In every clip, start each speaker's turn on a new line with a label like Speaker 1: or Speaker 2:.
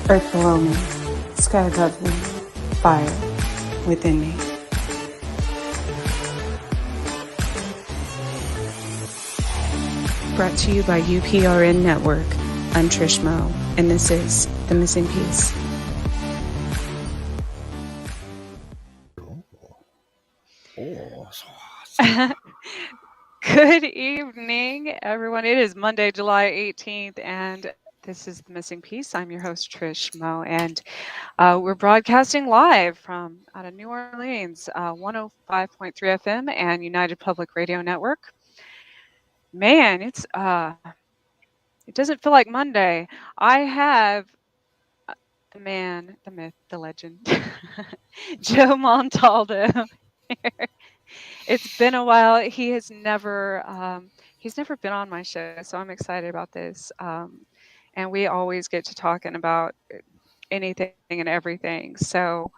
Speaker 1: Earth below me, sky above me, fire within me. Brought to you by UPRN Network. I'm Trish Mo, and this is The Missing Piece. Good evening, everyone. It is Monday, July 18th, and this is The Missing Piece. I'm your host, Trish Mo, and we're broadcasting live from out of New Orleans, 105.3 FM and United Public Radio Network. Man, it doesn't feel like Monday. I have the man, the myth, the legend, Joe Montaldo. It's been a while. He's never been on my show, so I'm excited about this. And we always get to talking about anything and everything. So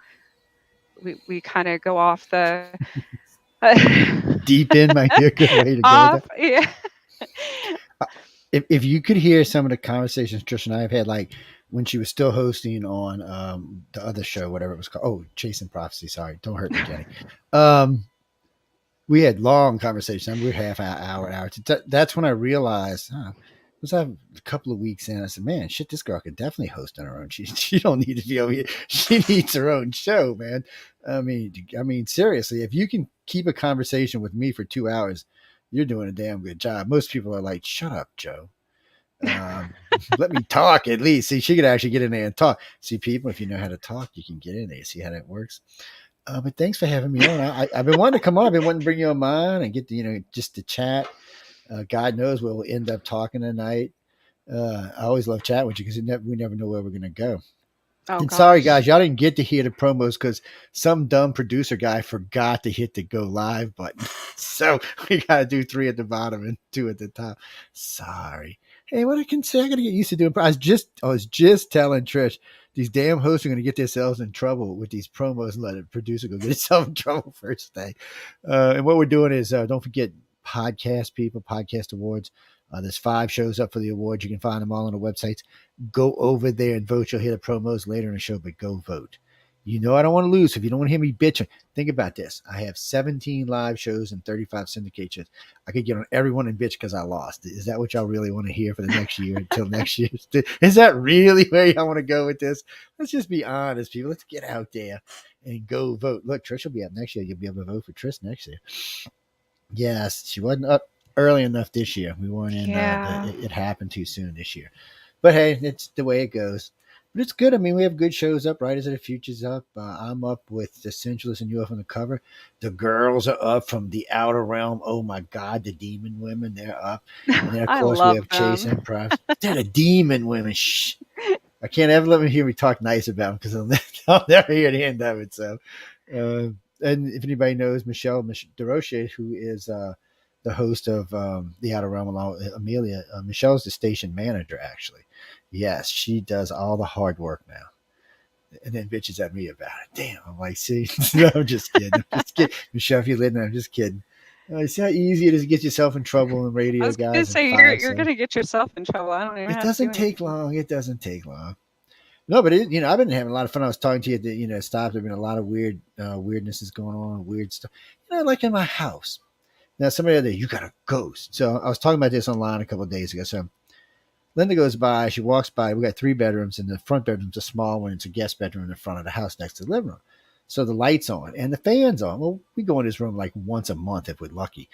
Speaker 1: we kind of go off the
Speaker 2: deep in might be a good way to go
Speaker 1: off.
Speaker 2: with that.
Speaker 1: Yeah.
Speaker 2: If you could hear some of the conversations Trish and I have had, like when she was still hosting on the other show, whatever it was called. Oh, Chasing Prophecy. Sorry, don't hurt me, Jenny. We had long conversations. We were half an hour, an hour. That's when I realized, was a couple of weeks in. I said, "Man, shit, this girl could definitely host on her own. She don't need to be over here. She needs her own show, man." I mean, seriously, if you can keep a conversation with me for 2 hours, you're doing a damn good job. Most people are like, "Shut up, Joe. Let me talk at least." See, she could actually get in there and talk. See, people, if you know how to talk, you can get in there. See how that works. But thanks for having me on. I've been wanting to come on. I've been wanting to bring you on mine and get to, just to chat. God knows where we'll end up talking tonight. I always love chatting with you because we never know where we're going to go.
Speaker 1: Oh,
Speaker 2: and
Speaker 1: gosh.
Speaker 2: Sorry, guys, y'all didn't get to hear the promos because some dumb producer guy forgot to hit the go live button. So we got to do 3 at the bottom and 2 at the top. Sorry. Hey, what I can say, I got to get used to doing. I was just telling Trish, these damn hosts are going to get themselves in trouble with these promos and let a producer go get himself in trouble first thing. And what we're doing is, don't forget podcast awards. There's 5 shows up for the awards. You can find them all on the websites. Go over there and vote. You'll hear the promos later in the show, but go vote. You know I don't want to lose. If you don't want to hear me bitching, think about this. I have 17 live shows and 35 syndicate shows. I could get on everyone and bitch because I lost. Is that what y'all really want to hear for the next year until next year? Is that really where y'all want to go with this? Let's just be honest, people. Let's get out there and go vote. Look, Trish will be up next year. You'll be able to vote for Trish next year. Yes, she wasn't up early enough this year. We weren't in. It happened too soon this year. But hey, it's the way it goes. But it's good. I mean, we have good shows up. Writers of the Future's up. I'm up with The Sensualist and UF on the cover. The girls are up from the Outer Realm. Oh my God, the Demon Women, they're up. And then, of course, we have Chasing Prophecy. They're the Demon Women. Shh. I can't ever let me hear me talk nice about them because I'll never hear the end of it. So, and if anybody knows Michelle DeRoche, who is the host of the Outer Realm along with Amelia, Michelle's the station manager, actually. Yes, she does all the hard work now. And then bitches at me about it. Damn, I'm like, see, no, I'm just kidding. Michelle, if you live there, I'm just kidding. See how easy it is to get yourself in trouble in radio,
Speaker 1: I was
Speaker 2: guys.
Speaker 1: going to say, you're going to get yourself in trouble. I don't even
Speaker 2: It doesn't take long. It doesn't take long. No, but I've been having a lot of fun. I was talking to you that, stopped. There've been a lot of weirdnesses going on, weird stuff. Like in my house. Now, somebody other, you got a ghost. So I was talking about this online a couple of days ago. So Linda goes by, she walks by. We got 3 bedrooms, and the front bedroom's a small one. It's a guest bedroom in the front of the house next to the living room. So the light's on and the fan's on. Well, we go in this room like once a month if we're lucky.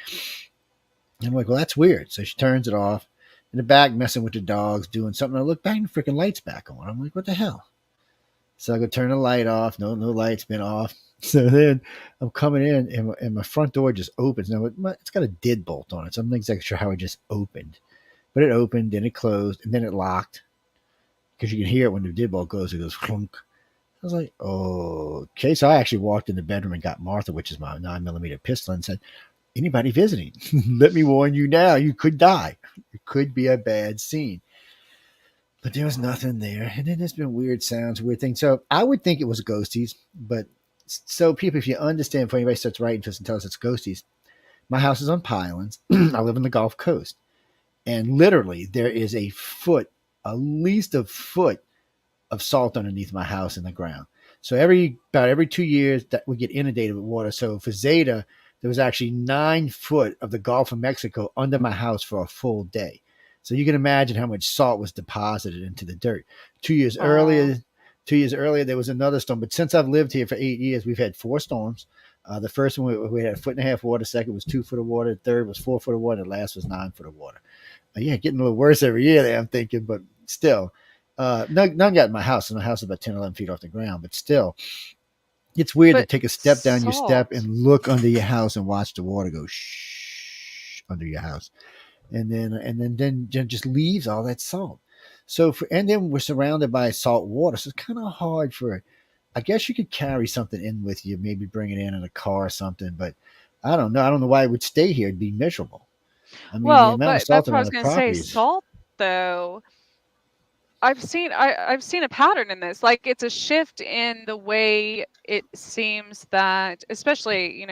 Speaker 2: And I'm like, well, that's weird. So she turns it off. In the back, messing with the dogs, doing something. I look back and the freaking light's back on. I'm like, what the hell? So I go turn the light off. No light's been off. So then I'm coming in and my front door just opens. Now it's got a deadbolt on it. So I'm not exactly sure how it just opened. But it opened, then it closed, and then it locked. Because you can hear it when the deadbolt goes. It goes clunk. I was like, oh, okay. So I actually walked in the bedroom and got Martha, which is my 9mm pistol, and said, anybody visiting, let me warn you now, you could die. It could be a bad scene. But there was nothing there. And then there's been weird sounds, weird things. So I would think it was ghosties. But so people, if you understand, before anybody starts writing to us and tells us it's ghosties, my house is on Pylands. I live on the Gulf Coast. And literally there is at least a foot of salt underneath my house in the ground. So about every 2 years that we get inundated with water. So for Zeta, there was actually 9 foot of the Gulf of Mexico under my house for a full day. So you can imagine how much salt was deposited into the dirt. 2 years
Speaker 1: Wow.
Speaker 2: earlier, 2 years earlier, there was another storm. But since I've lived here for 8 years, we've had 4 storms. The first one we had a foot and a half water. Second was 2 foot of water. The third was 4 foot of water. The last was 9 foot of water. Yeah, getting a little worse every year there, I'm thinking, but still. None got in my house, and my house is about 10, 11 feet off the ground, but still, it's weird to
Speaker 1: But
Speaker 2: take a step down your step
Speaker 1: salt.
Speaker 2: and look under your house and watch the water go shh under your house. And then just leaves all that salt. And then we're surrounded by salt water, so it's kind of hard for. I guess you could carry something in with you, maybe bring it in a car or something, but I don't know. I don't know why it would stay here. It'd be miserable. I mean, the
Speaker 1: Well,
Speaker 2: amount of
Speaker 1: but
Speaker 2: salt
Speaker 1: that's what I
Speaker 2: around
Speaker 1: was
Speaker 2: the
Speaker 1: going to say.
Speaker 2: properties.
Speaker 1: Salt, though, I've seen a pattern in this. Like it's a shift in the way it seems that, especially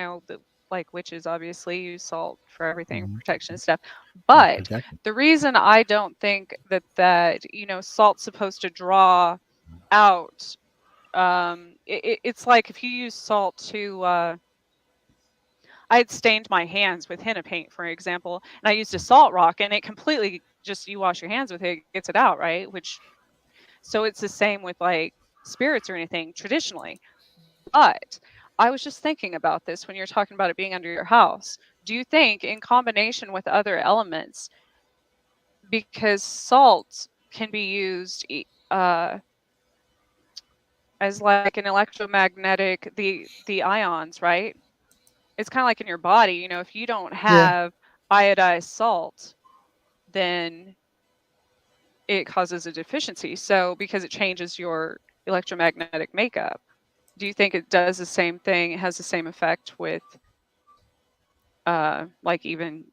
Speaker 1: like witches obviously use salt for everything,
Speaker 2: Mhm.
Speaker 1: protection and stuff. But
Speaker 2: Protected.
Speaker 1: the reason I don't think that salt's supposed to draw out, it's like if you use salt to I had stained my hands with henna paint, for example, and I used a salt rock, and it completely just you wash your hands with it, it gets it out, right? Which so it's the same with like spirits or anything traditionally. But I was just thinking about this when you're talking about it being under your house. Do you think, in combination with other elements, because salt can be used as like an electromagnetic, the ions, right? It's kind of like in your body. If you don't
Speaker 2: Yeah.
Speaker 1: have iodized salt, then it causes a deficiency. So because it changes your electromagnetic makeup. Do you think it does the same thing, it has the same effect with like even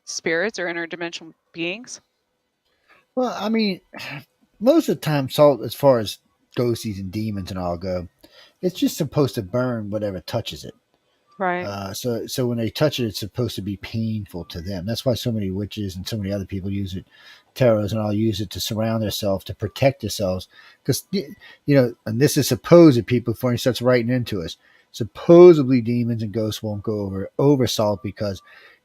Speaker 1: spirits or interdimensional beings?
Speaker 2: Well, I mean, most of the time, salt, as far as ghosties and demons and all go, it's just supposed to burn whatever touches it.
Speaker 1: Right.
Speaker 2: So when they touch it, it's supposed to be painful to them. That's why so many witches and so many other people use it, tarots and all use it to surround themselves, to protect themselves. Because and this is supposed people before he starts writing into us. Supposedly, demons and ghosts won't go over salt because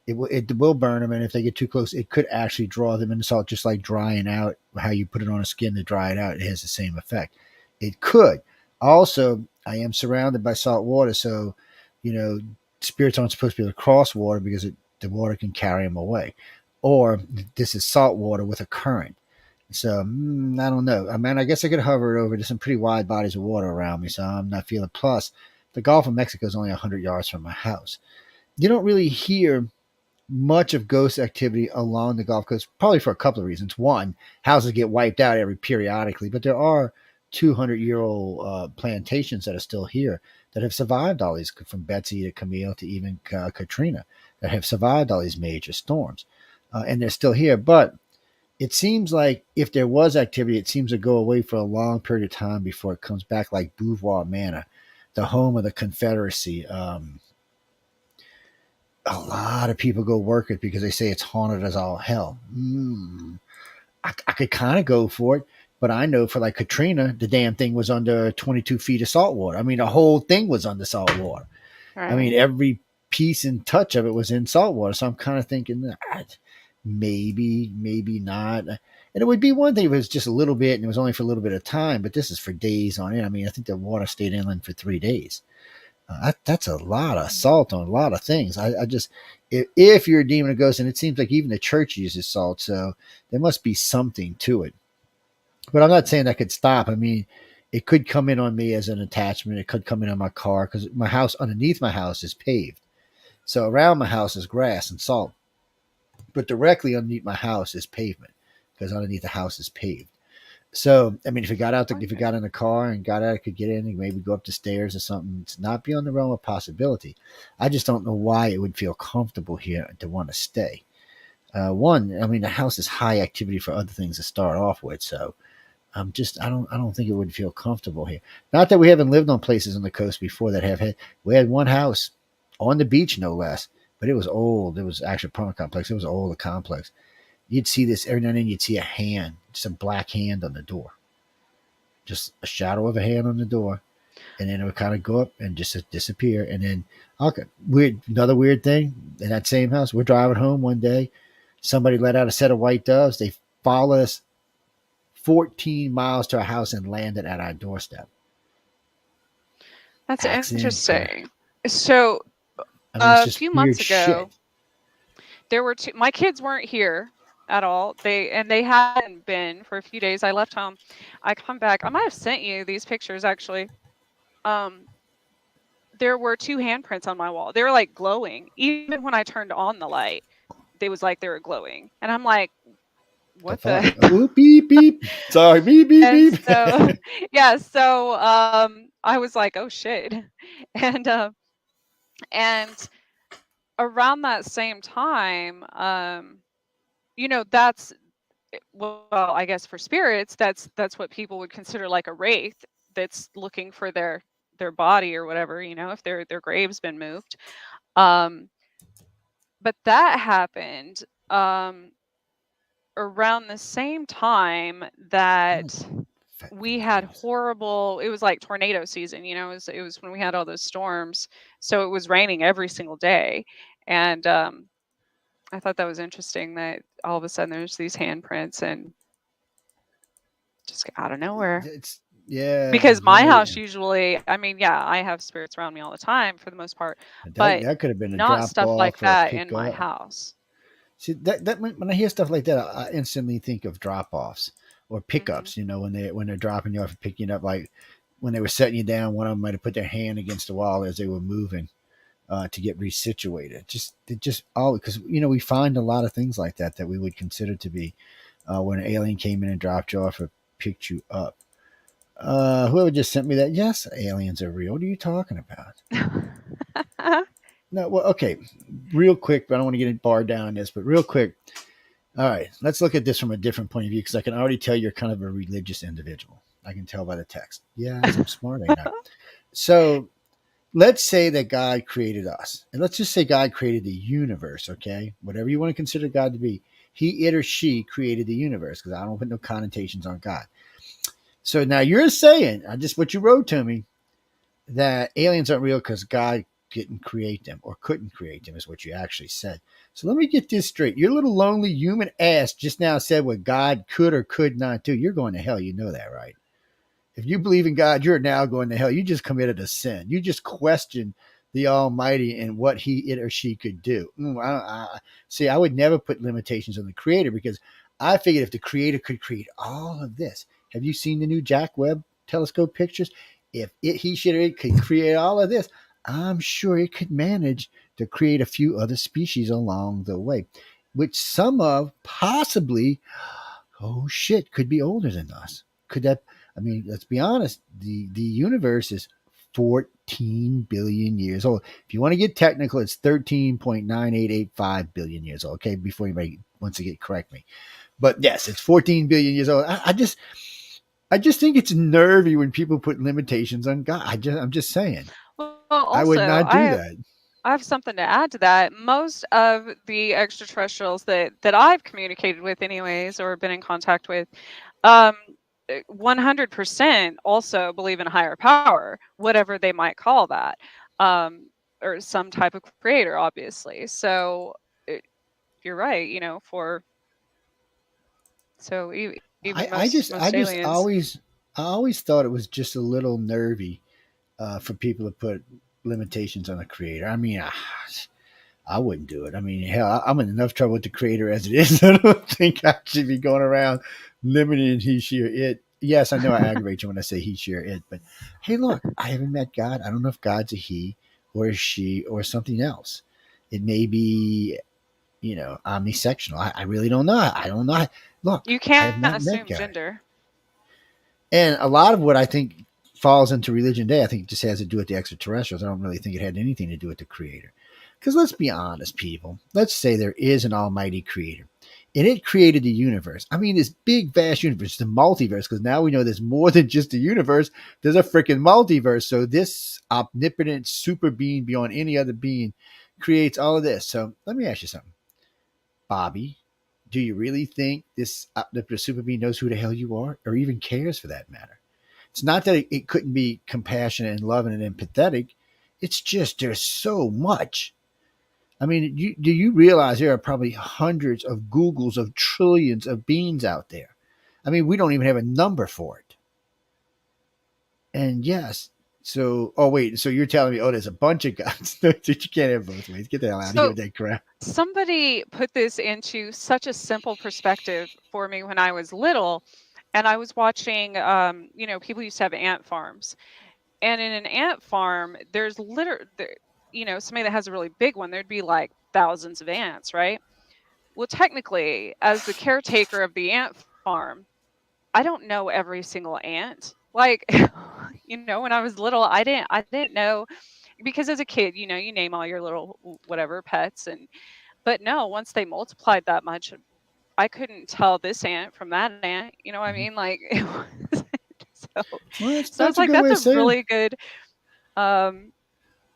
Speaker 2: it will burn them, and if they get too close, it could actually draw them into salt, just like drying out. How you put it on a skin to dry it out, it has the same effect. It could. Also, I am surrounded by salt water, so you know spirits aren't supposed to be able to cross water because the water can carry them away. Or this is salt water with a current. So I don't know. I mean, I guess I could hover it over. There's some pretty wide bodies of water around me, so I'm not feeling. Plus, the Gulf of Mexico is only 100 yards from my house. You don't really hear much of ghost activity along the Gulf Coast, probably for a couple of reasons. One, houses get wiped out every periodically, but there are 200-year-old plantations that are still here that have survived all these, from Betsy to Camille to even Katrina, that have survived all these major storms. And they're still here. But it seems like if there was activity, it seems to go away for a long period of time before it comes back, like Beauvoir Manor, the home of the Confederacy. A lot of people go work it because they say it's haunted as all hell. I could kind of go for it, but I know for like Katrina, the damn thing was under 22 feet of salt water. I mean, the whole thing was under salt water. I mean,
Speaker 1: Right.
Speaker 2: every piece and touch of it was in salt water. So I'm kind of thinking that maybe, maybe not. And it would be one thing if it was just a little bit and it was only for a little bit of time, but this is for days on end. I mean, I think the water stayed inland for 3 days. That's a lot of
Speaker 1: Mm.
Speaker 2: salt on a lot of things. I just, if you're a demon or ghost, and it seems like even the church uses salt, so there must be something to it. But I'm not saying that could stop. I mean, it could come in on me as an attachment. It could come in on my car because my house, underneath my house, is paved. So around my house is grass and salt, but directly underneath my house is pavement because underneath the house is paved. So, I mean, if it
Speaker 1: Okay.
Speaker 2: got in the car and got out, it could get in and maybe go up the stairs or something. It's not beyond the realm of possibility. I just don't know why it would feel comfortable here to want to stay. One, I mean, the house is high activity for other things to start off with, so I don't think it would feel comfortable here. Not that we haven't lived on places on the coast before that have had. We had one house on the beach, no less, but it was old. It was actually a apartment complex. It was an older complex. You'd see this every now and then. You'd see a hand, just a black hand on the door. just a shadow of a hand on the door, and then it would kind of go up and just disappear. And then, okay, weird. Another weird thing in that same house. We're driving home one day. Somebody let out a set of white doves. They followed us 14 miles to our house and landed at our doorstep.
Speaker 1: That's
Speaker 2: Accident. Per,
Speaker 1: interesting. So
Speaker 2: I mean, it's
Speaker 1: a
Speaker 2: just
Speaker 1: few
Speaker 2: weird
Speaker 1: months
Speaker 2: shit.
Speaker 1: ago, there were two. My kids weren't here at all. They hadn't been for a few days. I left home. I come back. I might have sent you these pictures actually. Um, there were two handprints on my wall. They were like glowing. Even when I turned on the light, they was like they were glowing. And I'm like,
Speaker 2: The
Speaker 1: what
Speaker 2: fuck?
Speaker 1: the
Speaker 2: Oh, beep beep. Sorry, beep beep
Speaker 1: and
Speaker 2: beep.
Speaker 1: so yeah, so I was like, oh shit. And and around that same time, that's well, I guess for spirits, that's what people would consider like a wraith that's looking for their body or whatever, if their grave's been moved. Um, but that happened around the same time
Speaker 2: Oh,
Speaker 1: that
Speaker 2: fat
Speaker 1: we had
Speaker 2: fingernails.
Speaker 1: horrible, it was like tornado season, it was when we had all those storms. So it was raining every single day. And I thought that was interesting that all of a sudden there's these handprints and just out of nowhere.
Speaker 2: It's yeah,
Speaker 1: Because my
Speaker 2: yeah.
Speaker 1: house usually, I mean, yeah, I have spirits around me all the time for the most part,
Speaker 2: That
Speaker 1: but
Speaker 2: that could have been a
Speaker 1: not
Speaker 2: drop
Speaker 1: stuff like
Speaker 2: off or a
Speaker 1: that in
Speaker 2: pick
Speaker 1: my
Speaker 2: up.
Speaker 1: house.
Speaker 2: See that when I hear stuff like that, I instantly think of drop offs or
Speaker 1: Hmm.
Speaker 2: pickups. You know, when they're dropping you off and picking you up, like when they were setting you down, one of them might have put their hand against the wall as they were moving to get resituated. Just all because we find a lot of things like that we would consider to be when an alien came in and dropped you off or picked you up. Whoever just sent me that, yes, aliens are real. What are you talking about? No, well, okay, real quick, but I don't want to get barred down on this, but real quick. All right, let's look at this from a different point of view because I can already tell you're kind of a religious individual. I can tell by the text. Yes, I'm smart, ain't I? So let's say that God created us, and let's just say God created the universe, okay? Whatever you want to consider God to be, he, it, or she created the universe because I don't put no connotations on God. So now you're saying, I just what you wrote to me, that aliens aren't real because God didn't create them or couldn't create them, is what you actually said. So let me get this straight. Your little lonely human ass just now said what God could or could not do. You're going to hell. You know that, right? If you believe in God, you're now going to hell. You just committed a sin. You just questioned the Almighty and what He, it, or she could do. See, I would never put limitations on the Creator because I figured if the Creator could create all of this, have you seen the new Jack Webb telescope pictures? If it, he, she, or it could create all of this, I'm sure it could manage to create a few other species along the way, which some of possibly, oh shit, could be older than us. Could that? I mean, let's be honest. The universe is 14 billion years old. If you want to get technical, it's 13.9885 billion years old. Okay, before anybody wants to get correct me, but yes, it's 14 billion years old. I just think it's nervy when people put limitations on God. I'm just saying.
Speaker 1: Well,
Speaker 2: I would
Speaker 1: also,
Speaker 2: not do that.
Speaker 1: I have something to add to that. Most of the extraterrestrials that I've communicated with, anyways, or been in contact with, um, 100% also believe in a higher power, whatever they might call that, um, or some type of creator, obviously. So you're right. For so even
Speaker 2: I, I
Speaker 1: most
Speaker 2: just I
Speaker 1: most
Speaker 2: just
Speaker 1: aliens.
Speaker 2: always I always thought it was just a little nervy for people to put limitations on the creator. I mean, I wouldn't do it. I mean, hell, I'm in enough trouble with the creator as it is. I don't think I should be going around limiting he, she, or it. Yes, I know I aggravate you when I say he, she, or it, but hey, look, I haven't met God. I don't know if God's a he or a she or something else. It may be, omnisectional. I really don't know. I don't know. Look,
Speaker 1: You
Speaker 2: I have
Speaker 1: can't
Speaker 2: not met
Speaker 1: assume
Speaker 2: God.
Speaker 1: gender.
Speaker 2: And a lot of what I think falls into religion today, I think it just has to do with the extraterrestrials. I don't really think it had anything to do with the creator. Because let's be honest, people. Let's say there is an almighty creator. And it created the universe. I mean, this big, vast universe, the multiverse, because now we know there's more than just a universe. There's a freaking multiverse. So this omnipotent super being beyond any other being creates all of this. So let me ask you something. Bobby, do you really think this omnipotent super being knows who the hell you are or even cares for that matter? It's not that it couldn't be compassionate and loving and empathetic. It's just there's so much. I mean, do you realize there are probably hundreds of Googles of trillions of beings out there? I mean, we don't even have a number for it. And yes, so oh wait, so you're telling me oh there's a bunch of guns that you can't have both ways. Get the hell out of here
Speaker 1: So
Speaker 2: with that crap.
Speaker 1: somebody put this into such a simple perspective for me when I was little, and I was watching, people used to have ant farms, and in an ant farm, there's somebody that has a really big one, there'd be like thousands of ants, right? Well, technically, as the caretaker of the ant farm, I don't know every single ant. Like, when I was little, I didn't know, because as a kid, you name all your little whatever pets, but no, once they multiplied that much, I couldn't tell this ant from that ant. You know what I mean?
Speaker 2: Mhm.
Speaker 1: Like, it was so.
Speaker 2: Well,
Speaker 1: So it's
Speaker 2: that's a
Speaker 1: like
Speaker 2: good
Speaker 1: that's
Speaker 2: way of
Speaker 1: a
Speaker 2: saying it.
Speaker 1: really good um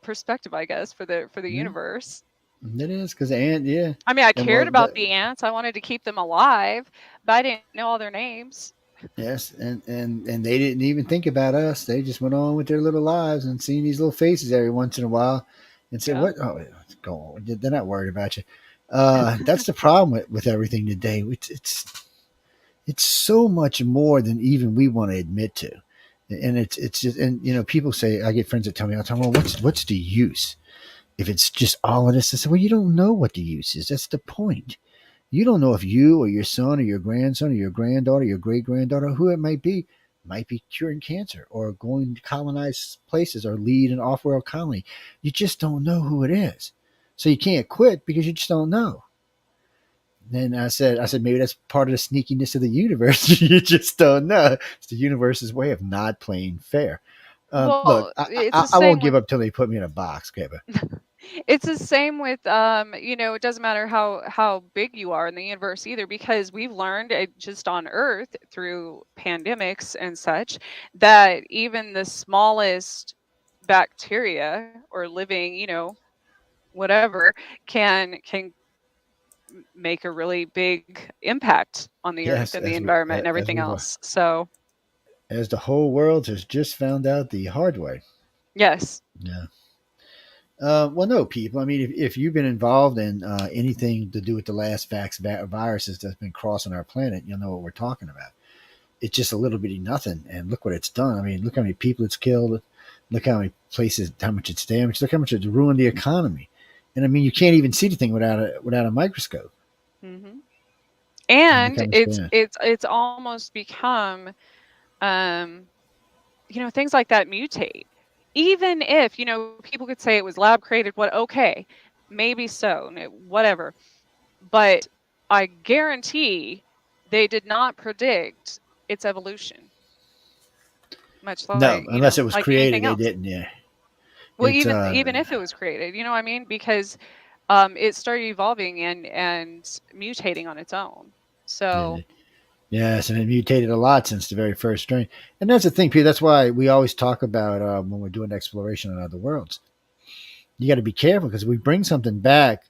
Speaker 1: perspective, I guess, for the
Speaker 2: Yeah,
Speaker 1: universe.
Speaker 2: it is because ant, yeah,
Speaker 1: I mean, I
Speaker 2: and
Speaker 1: cared
Speaker 2: well,
Speaker 1: about the ants. I wanted to keep them alive, but I didn't know all their names.
Speaker 2: yes, and they didn't even think about us. They just went on with their little lives and seeing these little faces every once in a while, and said,
Speaker 1: Yeah.
Speaker 2: "What? Oh, go on. They're not worried about you." That's the problem with everything today. It's so much more than even we want to admit to, and it's just and people say I get friends that tell me all the time, "Well, what's the use if it's just all of this?" I say, "Well, you don't know what the use is. That's the point." You don't know if you or your son or your grandson or your granddaughter, your great granddaughter, who it might be curing cancer or going to colonize places or lead an off world colony. You just don't know who it is. So you can't quit because you just don't know. Then I said, maybe that's part of the sneakiness of the universe. You just don't know. It's the universe's way of not playing fair. Look,
Speaker 1: Well, it's the
Speaker 2: I
Speaker 1: same
Speaker 2: won't
Speaker 1: with
Speaker 2: give up till they put me in a box, okay? But
Speaker 1: it's the same with it doesn't matter how big you are in the universe either, because we've learned just on Earth through pandemics and such, that even the smallest bacteria or living, whatever, can make a really big impact on the Earth
Speaker 2: yes,
Speaker 1: and the environment and
Speaker 2: as
Speaker 1: everything
Speaker 2: we've
Speaker 1: else. So,
Speaker 2: as the whole world has just found out the hard way.
Speaker 1: yes.
Speaker 2: Yeah. Well, no, people. I mean, if you've been involved in anything to do with the last viruses that's been crossing our planet, you'll know what we're talking about. It's just a little bitty nothing, and look what it's done. I mean, look how many people it's killed. Look how many places, how much it's damaged. Look how much it's ruined the economy. And I mean, you can't even see the thing without a microscope.
Speaker 1: Hmm.
Speaker 2: And look
Speaker 1: And
Speaker 2: how much
Speaker 1: it's
Speaker 2: damage.
Speaker 1: it's it's almost become, um things like that mutate. Even if, people could say it was lab created, what, okay, maybe so, whatever. But I guarantee they did not predict its evolution, much
Speaker 2: No,
Speaker 1: like,
Speaker 2: unless it was
Speaker 1: like
Speaker 2: created,
Speaker 1: anything
Speaker 2: they
Speaker 1: else.
Speaker 2: didn't. Yeah,
Speaker 1: Well,
Speaker 2: it's
Speaker 1: even if it was created, you know what I mean? Because it started evolving and mutating on its own. So,
Speaker 2: it, yes, and it mutated a lot since the very first strain. And that's the thing, Peter. That's why we always talk about when we're doing exploration on other worlds. You got to be careful because if we bring something back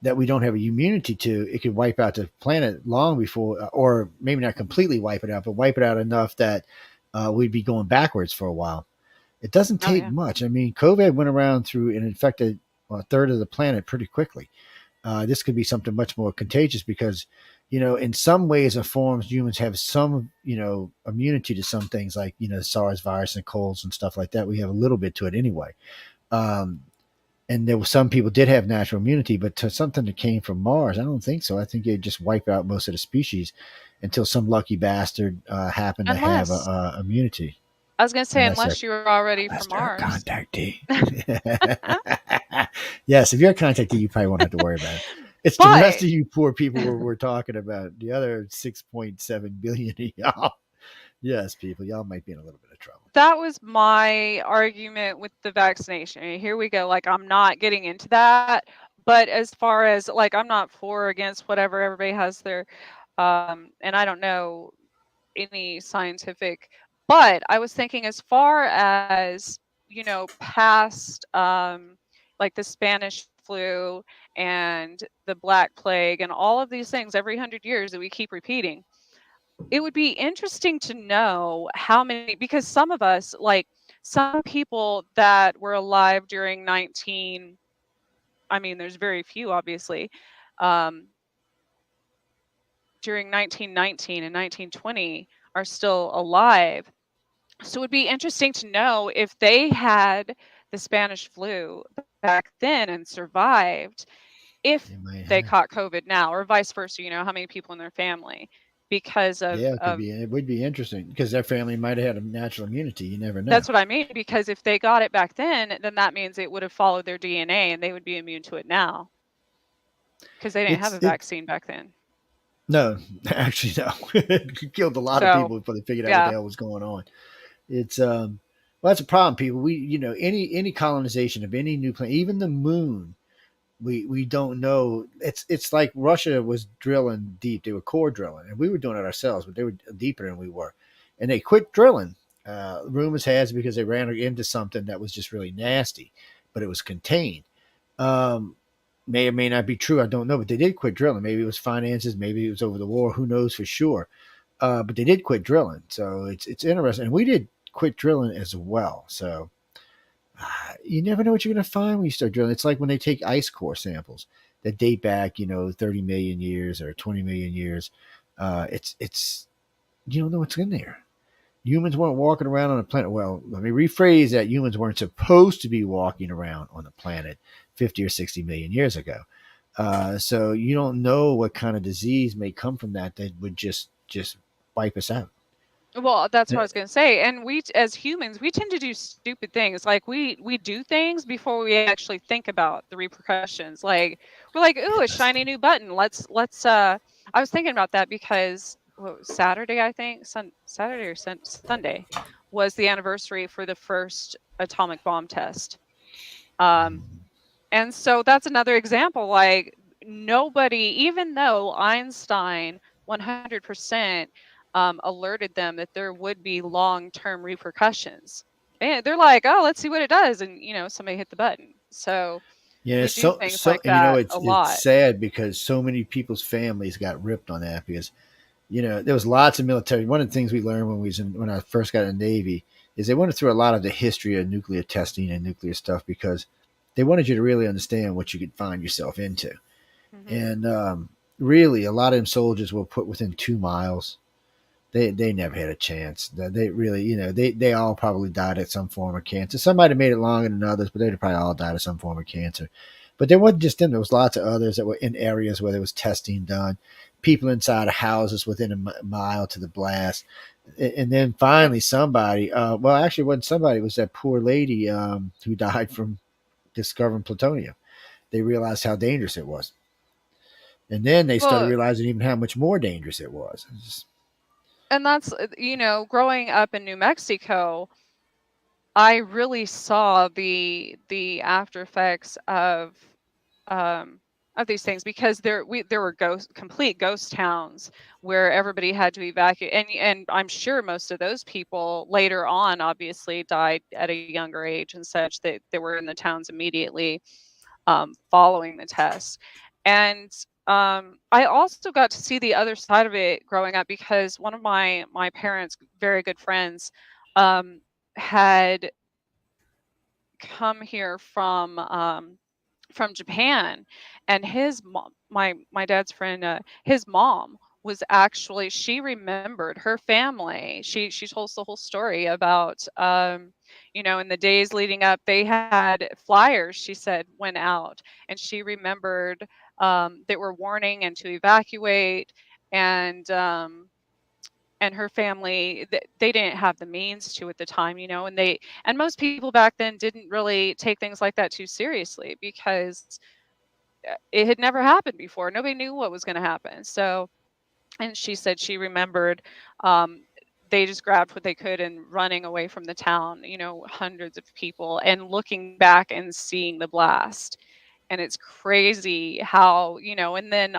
Speaker 2: that we don't have a immunity to, it could wipe out the planet long before, or maybe not completely wipe it out, but wipe it out enough that we'd be going backwards for a while. It doesn't
Speaker 1: oh
Speaker 2: take
Speaker 1: yeah.
Speaker 2: much. I mean, COVID went around through and infected a third of the planet pretty quickly. This could be something much more contagious because, in some ways or forms, humans have some, immunity to some things like, SARS virus and colds and stuff like that. We have a little bit to it anyway. Um, and there were some people did have natural immunity, but to something that came from Mars, I don't think so. I think it'd just wipe out most of the species until some lucky bastard happened to have
Speaker 1: Unless,
Speaker 2: immunity,
Speaker 1: I was going to say,
Speaker 2: unless they're
Speaker 1: unless you were already from
Speaker 2: unless they're a
Speaker 1: Mars.
Speaker 2: contactee. Yes, if you're a contactee, you probably won't have to worry about it. It's the rest
Speaker 1: But
Speaker 2: of you poor people we're talking about. The other 6.7 billion of y'all. Yes, people, y'all might be in a little bit of trouble.
Speaker 1: that was my argument with the vaccination. And here we go. Like, I'm not getting into that. But as far as, like, I'm not for or against whatever, everybody has their, and I don't know any scientific, but I was thinking as far as, past, like the Spanish flu and the Black Plague and all of these things every 100 years that we keep repeating. it would be interesting to know how many, because some of us, like some people that were alive during 19, I mean, there's very few, obviously, um, during 1919 and 1920 are still alive. So it would be interesting to know if they had the Spanish flu back then and survived, if
Speaker 2: They might
Speaker 1: they
Speaker 2: have.
Speaker 1: caught COVID now, or vice versa, how many people in their family, because
Speaker 2: Yeah, it could
Speaker 1: of
Speaker 2: be. It would be interesting because their family might have had a natural immunity. You never know.
Speaker 1: that's what I mean. Because if they got it back then that means it would have followed their DNA and they would be immune to it now because they didn't have
Speaker 2: It's
Speaker 1: a
Speaker 2: it.
Speaker 1: vaccine back then.
Speaker 2: No, actually, no. It killed a lot of
Speaker 1: So,
Speaker 2: people before they figured out what the
Speaker 1: yeah.
Speaker 2: hell was going on. It's well, that's a problem, people. We, any colonization of any new planet, even the moon, we don't know. It's like Russia was drilling deep. They were core drilling, and we were doing it ourselves, but they were deeper than we were, and they quit drilling. Rumors has it because they ran into something that was just really nasty, but it was contained. Um, may or may not be true. I don't know, but they did quit drilling. Maybe it was finances. Maybe it was over the war. Who knows for sure? But they did quit drilling, so it's interesting. And we did quit drilling as well. So you never know what you're going to find when you start drilling. It's like when they take ice core samples that date back, 30 million years or 20 million years. It's you don't know what's in there. Humans weren't walking around on the planet. Well, let me rephrase that. Humans weren't supposed to be walking around on the planet 50 or 60 million years ago. So you don't know what kind of disease may come from that would just wipe us out.
Speaker 1: Well, that's
Speaker 2: Uh,
Speaker 1: what I was gonna say, and as humans, we tend to do stupid things, like, we do things before we actually think about the repercussions, like, we're like, "Ooh, a
Speaker 2: Yes.
Speaker 1: shiny new button, I was thinking about that because, what was Saturday, I think? Saturday or Sunday was the anniversary for the first atomic bomb test, um, and so that's another example, like, nobody, even though Einstein 100% alerted them that there would be long-term repercussions. And they're like, "Oh, let's see what it does," and somebody hit the button. So
Speaker 2: Yeah,
Speaker 1: we do
Speaker 2: so
Speaker 1: things
Speaker 2: so
Speaker 1: like
Speaker 2: and you know
Speaker 1: that
Speaker 2: it's
Speaker 1: a
Speaker 2: it's
Speaker 1: lot.
Speaker 2: sad because so many people's families got ripped on that because there was lots of military. One of the things we learned when I first got in the Navy is they went through a lot of the history of nuclear testing and nuclear stuff because they wanted you to really understand what you could find yourself into.
Speaker 1: Hmm.
Speaker 2: And really, a lot of them soldiers were put within 2 miles. They never had a chance. They really, they all probably died at some form of cancer. Some might have made it longer than others, but they'd probably all died of some form of cancer. But there wasn't just them. There was lots of others that were in areas where there was testing done. People inside of houses within a mile to the blast. And then finally, somebody. Well, actually, it wasn't somebody. It was that poor lady who died from discovering plutonium. They realized how dangerous it was, and then they started
Speaker 1: Well,
Speaker 2: realizing even how much more dangerous it was.
Speaker 1: and that's growing up in New Mexico, I really saw the after effects um, of these things because there were complete ghost towns where everybody had to evacuate, and I'm sure most of those people later on obviously died at a younger age and such that they were in the towns immediately following the test. And I also got to see the other side of it growing up because one of my parents' very good friends had come here from Japan, and his mom, my dad's friend, his mom was actually, she remembered her family. She told us the whole story about in the days leading up, they had flyers. She said went out, and she remembered that were warning and to evacuate, and her family, they didn't have the means to at the time, and most people back then didn't really take things like that too seriously because it had never happened before. Nobody knew what was going to happen. So, and she said she remembered um, they just grabbed what they could and running away from the town, hundreds of people, and looking back and seeing the blast. And it's crazy how, and then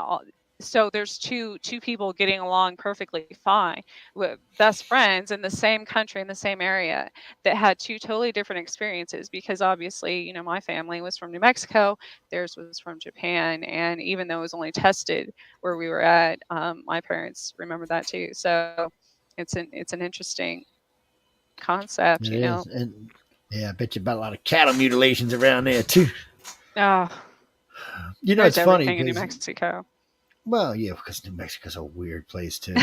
Speaker 1: so there's two people getting along perfectly fine, with best friends in the same country in the same area, that had two totally different experiences, because obviously, my family was from New Mexico, theirs was from Japan, and even though it was only tested where we were at, my parents remember that too. So it's an interesting concept,
Speaker 2: It is, and yeah, I bet you about a lot of cattle mutilations around there too.
Speaker 1: Oh,
Speaker 2: It's
Speaker 1: there's
Speaker 2: funny
Speaker 1: everything in New
Speaker 2: because
Speaker 1: Mexico.
Speaker 2: well, yeah, because New Mexico's a weird place too.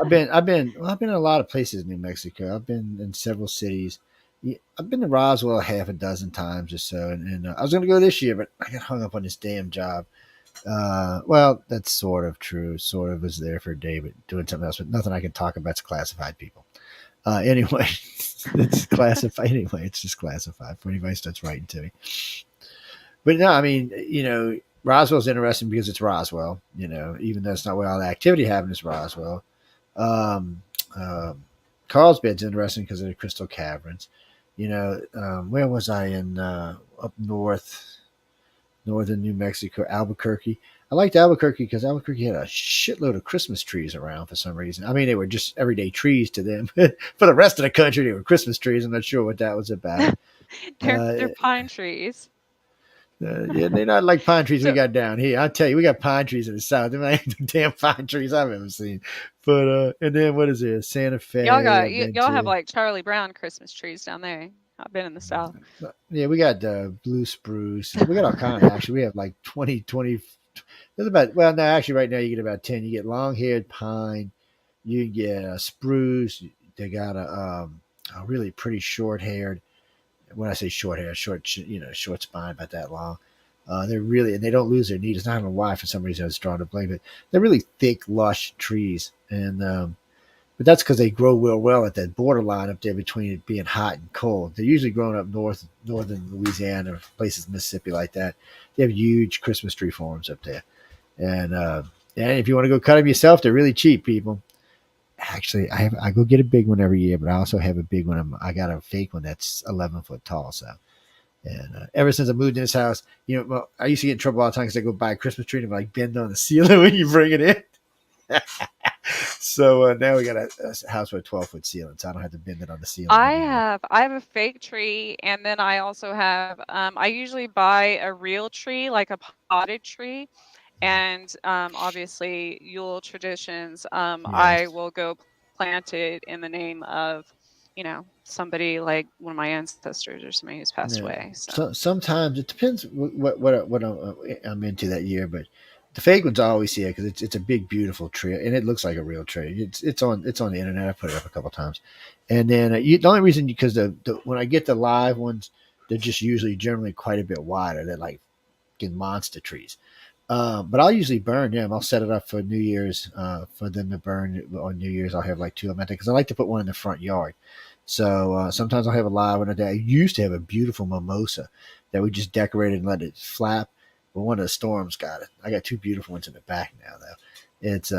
Speaker 2: I've been in a lot of places in New Mexico. I've been in several cities. Yeah, I've been to Roswell half a dozen times or so, and I was going to go this year, but I got hung up on this damn job. Well, that's sort of true. Sort of was there for a day, but doing something else. But nothing I can talk about. It's classified, people. Anyway, it's classified. Anyway, it's just classified for anybody who starts writing to me. But no, I mean, Roswell's interesting because it's Roswell. Even though it's not where all the activity happened, it's Roswell. Um, um, Carlsbad's interesting because of the crystal caverns. Where was I in up north, northern New Mexico, Albuquerque? I liked Albuquerque because Albuquerque had a shitload of Christmas trees around for some reason. I mean, they were just everyday trees to them. For the rest of the country, they were Christmas trees. I'm not sure what that was about.
Speaker 1: They're
Speaker 2: Uh,
Speaker 1: pine trees.
Speaker 2: yeah, they're not like pine trees we
Speaker 1: So
Speaker 2: got down here. I tell you, we got pine trees in the south. They ain't the damn pine trees I've ever seen. But and then what is it? Santa Fe. I've been
Speaker 1: y'all have
Speaker 2: to.
Speaker 1: like Charlie Brown Christmas trees down there. I've been in the South.
Speaker 2: Yeah, we got blue spruce. We got all kind of actually. We have like 20. There's about well, no, actually, right now you get about 10. You get long haired pine. You can get spruce. They got a really pretty short haired. When I say short hair, short spine, about that long. They're really, and they don't lose their needles. I don't know why, for some reason I was drawn to blame it. They're really thick, lush trees, and but that's because they grow real well at that borderline up there between it being hot and cold. They're usually growing up northern Louisiana, places Mississippi like that. They have huge Christmas tree farms up there, and if you want to go cut them yourself, they're really cheap, people. Actually, I go get a big one every year, but I also have a big one. I got a fake one that's 11 foot tall. So, and ever since I moved in this house, well, I used to get in trouble all the time because I go buy a Christmas tree and like bend on the ceiling when you bring it in. So now we got a house with a 12-foot ceiling, so I don't have to bend it on the ceiling anymore.
Speaker 1: I have a fake tree, and then I also have I usually buy a real tree, like a potted tree, and obviously Yule traditions. I
Speaker 2: Yes.
Speaker 1: will go plant it in the name of, somebody like one of my ancestors or somebody who's passed
Speaker 2: Yeah.
Speaker 1: away. So
Speaker 2: So sometimes it depends what I'm into that year, but the fake ones I always see it because it's a big beautiful tree and it looks like a real tree. It's on the internet. I put it up a couple times, and then the only reason because the when I get the live ones, they're just usually generally quite a bit wider. They're like monster trees. But I'll usually burn them. I'll set it up for New Year's for them to burn on New Year's. I'll have like two of them because I like to put one in the front yard. So sometimes I'll have a live one a day. I used to have a beautiful mimosa that we just decorated and let it flap. But one of the storms got it. I got two beautiful ones in the back now though. It's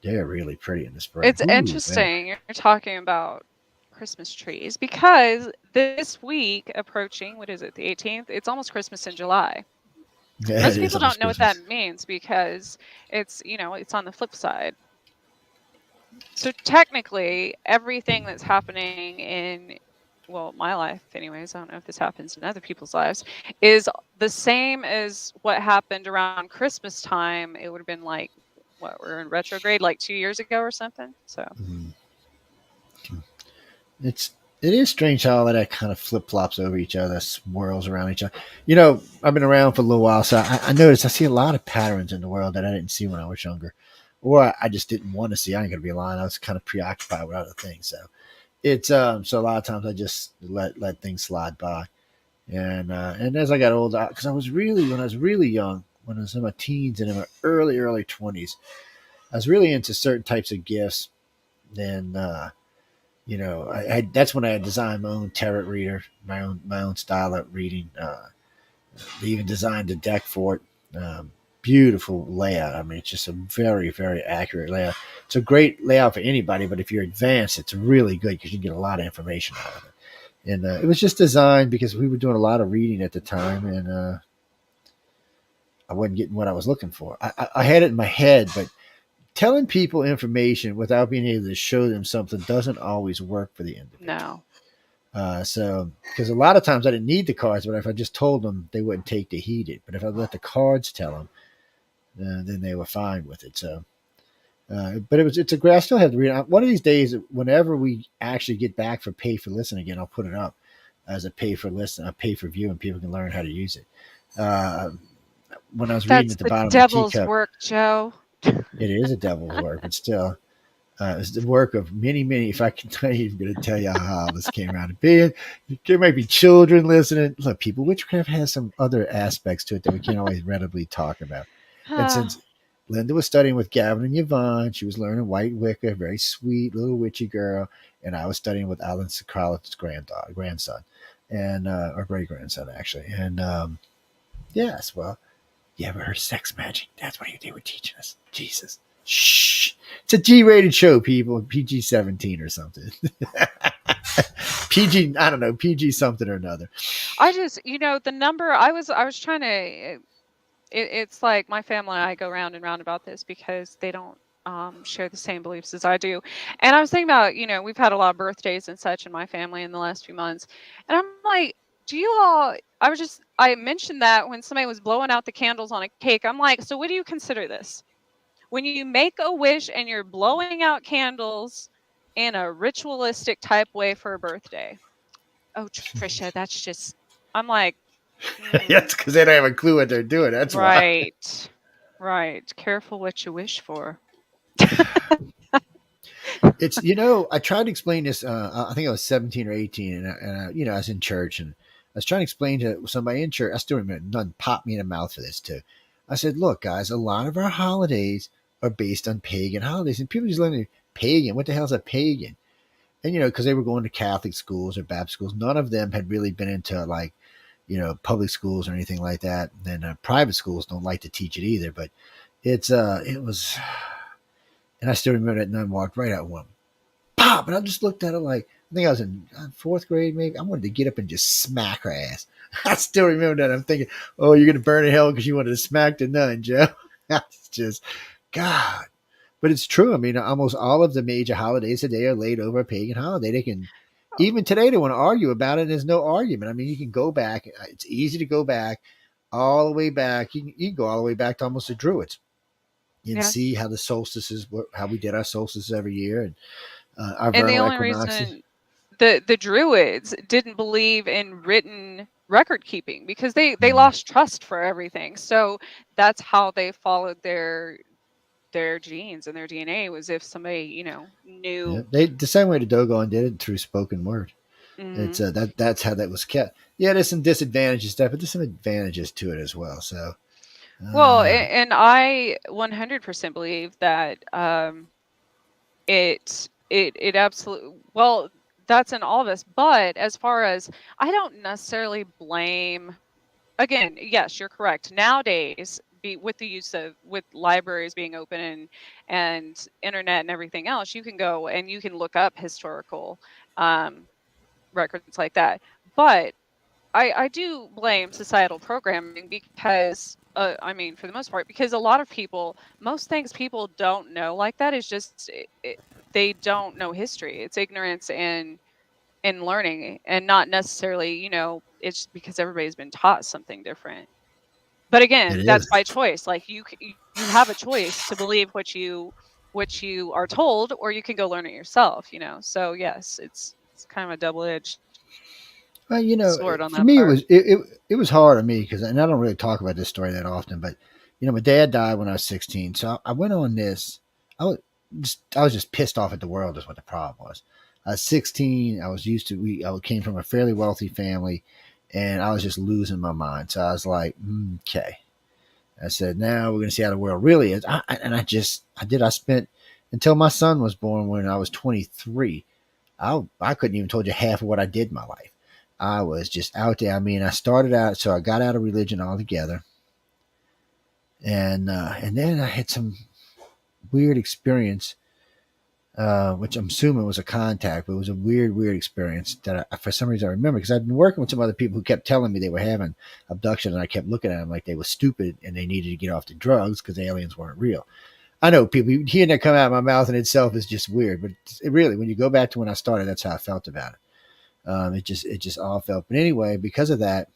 Speaker 2: they're really pretty in the spring.
Speaker 1: it's
Speaker 2: Ooh, man.
Speaker 1: interesting you're talking about Christmas trees, because this week approaching, what is it, the 18th? It's almost Christmas in July.
Speaker 2: Yeah, it
Speaker 1: Most
Speaker 2: is
Speaker 1: people don't
Speaker 2: almost
Speaker 1: know what that
Speaker 2: Christmas.
Speaker 1: means because it's on the flip side. So technically, everything that's happening in, well, my life, anyways, I don't know if this happens in other people's lives, is the same as what happened around Christmas time. It would have been like, what, we're in retrograde like 2 years ago or something. So
Speaker 2: Mhm. It's it is strange how all of that kind of flip flops over each other, swirls around each other. I've been around for a little while, so I noticed I see a lot of patterns in the world that I didn't see when I was younger, or I just didn't want to see. I ain't gonna be lying. I was kind of preoccupied with other things, so it's so a lot of times I just let things slide by, and as I got older, because I was really when I was really young, when I was in my teens and in my early 20s, I was really into certain types of gifts. Then that's when I designed my own tarot reader, my own style of reading. They even designed a deck for it. Beautiful layout. I mean, it's just a very, very accurate layout. It's a great layout for anybody, but if you're advanced, it's really good because you get a lot of information out of it. And it was just designed because we were doing a lot of reading at the time, and I wasn't getting what I was looking for. I had it in my head, but telling people information without being able to show them something doesn't always work for the individual.
Speaker 1: No.
Speaker 2: So, because a lot of times I didn't need the cards, but if I just told them, they wouldn't take to heed it. But if I let the cards tell them, then they were fine with it. So, but it's a great. I still have to read it. One of these days, whenever we actually get back for pay for listen again, I'll put it up as a pay for listen, a pay for view, and people can learn how to use it. Uh, when I was reading
Speaker 1: That's
Speaker 2: at the
Speaker 1: the
Speaker 2: bottom of the
Speaker 1: devil's
Speaker 2: teacup,
Speaker 1: work, Joe.
Speaker 2: it is a devil's work, but still, it's the work of many, many. If I can tell you, I'm going to tell you how this came around to being. There might be children listening. Look, people, witchcraft has some other aspects to it that we can't always readily talk about. And since Linda was studying with Gavin and Yvonne, she was learning White Wicca, very sweet little witchy girl, and I was studying with Alan Sokral's grandson, and or great grandson actually. And yes, well, you ever heard of sex magic? That's what they were teaching us. Jesus. Shh. It's a G-rated show, people. PG-17 or something. PG, I don't know, PG something or another.
Speaker 1: I just, the number I was trying to it's like my family and I go round and round about this because they don't share the same beliefs as I do. And I was thinking about, we've had a lot of birthdays and such in my family in the last few months. And I'm like, do you all I mentioned that when somebody was blowing out the candles on a cake. I'm like, so what do you consider this? When you make a wish and you're blowing out candles in a ritualistic type way for a birthday. Oh, Trisha, that's just I'm like, mm,
Speaker 2: That's because they don't have a clue what they're doing. That's why.
Speaker 1: right. Right. Careful what you wish for.
Speaker 2: It's I tried to explain this. I think I was 17 or 18, and I was in church, and I was trying to explain to somebody in church. I still remember, none popped me in the mouth for this too. I said, "Look, guys, a lot of our holidays are based on pagan holidays, and people just learn pagan. What the hell's a pagan?" And because they were going to Catholic schools or Baptist schools, none of them had really been into like public schools or anything like that. And private schools don't like to teach it either. But it was, and I still remember that nun walked right out one pop, and I just looked at her like I think I was in fourth grade maybe. I wanted to get up and just smack her ass. I still remember that. I'm thinking, oh, you're gonna burn in hell because you wanted to smack the nun, Joe. That's just God. But it's true. I mean, almost all of the major holidays today are laid over a pagan holiday. They can,
Speaker 1: Oh,
Speaker 2: even today, they want to argue about it. And there's no argument. I mean, you can go back. It's easy to go back all the way back. You can go all the way back to almost the Druids and
Speaker 1: yes.
Speaker 2: see how the solstices, how we did our solstices every year, and our
Speaker 1: And the
Speaker 2: vernal
Speaker 1: only
Speaker 2: equinoxes.
Speaker 1: reason the Druids didn't believe in written record keeping because they
Speaker 2: Mm,
Speaker 1: lost trust for everything. So that's how they followed their genes and their DNA was if somebody,
Speaker 2: yeah,
Speaker 1: knew.
Speaker 2: they the same way the Dogon did it through spoken word. It's
Speaker 1: Mhm.
Speaker 2: that's how that was kept. Yeah, there's some disadvantages to that, but there's some advantages to it as well. So
Speaker 1: Well,
Speaker 2: uh,
Speaker 1: and I 100% believe that it absolutely well that's in all of us. But as far as I don't necessarily blame again, yes, you're correct. Nowadays, with the use of with libraries being open and internet and everything else, you can go and you can look up historical um, records like that. But I do blame societal programming because I mean for the most part because a lot of people most things people don't know like that is just they don't know history. It's ignorance and learning and not necessarily it's because everybody's been taught something different. But
Speaker 2: it
Speaker 1: again, that's
Speaker 2: is.
Speaker 1: by choice. Like you have a choice to believe what you are told, or you can go learn it yourself. So yes, it's kind of a double-edged
Speaker 2: Well,
Speaker 1: sword on
Speaker 2: for
Speaker 1: that
Speaker 2: me,
Speaker 1: part.
Speaker 2: it was hard on me because, and I don't really talk about this story that often, but my dad died when I was 16, so I went on this. I was just pissed off at the world. Is what the problem was. I was 16. I was used to I came from a fairly wealthy family, and I was just losing my mind. So I was like, okay. I said, now we're going to see how the world really is. I spent until my son was born when I was 23. I couldn't even told you half of what I did in my life. I was just out there. I mean, I started out, so I got out of religion altogether, and then I had some weird experience which I'm assuming was a contact, but it was a weird, weird experience that for some reason I remember because I've been working with some other people who kept telling me they were having abduction, and I kept looking at them like they were stupid and they needed to get off the drugs because aliens weren't real. I know people hearing that come out of my mouth in itself is just weird, but it really, when you go back to when I started, that's how I felt about it. It just all felt. But anyway, because of that,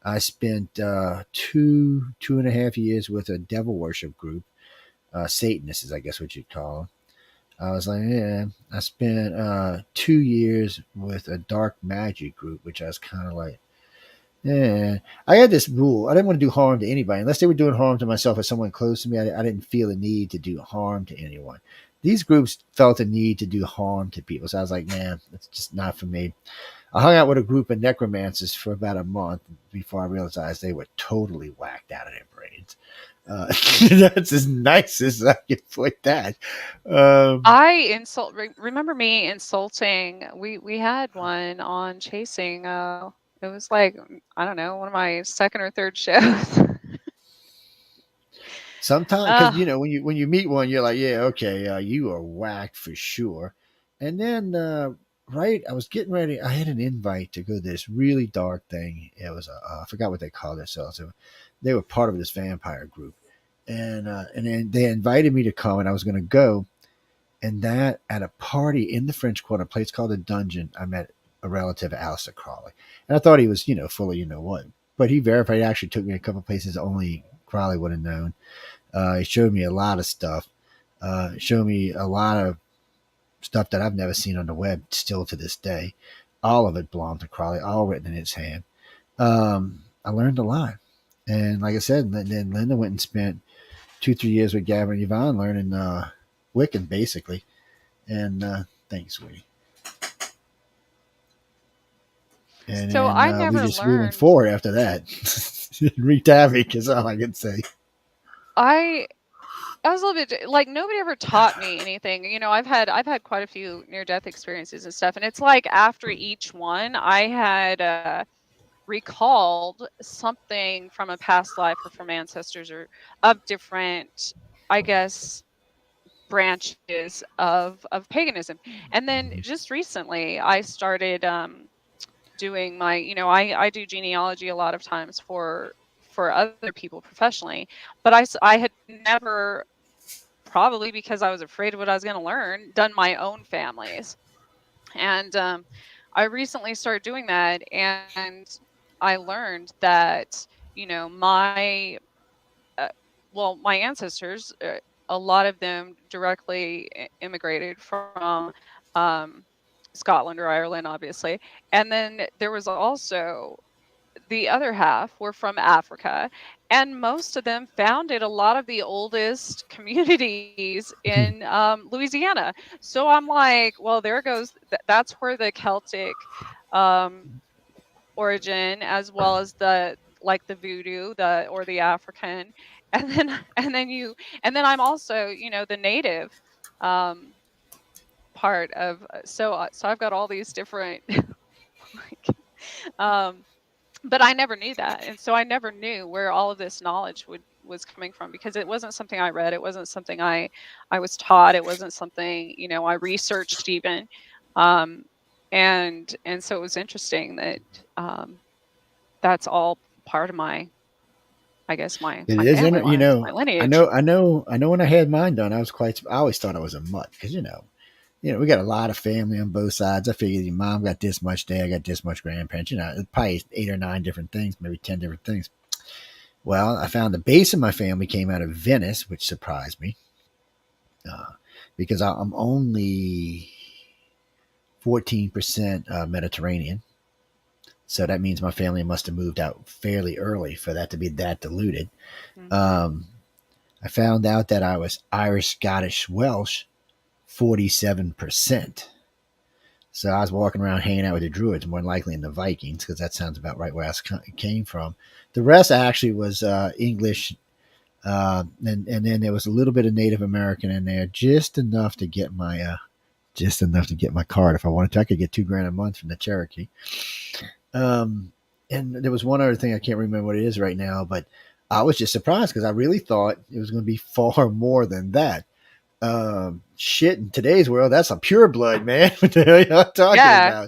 Speaker 2: I spent 2.5 years with a devil worship group, Satanists, is I guess what you'd call them. I was like, yeah. I spent 2 years with a dark magic group, which I was kind of like, yeah. I had this rule. I didn't want to do harm to anybody unless they were doing harm to myself or someone close to me. I didn't feel the need to do harm to anyone. These groups felt the need to do harm to people. So I was like, man, that's just not for me. I hung out with a group of necromancers for about a month before I realized they were totally whacked out of their brains. That's as nice as I can put that. Um,
Speaker 1: Remember me insulting, we had one on chasing, it was like, I don't know, one of my second or third shows.
Speaker 2: Sometimes, because
Speaker 1: Ugh.
Speaker 2: when you meet one, you're like, yeah, okay, you are whacked for sure. And then, right, I was getting ready. I had an invite to go to this really dark thing. It was I forgot what they called themselves. They were part of this vampire group, and then they invited me to come, and I was going to go. And that at a party in the French Quarter, a place called the Dungeon, I met a relative, Alistair Crawley, and I thought he was, full of what. But he verified. He actually took me a couple places only Crawley would have known. He showed me a lot of stuff. Showed me a lot of stuff that I've never seen on the web still to this day. All of it belonged to Crawley, all written in his hand. I learned a lot. And like I said, then Linda went and spent 2, 3 years with Gavin and Yvonne learning Wiccan, basically. And thanks, sweetie. And
Speaker 1: So
Speaker 2: then
Speaker 1: I never
Speaker 2: we went
Speaker 1: learned.
Speaker 2: forward after that. Wreaked havoc is all I can say.
Speaker 1: I I was a little bit like nobody ever taught me anything. I've had quite a few near death experiences and stuff, and it's like after each one, I had recalled something from a past life or from ancestors or of different, I guess, branches of paganism. And then just recently, I started doing my, I do genealogy a lot of times for other people professionally, but I had never, probably because I was afraid of what I was going to learn, done my own families. And I recently started doing that, and I learned that, my, uh, well, my ancestors, a lot of them directly immigrated from um, Scotland or Ireland, obviously. And then there was also the other half were from Africa, and most of them founded a lot of the oldest communities in Louisiana. So I'm like, well, there goes, that's where the Celtic um, origin, as well as the like the voodoo, the African, and then and then I'm also, the native um, part of, so I've got all these different like, um, but I never knew that, and so I never knew where all of this knowledge would was coming from, because it wasn't something I read, it wasn't something I was taught, it wasn't something, I researched even, um, and so it was interesting that um, that's all part of my, I guess,
Speaker 2: It
Speaker 1: my
Speaker 2: is,
Speaker 1: family lines, my
Speaker 2: I
Speaker 1: lineage.
Speaker 2: know, I know, I know. When I had mine done, I always thought I was a mutt because we got a lot of family on both sides. I figured your mom got this much, dad got this much, grandparents. Probably 8 or 9 different things, maybe 10 different things. Well, I found the base of my family came out of Venice, which surprised me uh, because I'm only 14% Mediterranean. So that means my family must have moved out fairly early for that to be that diluted.
Speaker 1: Hmm.
Speaker 2: Um, I found out that I was Irish, Scottish, Welsh, 47%. So I was walking around hanging out with the Druids, more than likely in the Vikings, because that sounds about right where I came from. The rest actually was English, and then there was a little bit of Native American in there, just enough to get my card. If I wanted to, I could get $2,000 a month from the Cherokee. Um, and there was one other thing I can't remember what it is right now, but I was just surprised because I really thought it was going to be far more than that. Shit, in today's world, that's a pure blood, man. What the hell y'all talking
Speaker 1: Yeah.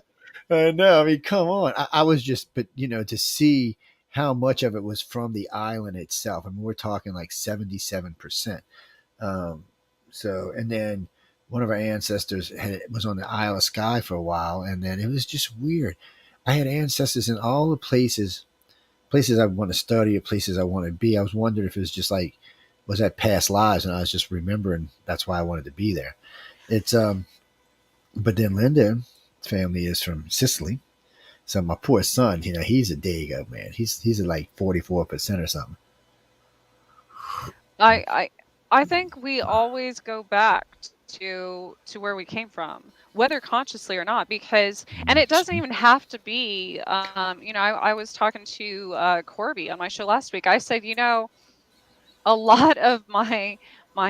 Speaker 2: about? No, I mean, come on. I was just, but to see how much of it was from the island itself. I mean, we're talking like 77%. Um, so, and then one of our ancestors was on the Isle of Skye for a while, and then it was just weird. I had ancestors in all the places I want to study or places I want to be. I was wondering if it was just like, was that past lives, and I was just remembering that's why I wanted to be there. It's but then Linda's family is from Sicily, so my poor son, he's a Dago man. He's at like 44% or something.
Speaker 1: I I I think we always go back to where we came from, whether consciously or not, because and it doesn't even have to be I was talking to Corby on my show last week. I said, a lot of my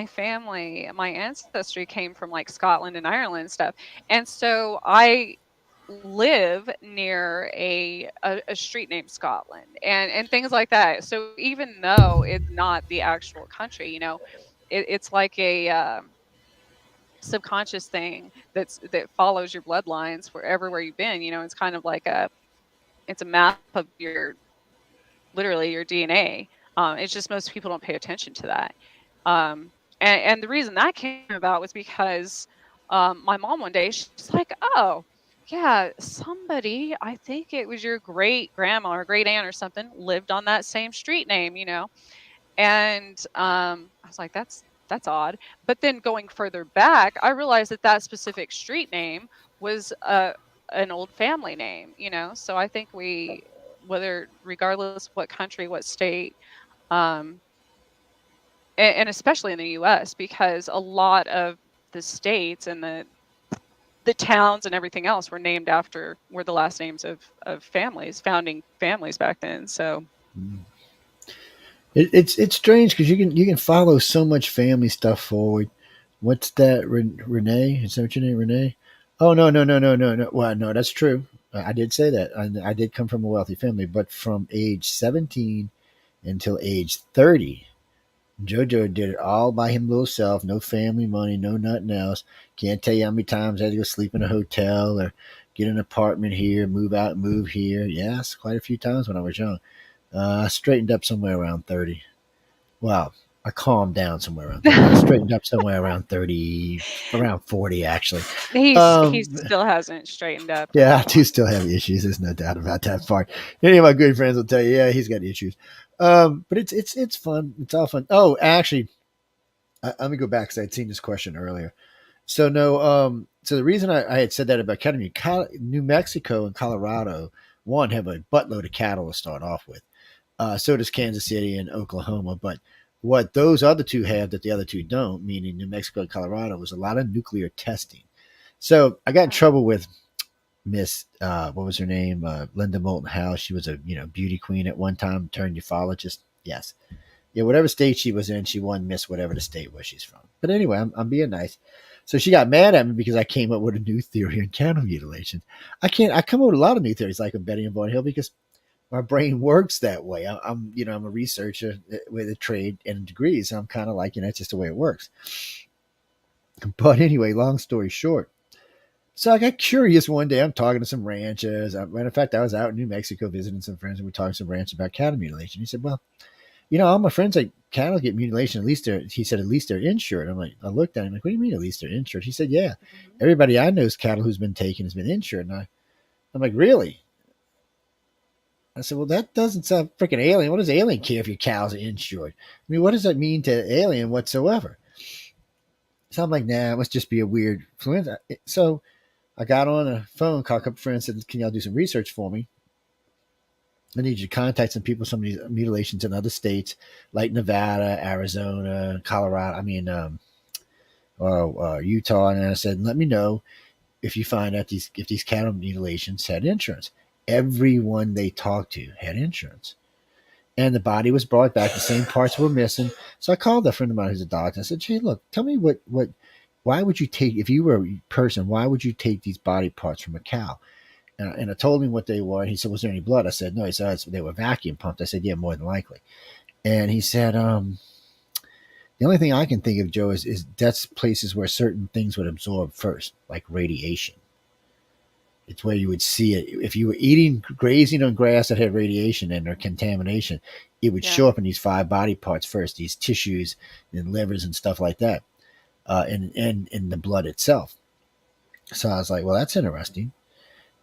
Speaker 1: family, my ancestry came from like Scotland and Ireland and stuff. And so I live near a street named Scotland and things like that. So even though it's not the actual country, it's like a subconscious thing that follows your bloodlines for everywhere you've been. It's kind of like it's a map of your literally your DNA. It's just most people don't pay attention to that. And the reason that came about was because my mom one day, she's like, "Oh, yeah, somebody, I think it was your great grandma or great aunt or something, lived on that same street name." And I was like, that's odd. But then going further back, I realized that that specific street name was an old family name. So I think whether regardless what country, what state, um, and especially in the U.S., because a lot of the states and the towns and everything else were the last names of families, founding families back then. So
Speaker 2: It's strange because you can follow so much family stuff forward. What's that? Renee? Is that what your name, Renee? Oh, no, no, no, no, no, no. Well, no, that's true. I did say that. I did come from a wealthy family, but from age 17 until age 30, JoJo did it all by him little self. No family money, no nothing else. Can't tell you how many times I had to go sleep in a hotel or get an apartment here, move out, move here. Yes, quite a few times when I was young. I straightened up somewhere around 30. Well, I calmed down somewhere around 30. I straightened up somewhere around 30, around 40, actually.
Speaker 1: he
Speaker 2: Um,
Speaker 1: still hasn't straightened up on
Speaker 2: yeah, I
Speaker 1: that
Speaker 2: do
Speaker 1: one.
Speaker 2: still have issues. There's no doubt about that part. Any of my good friends will tell you, yeah, he's got issues. But it's fun. It's all fun. Oh, actually, let me go back because I had seen this question earlier. So no, so the reason I had said that about cattle, New Mexico and Colorado, one have a buttload of cattle to start off with. So does Kansas City and Oklahoma. But what those other two have that the other two don't, meaning New Mexico and Colorado, was a lot of nuclear testing. So I got in trouble with Miss, what was her name? Linda Moulton Howe. She was a beauty queen at one time, turned ufologist. Yes, yeah, whatever state she was in, she won Miss whatever the state was she's from. But anyway, I'm being nice. So she got mad at me because I came up with a new theory on cattle mutilations. I come up with a lot of new theories like on Betty and Barn Hill because my brain works that way. I'm a researcher with a trade and degrees. So I'm kind of like, it's just the way it works. But anyway, long story short. So I got curious one day. I'm talking to some ranchers. Matter of fact, I was out in New Mexico visiting some friends, and we talked to some ranchers about cattle mutilation. He said, "Well, all my friends like cattle get mutilation. At least he said, at least they're insured." I'm like, I looked at him like, "What do you mean, at least they're insured?" He said, "Yeah,
Speaker 1: Mhm.
Speaker 2: everybody I know's cattle who's been taken has been insured." And I'm like, "Really?" I said, "Well, that doesn't sound freaking alien. What does alien care if your cows are insured? I mean, what does that mean to alien whatsoever?" So I'm like, "Nah, it must just be a weird influenza." So I got on a phone, called a couple friends, said, "Can y'all do some research for me? I need you to contact some people, some of these mutilations in other states like Nevada, Arizona, Colorado. I mean, Utah." And I said, "Let me know if you find out if these cattle mutilations had insurance." Everyone they talked to had insurance. And the body was brought back. The same parts were missing. So I called a friend of mine who's a doctor. I said, "Hey, look, tell me why would you take, if you were a person, why would you take these body parts from a cow?" And I told him what they were. And he said, "Was there any blood?" I said, "No." He said, "They were vacuum pumped." I said, "Yeah, more than likely." And he said, The only thing I can think of, Joe, is that's places where certain things would absorb first, like radiation. It's where you would see it. If you were eating, grazing on grass that had radiation in or contamination, it would
Speaker 1: Yeah.
Speaker 2: show up in these five body parts first, these tissues and livers and stuff like that, and in the blood itself. So I was like, well, that's interesting.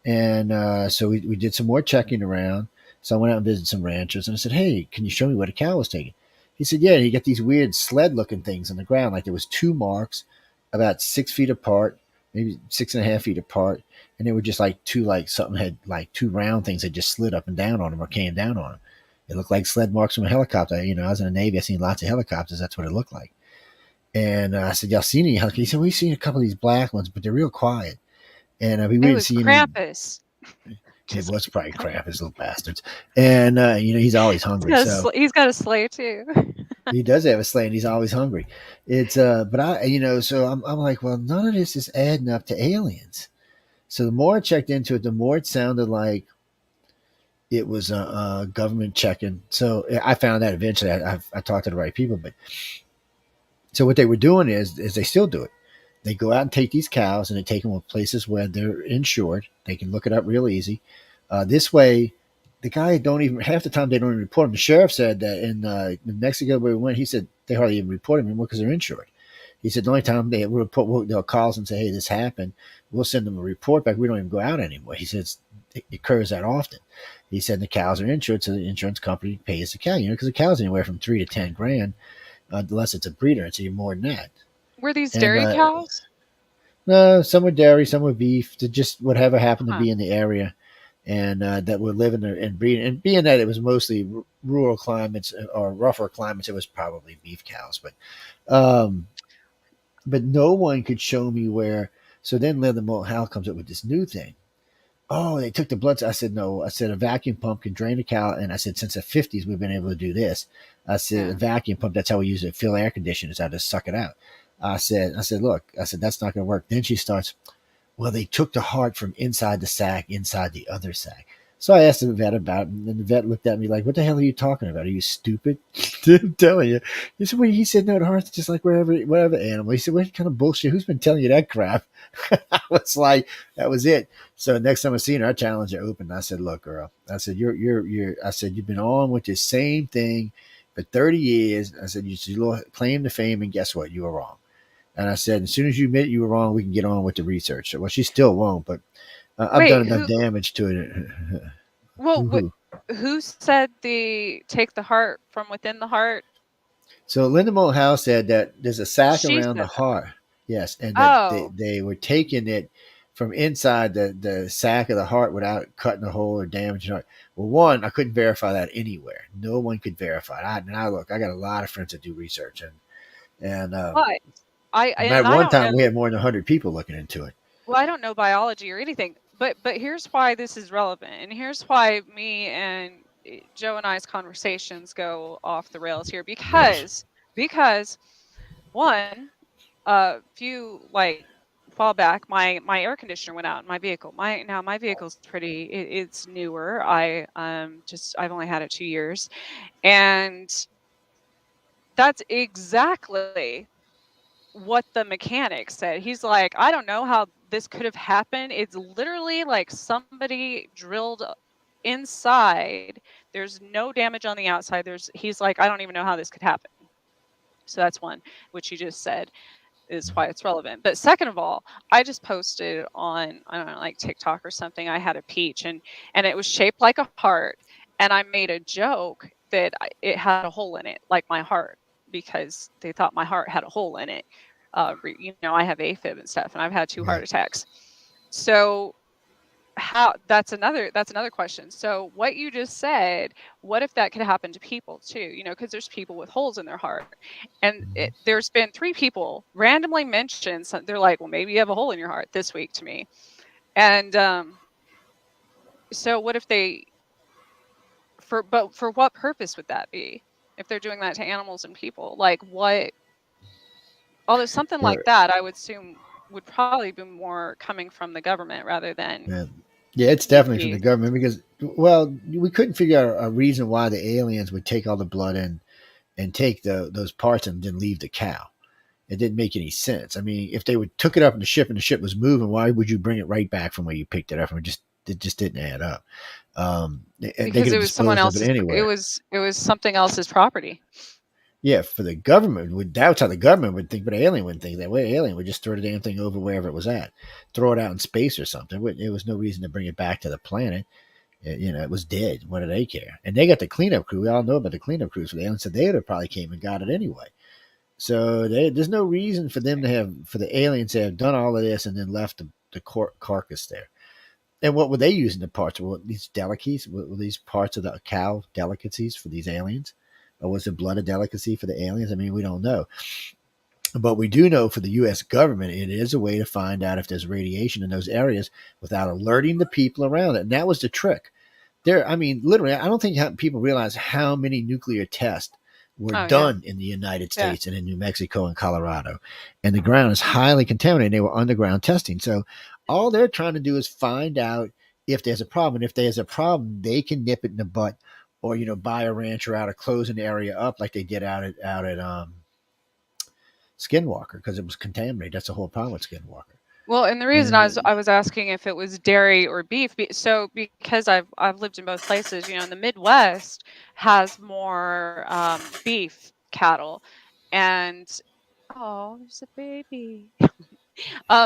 Speaker 2: And so we did some more checking around. So I went out and visited some ranchers and I said, hey, can you show me what a cow was taking? He said, yeah, you got these weird sled looking things on the ground. Like there was two marks about 6 feet apart, maybe 6.5 feet apart. And they were just like two, like something had like two round things that just slid up and down on them or came down on them. It looked like sled marks from a helicopter. You know, I was in the Navy. I seen lots of helicopters. That's what it looked like. And I said, y'all seen any helicopters? He said, we've seen a couple of these black ones, but they're real quiet. And we
Speaker 1: It
Speaker 2: didn't
Speaker 1: was
Speaker 2: see any.
Speaker 1: Krampus.
Speaker 2: It
Speaker 1: Just
Speaker 2: was
Speaker 1: kidding.
Speaker 2: probably crap, his little bastards. And he's always hungry, so
Speaker 1: He's got a sleigh too.
Speaker 2: he does have a sleigh, and he's always hungry. It's but I, so I'm like, well, none of this is adding up to aliens. So the more I checked into it, the more it sounded like it was a government checking. So I found that eventually. I talked to the right people, but so what they were doing is they still do it. They go out and take these cows and they take them to places where they're insured. They can look it up real easy. This way, the guy don't even half the time they don't even report them. The sheriff said that in New Mexico where we went, he said they hardly even report them anymore because they're insured. He said the only time they report, they'll call us and say, "Hey, this happened." We'll send them a report back. We don't even go out anymore. He says it occurs that often. He said the cows are insured, so the insurance company pays the cow. Because the cow's anywhere from 3 to 10 grand, unless it's a breeder. It's even more than that.
Speaker 1: Were these
Speaker 2: And
Speaker 1: dairy cows?
Speaker 2: no, some were dairy, some were beef. To just whatever happened to
Speaker 1: Huh.
Speaker 2: be in the area, and that would live in there and breeding. And being that it was mostly rural climates or rougher climates, it was probably beef cows. Um, but no one could show me where. So then Linda Moulton Howe comes up with this new thing. Oh, they took the blood. I said, no. I said, a vacuum pump can drain a cow. And I said, since the 50s, we've been able to do this. I said, a
Speaker 1: Yeah.
Speaker 2: vacuum pump, that's how we use it. Fill air conditioners out to suck it out. Look, that's not going to work. Then she starts, well, they took the heart from inside the sac, inside the other sac. So I asked the vet about it, and the vet looked at me like, what the hell are you talking about? Are you stupid? I'm telling you. He said, well, he said, no, the heart's just like whatever animal. He said, what kind of bullshit? Who's been telling you that crap? I was like, that was it. So next time I seen her, I challenged her open. I said, look, girl, I said, I said, you've been on with this same thing for 30 years. I said, you claim to fame, and guess what? You were wrong. And I said, as soon as you admit you were wrong, we can get on with the research. So, well, she still won't, but I've done
Speaker 1: Wait,
Speaker 2: enough
Speaker 1: who?
Speaker 2: damage to it.
Speaker 1: Well,
Speaker 2: Who?
Speaker 1: who said the take the heart from within the heart?
Speaker 2: So Linda Moulton Howe said that there's a sac
Speaker 1: She
Speaker 2: around the
Speaker 1: said that.
Speaker 2: heart. Yes, and that
Speaker 1: Oh,
Speaker 2: they were taking it from inside the sac of the heart without cutting a hole or damaging the heart. Well, one, I couldn't verify that anywhere. No one could verify it. Look, I got a lot of friends that do research, and
Speaker 1: but
Speaker 2: at
Speaker 1: I
Speaker 2: one
Speaker 1: don't
Speaker 2: time we
Speaker 1: know.
Speaker 2: had more than 100 people looking into it.
Speaker 1: Well, I don't know biology or anything, but here's why this is relevant, and here's why me and Joe and I's conversations go off the rails here because one, a few like fall back, my air conditioner went out in my vehicle. My vehicle's pretty. It's newer. I've only had it 2 years, and that's exactly what the mechanic said. He's like, I don't know how this could have happened. It's literally like somebody drilled inside. There's no damage on the outside. He's like, I don't even know how this could happen. So that's one, which you just said is why it's relevant. But second of all, I just posted on, I don't know, like TikTok or something. I had a peach and it was shaped like a heart, and I made a joke that it had a hole in it, like my heart, because they thought my heart had a hole in it. I have AFib and stuff, and I've had two
Speaker 2: Yeah.
Speaker 1: heart attacks. So how that's another question. So what you just said, what if that could happen to people too? Because there's people with holes in their heart, and there's been 3 people randomly mentioned. They're like, well, maybe you have a hole in your heart this week to me, and so what if they for what purpose would that be if they're doing that to animals and people? Like what? Although something like
Speaker 2: For
Speaker 1: that, I would assume would probably be more coming from the government rather than
Speaker 2: yeah. Yeah, it's
Speaker 1: the
Speaker 2: definitely from the
Speaker 1: bees.
Speaker 2: government because, well, we couldn't figure out a reason why the aliens would take all the blood in and take those parts and then leave the cow. It didn't make any sense. I mean, if they would took it up in the ship and the ship was moving, why would you bring it right back from where you picked it up? It just didn't add up. And they
Speaker 1: Because
Speaker 2: could
Speaker 1: it
Speaker 2: have
Speaker 1: was someone
Speaker 2: disposed of it
Speaker 1: else's.
Speaker 2: anywhere.
Speaker 1: It was something else's property.
Speaker 2: Yeah, for the government, that's how the government would think, but an alien wouldn't think that way. Alien would just throw the damn thing over wherever it was at, throw it out in space or something. It was no reason to bring it back to the planet. It was dead. What do they care? And they got the cleanup crew. We all know about the cleanup crews for the aliens, so they would have probably came and got it anyway. So there's no reason for them to have, for the aliens to have done all of this and then left the carcass there. And what were they using the parts? Were these delicacies? Were these parts of the cow delicacies for these aliens? Or was the blood a delicacy for the aliens? I mean, we don't know. But we do know for the U.S. government, it is a way to find out if there's radiation in those areas without alerting the people around it. And that was the trick. I mean, literally, I don't think people realize how many nuclear tests were
Speaker 1: Oh yeah,
Speaker 2: done in the United
Speaker 1: yeah.
Speaker 2: States and in New Mexico and Colorado. And the ground is highly contaminated. They were underground testing. So all they're trying to do is find out if there's a problem. And if there's a problem, they can nip it in the butt or, buy a rancher out or close an area up like they did out at Skinwalker because it was contaminated. That's the whole problem with Skinwalker.
Speaker 1: Well, and the reason
Speaker 2: And
Speaker 1: I was asking if it was dairy or beef, so because I've lived in both places, in the Midwest has more beef cattle, and oh, there's a baby.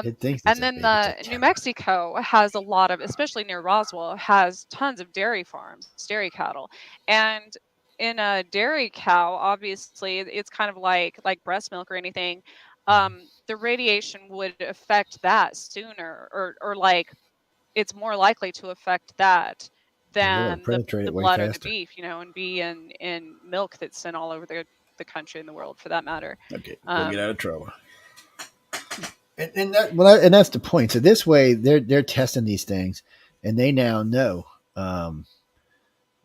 Speaker 2: it thinks it's
Speaker 1: And
Speaker 2: a
Speaker 1: then
Speaker 2: baby. It's a
Speaker 1: the New
Speaker 2: killer.
Speaker 1: Mexico has a lot of, especially near Roswell, has tons of dairy farms, dairy cattle, and in a dairy cow, obviously, it's kind of like breast milk or anything. The radiation would affect that sooner, or like it's more likely to affect that
Speaker 2: Well, yeah,
Speaker 1: than
Speaker 2: penetrate
Speaker 1: the
Speaker 2: it way
Speaker 1: blood or the
Speaker 2: faster.
Speaker 1: beef, and be in milk that's sent all over the country and the world for that matter.
Speaker 2: Okay, go get
Speaker 1: Um,
Speaker 2: out of trouble. And that's the point. So this way, they're testing these things, and they now know um,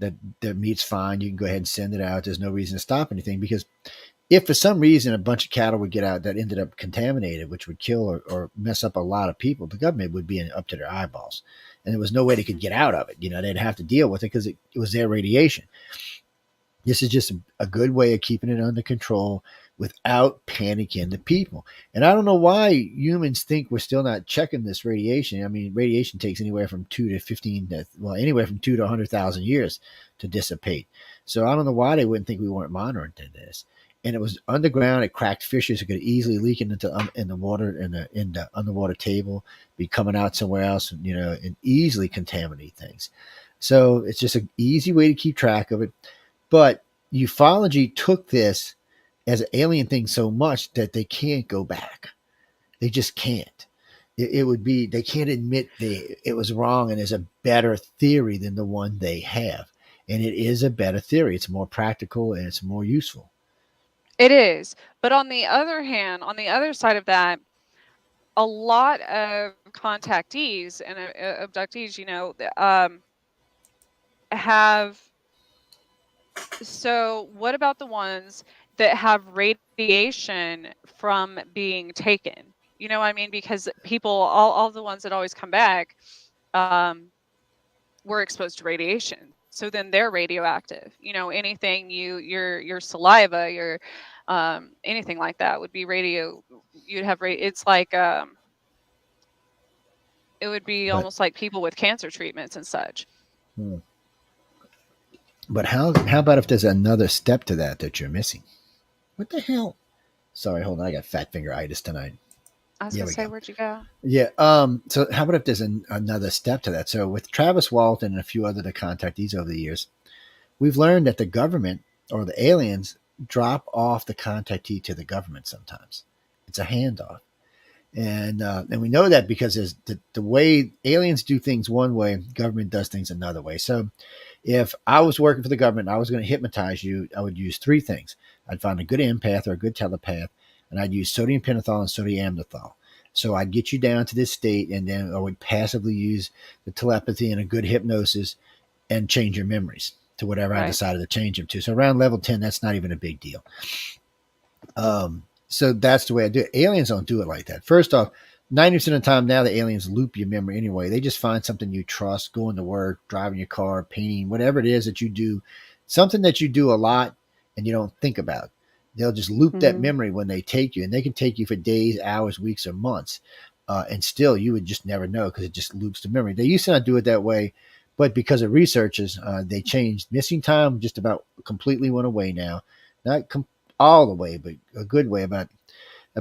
Speaker 2: that the meat's fine. You can go ahead and send it out. There's no reason to stop anything because if for some reason a bunch of cattle would get out that ended up contaminated, which would kill or mess up a lot of people, the government would be up to their eyeballs, and there was no way they could get out of it. They'd have to deal with it because it was their radiation. This is just a good way of keeping it under control without panicking the people. And I don't know why humans think we're still not checking this radiation. I mean, radiation takes anywhere from 2 to 15, well, anywhere from 2 to 100,000 years to dissipate. So I don't know why they wouldn't think we weren't monitoring this. And it was underground. It cracked fissures. It could easily leak into in the water in the underwater table, be coming out somewhere else, and easily contaminate things. So it's just an easy way to keep track of it. But ufology took this as an alien thing so much that they can't go back. They just can't. It would be, they can't admit it was wrong and there's a better theory than the one they have. And it is a better theory. It's more practical and it's more useful.
Speaker 1: it is, but on the other hand, on the other side of that, a lot of contactees and abductees, have. So, what about the ones that have radiation from being taken? You know what I mean? Because people, all the ones that always come back, um, were exposed to radiation. So then they're radioactive. Anything your saliva, your anything like that would be radio. You'd have it's like it would be
Speaker 2: But
Speaker 1: almost like people with cancer treatments and such.
Speaker 2: hmm, but how about if there's another step to that you're missing? What the hell? Sorry, hold on. I got fat finger itis tonight.
Speaker 1: I was
Speaker 2: Here
Speaker 1: gonna
Speaker 2: we
Speaker 1: say,
Speaker 2: go.
Speaker 1: where'd you go?
Speaker 2: Yeah. So how about if there's another step to that? So with Travis Walton and a few other contactees over the years, we've learned that the government or the aliens drop off the contactee to the government sometimes. It's a handoff. And we know that because there's the way aliens do things one way, government does things another way. So if I was working for the government and I was going to hypnotize you, I would use three things. I'd find a good empath or a good telepath, and I'd use sodium pentothal and sodium amylothol. So I'd get you down to this state, and then I would passively use the telepathy and a good hypnosis and change your memories to whatever I
Speaker 1: Right.
Speaker 2: decided to change them to. So around level 10, that's not even a big deal. So that's the way I do it. Aliens don't do it like that. First off, 90% of the time now the aliens loop your memory anyway. They just find something you trust, going to work, driving your car, painting, whatever it is that you do, something that you do a lot, and you don't think about it. They'll just loop that
Speaker 1: Hmm.
Speaker 2: memory when they take you, and they can take you for days, hours, weeks, or months, and still you would just never know because it just loops the memory. They used to not do it that way, but because of researchers, they changed. Missing time just about completely went away now, not all the way, but a good way. About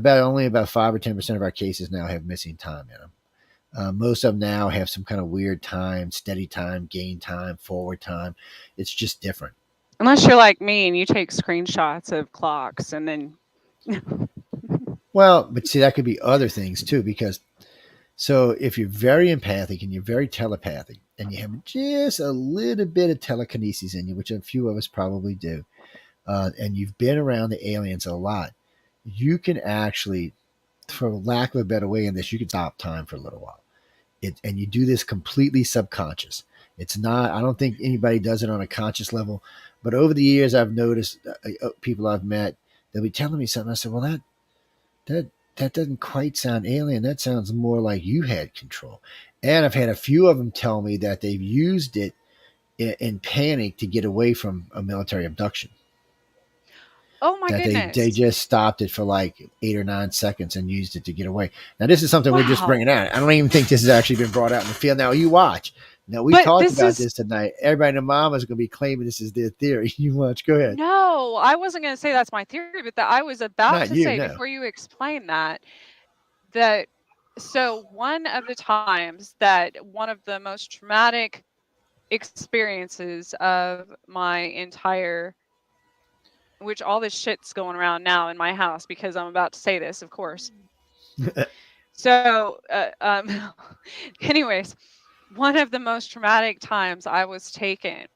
Speaker 2: only about 5 or 10% of our cases now have missing time in them. Most of them now have some kind of weird time, steady time, gain time, forward time. It's just different.
Speaker 1: Unless you're like me and you take screenshots of clocks and then
Speaker 2: Well, but see, that could be other things too, because so if you're very empathic and you're very telepathic and you have just a little bit of telekinesis in you, which a few of us probably do, and you've been around the aliens a lot, you can actually, for lack of a better way in this, you can stop time for a little while. And you do this completely subconscious. It's not. I don't think anybody does it on a conscious level. But over the years, I've noticed people I've met, they'll be telling me something. I said, "Well, that that doesn't quite sound alien. That sounds more like you had control." And I've had a few of them tell me that they've used it in panic to get away from a military abduction.
Speaker 1: oh my
Speaker 2: That they
Speaker 1: goodness.
Speaker 2: just stopped it for like 8 or 9 seconds and used it to get away. Now, this is something we're just
Speaker 1: Wow.
Speaker 2: bringing out. I don't even think this has actually been brought out in the field. Now, you watch. Now, we
Speaker 1: But
Speaker 2: talked
Speaker 1: this
Speaker 2: about
Speaker 1: is
Speaker 2: this tonight. Everybody and their mama is going to be claiming this is their theory. You watch. Go ahead.
Speaker 1: no, I wasn't going to say that's my theory, but that I was about
Speaker 2: Not
Speaker 1: to
Speaker 2: you,
Speaker 1: say
Speaker 2: no.
Speaker 1: before you explain that so one of the times that one of the most traumatic experiences of my entire, which all this shit's going around now in my house because I'm about to say this, of course. So, anyways, one of the most traumatic times I was taken,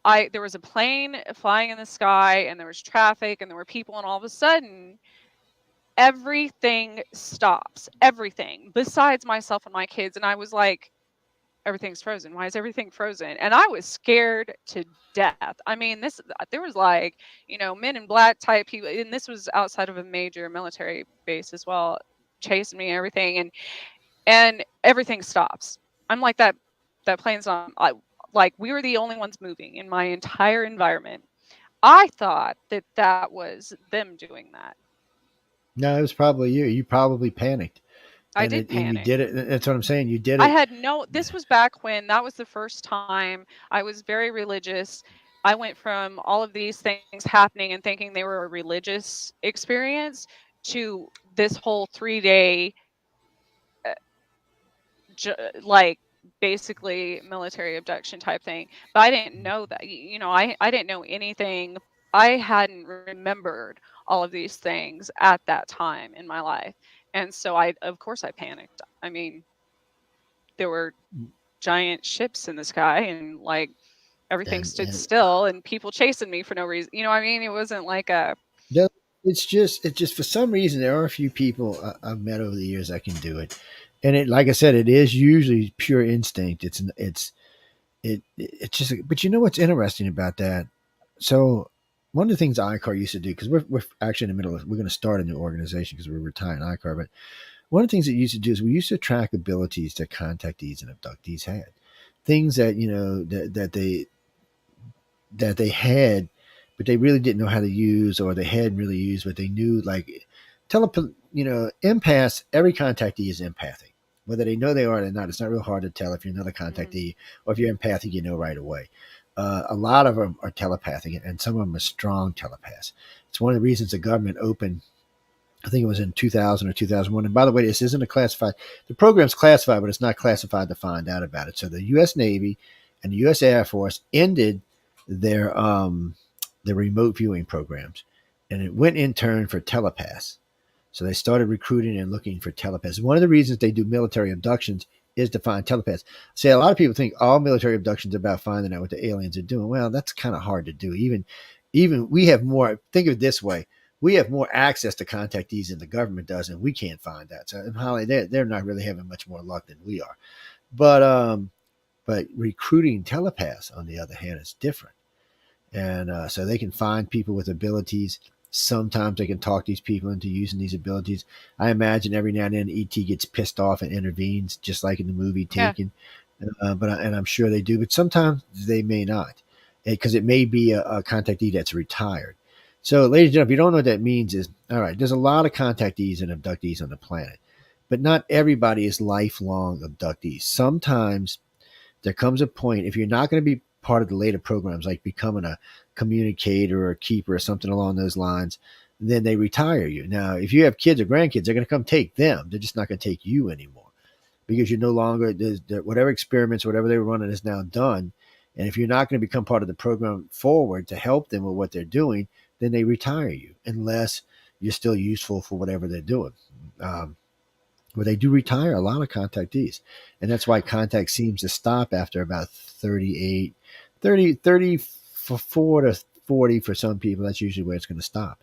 Speaker 1: I there was a plane flying in the sky and there was traffic and there were people and all of a sudden everything stops. Everything besides myself and my kids, and I was like, everything's frozen. Why is everything frozen? And I was scared to death. I mean, this there was like, men in black type people, and this was outside of a major military base as well, chasing me and everything, and everything stops. I'm like that plane's not. Like we were the only ones moving in my entire environment. I thought that that was them doing that.
Speaker 2: No, it was probably you. You probably panicked,
Speaker 1: I did
Speaker 2: and you
Speaker 1: panic.
Speaker 2: did it. That's what I'm saying. You did
Speaker 1: I
Speaker 2: it.
Speaker 1: had no, this was back when that was the first time I was very religious. I went from all of these things happening and thinking they were a religious experience to this whole 3 day, uh, like basically military abduction type thing. But I didn't know that, I didn't know anything. I hadn't remembered all of these things at that time in my life. And so of course, I panicked. I mean, there were giant ships in the sky and like everything stood
Speaker 2: And
Speaker 1: still and people chasing me for no reason. You know what I mean? It wasn't like a
Speaker 2: no, it's just for some reason there are a few people I've met over the years that can do it, and it, like I said, it is usually pure instinct. It's just, but you know what's interesting about that? So one of the things ICAR used to do, because we're actually in the middle of, we're going to start a new organization because we're retiring ICAR, but one of the things that we used to do is we used to track abilities that contactees and abductees had, things that that they had, but they really didn't know how to use, or they hadn't really used, but they knew, like empaths. Every contactee is empathic, whether they know they are or not. It's not real hard to tell if you're another
Speaker 1: mhm.
Speaker 2: contactee, or if you're empathic, you know right away. A lot of them are telepathic, and some of them are strong telepaths. It's one of the reasons the government opened, I think it was in 2000 or 2001. And by the way, this isn't a classified, the program's classified, but it's not classified to find out about it. So the U.S. Navy and the U.S. Air Force ended their remote viewing programs, and it went in turn for telepaths. So they started recruiting and looking for telepaths. One of the reasons they do military abductions is to find telepaths. See, a lot of people think all military abductions are about finding out what the aliens are doing. Well, that's kind of hard to do. Even we have more. Think of it this way: we have more access to contactees than the government does, and we can't find that. So, and Holly, they're not really having much more luck than we are. But recruiting telepaths, on the other hand, is different, and so they can find people with abilities. Sometimes they can talk these people into using these abilities. I imagine every now and then ET gets pissed off and intervenes, just like in the movie
Speaker 1: Yeah.
Speaker 2: Taken. And I'm sure they do, but sometimes they may not. because it may be a contactee that's retired. So, ladies and gentlemen, if you don't know what that means, is all right. There's a lot of contactees and abductees on the planet, but not everybody is lifelong abductees. Sometimes there comes a point if you're not going to be part of the later programs, like becoming a communicator or a keeper or something along those lines, then they retire you. Now, if you have kids or grandkids, they're going to come take them. They're just not going to take you anymore because you're no longer whatever experiments, whatever they were running is now done. And if you're not going to become part of the program forward to help them with what they're doing, then they retire you unless you're still useful for whatever they're doing. Um, but they do retire a lot of contactees. And that's why contact seems to stop after about 38, 34 to 40 for some people. That's usually where it's going to stop.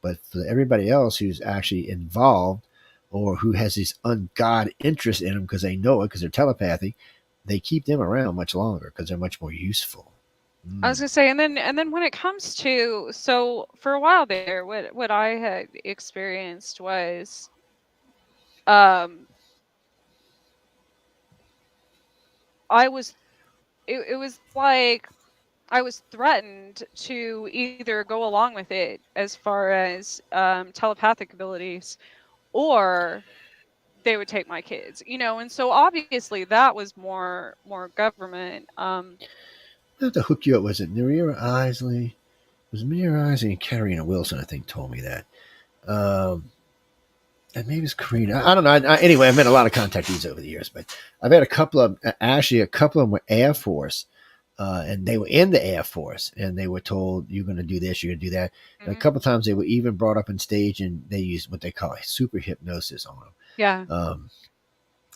Speaker 2: But for everybody else who's actually involved or who has this ungod interest in them because they know it because they're telepathic, they keep them around much longer because they're much more useful.
Speaker 1: I was
Speaker 2: Mm.
Speaker 1: gonna say, and then when it comes to, so for a while there, what I had experienced was, um I was it was like I was threatened to either go along with it as far as telepathic abilities, or they would take my kids, and so obviously that was more government.
Speaker 2: I have to hook you up. Was it Nerira Isley? It was Nerira Isley and Katarina Wilson, I think, told me that. Um, and maybe it's Karina. I don't know. Anyway, I've met a lot of contactees over the years, but I've had a couple of actually a couple of them were Air Force, and they were in the Air Force, and they were told you're going to do this, you're going to do that. And a
Speaker 1: Mhm.
Speaker 2: couple of times they were even brought up on stage, and they used what they call super hypnosis on them.
Speaker 1: Yeah.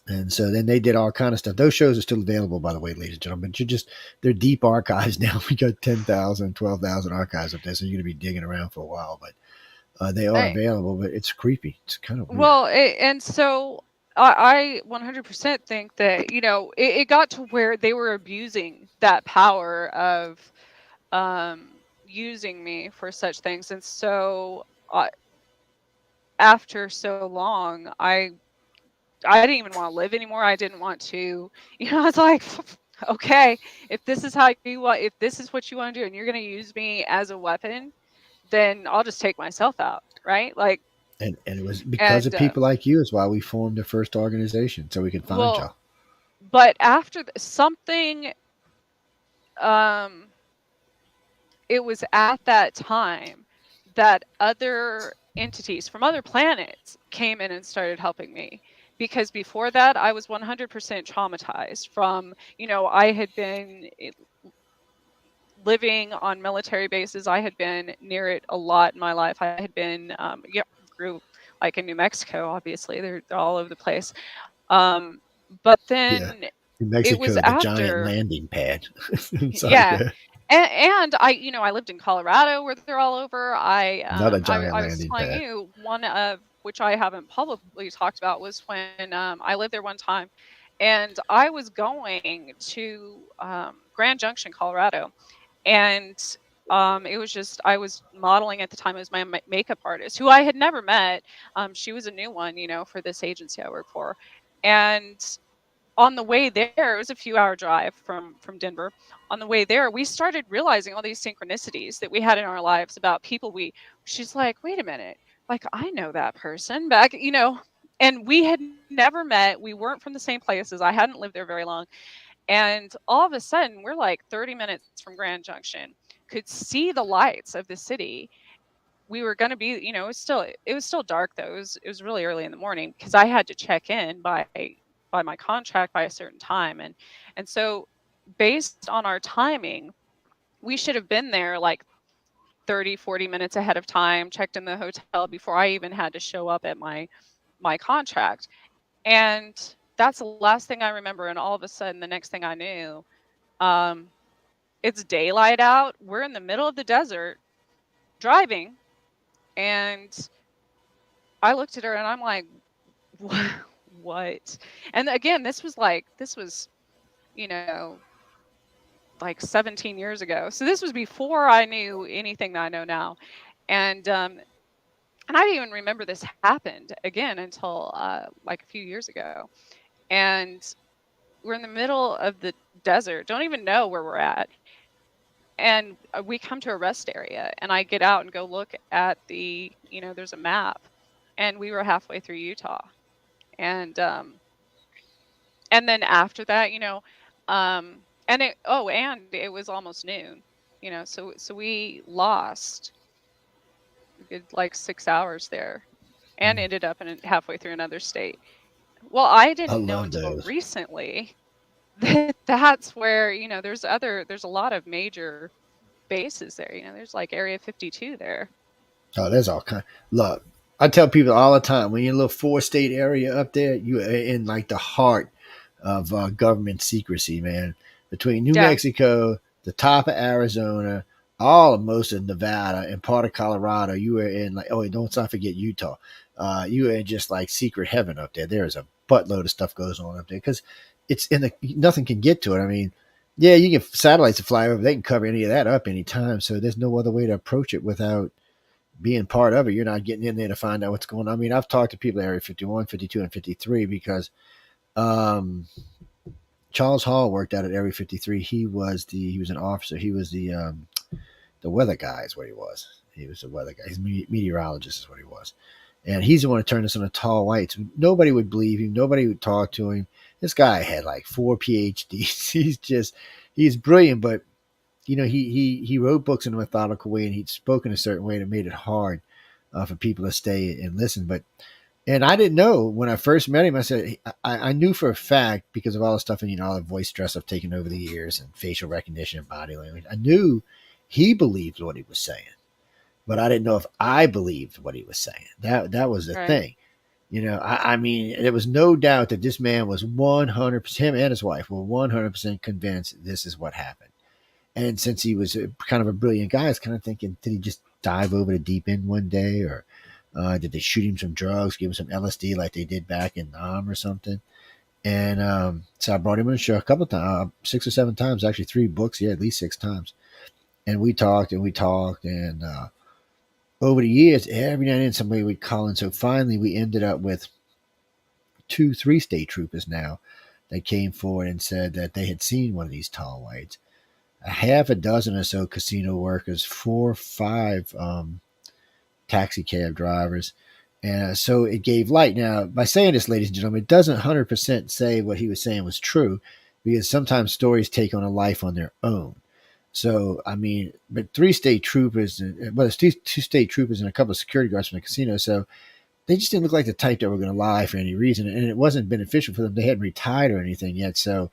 Speaker 2: And so then they did all kind of stuff. Those shows are still available, by the way, ladies and gentlemen. But they're deep archives now. We got 10,000, 12,000 archives up there, so you're going to be digging around for a while. But they are
Speaker 1: I,
Speaker 2: available, but it's creepy. It's kind of weird.
Speaker 1: well, and so I 100% think that, it got to where they were abusing that power of using me for such things. And so after so long, I didn't even want to live anymore. I didn't want to, I was like, okay, if this is how you want, if this is what you want to do, and you're going to use me as a weapon, then I'll just take myself out, right? Like,
Speaker 2: And it was because
Speaker 1: and
Speaker 2: of people like you is why we formed the first organization so we could find
Speaker 1: well,
Speaker 2: y'all.
Speaker 1: but after something, um, it was at that time that other entities from other planets came in and started helping me, because before that I was 100% traumatized from, I had been living on military bases. I had been near it a lot in my life. I had been, yeah, grew like in New Mexico. Obviously, they're all over the place. Um, but
Speaker 2: Yeah.
Speaker 1: then
Speaker 2: New
Speaker 1: it was
Speaker 2: Mexico, the giant
Speaker 1: after,
Speaker 2: landing pad. Sorry,
Speaker 1: yeah,
Speaker 2: go ahead.
Speaker 1: and I lived in Colorado where they're all over.
Speaker 2: Not a
Speaker 1: I
Speaker 2: giant
Speaker 1: was
Speaker 2: landing
Speaker 1: telling
Speaker 2: pad.
Speaker 1: you, one of which I haven't publicly talked about was when I lived there one time, and I was going to Grand Junction, Colorado, and it was just, I was modeling at the time. It was my makeup artist who I had never met. She was a new one, for this agency I work for, and on the way there, it was a few hour drive from Denver. On the way there, we started realizing all these synchronicities that we had in our lives about people. She's like, wait a minute, like I know that person back, and we had never met. We weren't from the same places. I hadn't lived there very long. And all of a sudden, we're like 30 minutes from Grand Junction, could see the lights of the city. We were going to be, it was still dark though. It was really early in the morning because I had to check in by my contract by a certain time. And so based on our timing, we should have been there like 30, 40 minutes ahead of time, checked in the hotel before I even had to show up at my contract. And that's the last thing I remember. And all of a sudden, the next thing I knew, um, it's daylight out. We're in the middle of the desert driving, and I looked at her and I'm like, what? What? And again, this was, you know, like 17 years ago. So this was before I knew anything that I know now. And I didn't even remember this happened again until like a few years ago. And we're in the middle of the desert, don't even know where we're at. and we come to a rest area, and I get out and go look at the, there's a map, and we were halfway through Utah. And um and then after that, and it was almost noon, so we lost a good like 6 hours there, and ended up in halfway through another state. Well, I
Speaker 2: I
Speaker 1: didn't know
Speaker 2: love
Speaker 1: until
Speaker 2: those.
Speaker 1: recently that that's where, there's a lot of major bases there. There's like Area 52 there.
Speaker 2: Oh, there's all kind. Look, I tell people all the time when you're in a little four-state area up there, you are in like the heart of government secrecy, man. Between New
Speaker 1: Yeah.
Speaker 2: Mexico, the top of Arizona, all of most of Nevada, and part of Colorado, you are in like, oh, wait, don't forget Utah. You are in just like secret heaven up there. There is a buttload of stuff goes on up there because it's in the nothing can get to it. I mean, yeah, you get satellites to fly over; they can cover any of that up anytime. So there's no other way to approach it without being part of it. You're not getting in there to find out what's going on. I mean, I've talked to people at Area 51, 52, and 53 because um, Charles Hall worked out at Area 53. He was an officer. He was the weather guy is what he was. He was the weather guy. He's a meteorologist is what he was. And he's the one who turned us into tall whites. Nobody would believe him. Nobody would talk to him. This guy had like 4 PhDs. He's brilliant, but he wrote books in a methodical way, and he'd spoken a certain way that made it hard for people to stay and listen. And I didn't know when I first met him. I said I knew for a fact because of all the stuff and all the voice stress I've taken over the years and facial recognition and body language. I knew he believed what he was saying, but I didn't know if I believed what he was saying. That was the
Speaker 1: Right.
Speaker 2: thing. I mean, there was no doubt that this man was 100%, him and his wife were 100% convinced this is what happened. And since he was kind of a brilliant guy, I was kind of thinking, did he just dive over the deep end one day, or did they shoot him some drugs, give him some LSD like they did back in Nam or something? And so I brought him on the show a couple of times, 6 or 7 times, actually 3 books, yeah, at least 6 times. And we talked and we talked, and over the years, every now and then somebody would call, and so finally we ended up with 2, 3 state troopers now that came forward and said that they had seen one of these tall whites, a half a dozen or so casino workers, 4 or 5 taxi cab drivers. And so it gave light. Now, by saying this, ladies and gentlemen, it doesn't 100% say what he was saying was true because sometimes stories take on a life on their own. So, I mean, but 3 state troopers, well, there's 2 state troopers and a couple of security guards from the casino. So they just didn't look like the type that were going to lie for any reason. And it wasn't beneficial for them. They hadn't retired or anything yet. So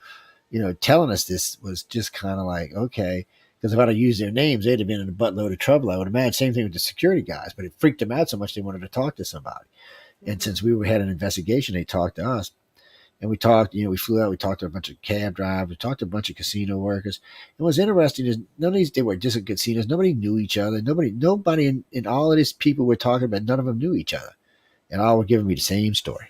Speaker 2: telling us this was just kind of like, okay, because if I'd have used their names, they'd have been in a buttload of trouble. I would imagine. Same thing with the security guys, but it freaked them out so much they wanted to talk to somebody. And
Speaker 1: Hmm.
Speaker 2: since we had an investigation, they talked to us. And we talked, we flew out, we talked to a bunch of cab drivers, we talked to a bunch of casino workers. And what's interesting is none of these, they were just casinos. Nobody knew each other. Nobody in all of these people we're talking about, none of them knew each other. And all were giving me the same story.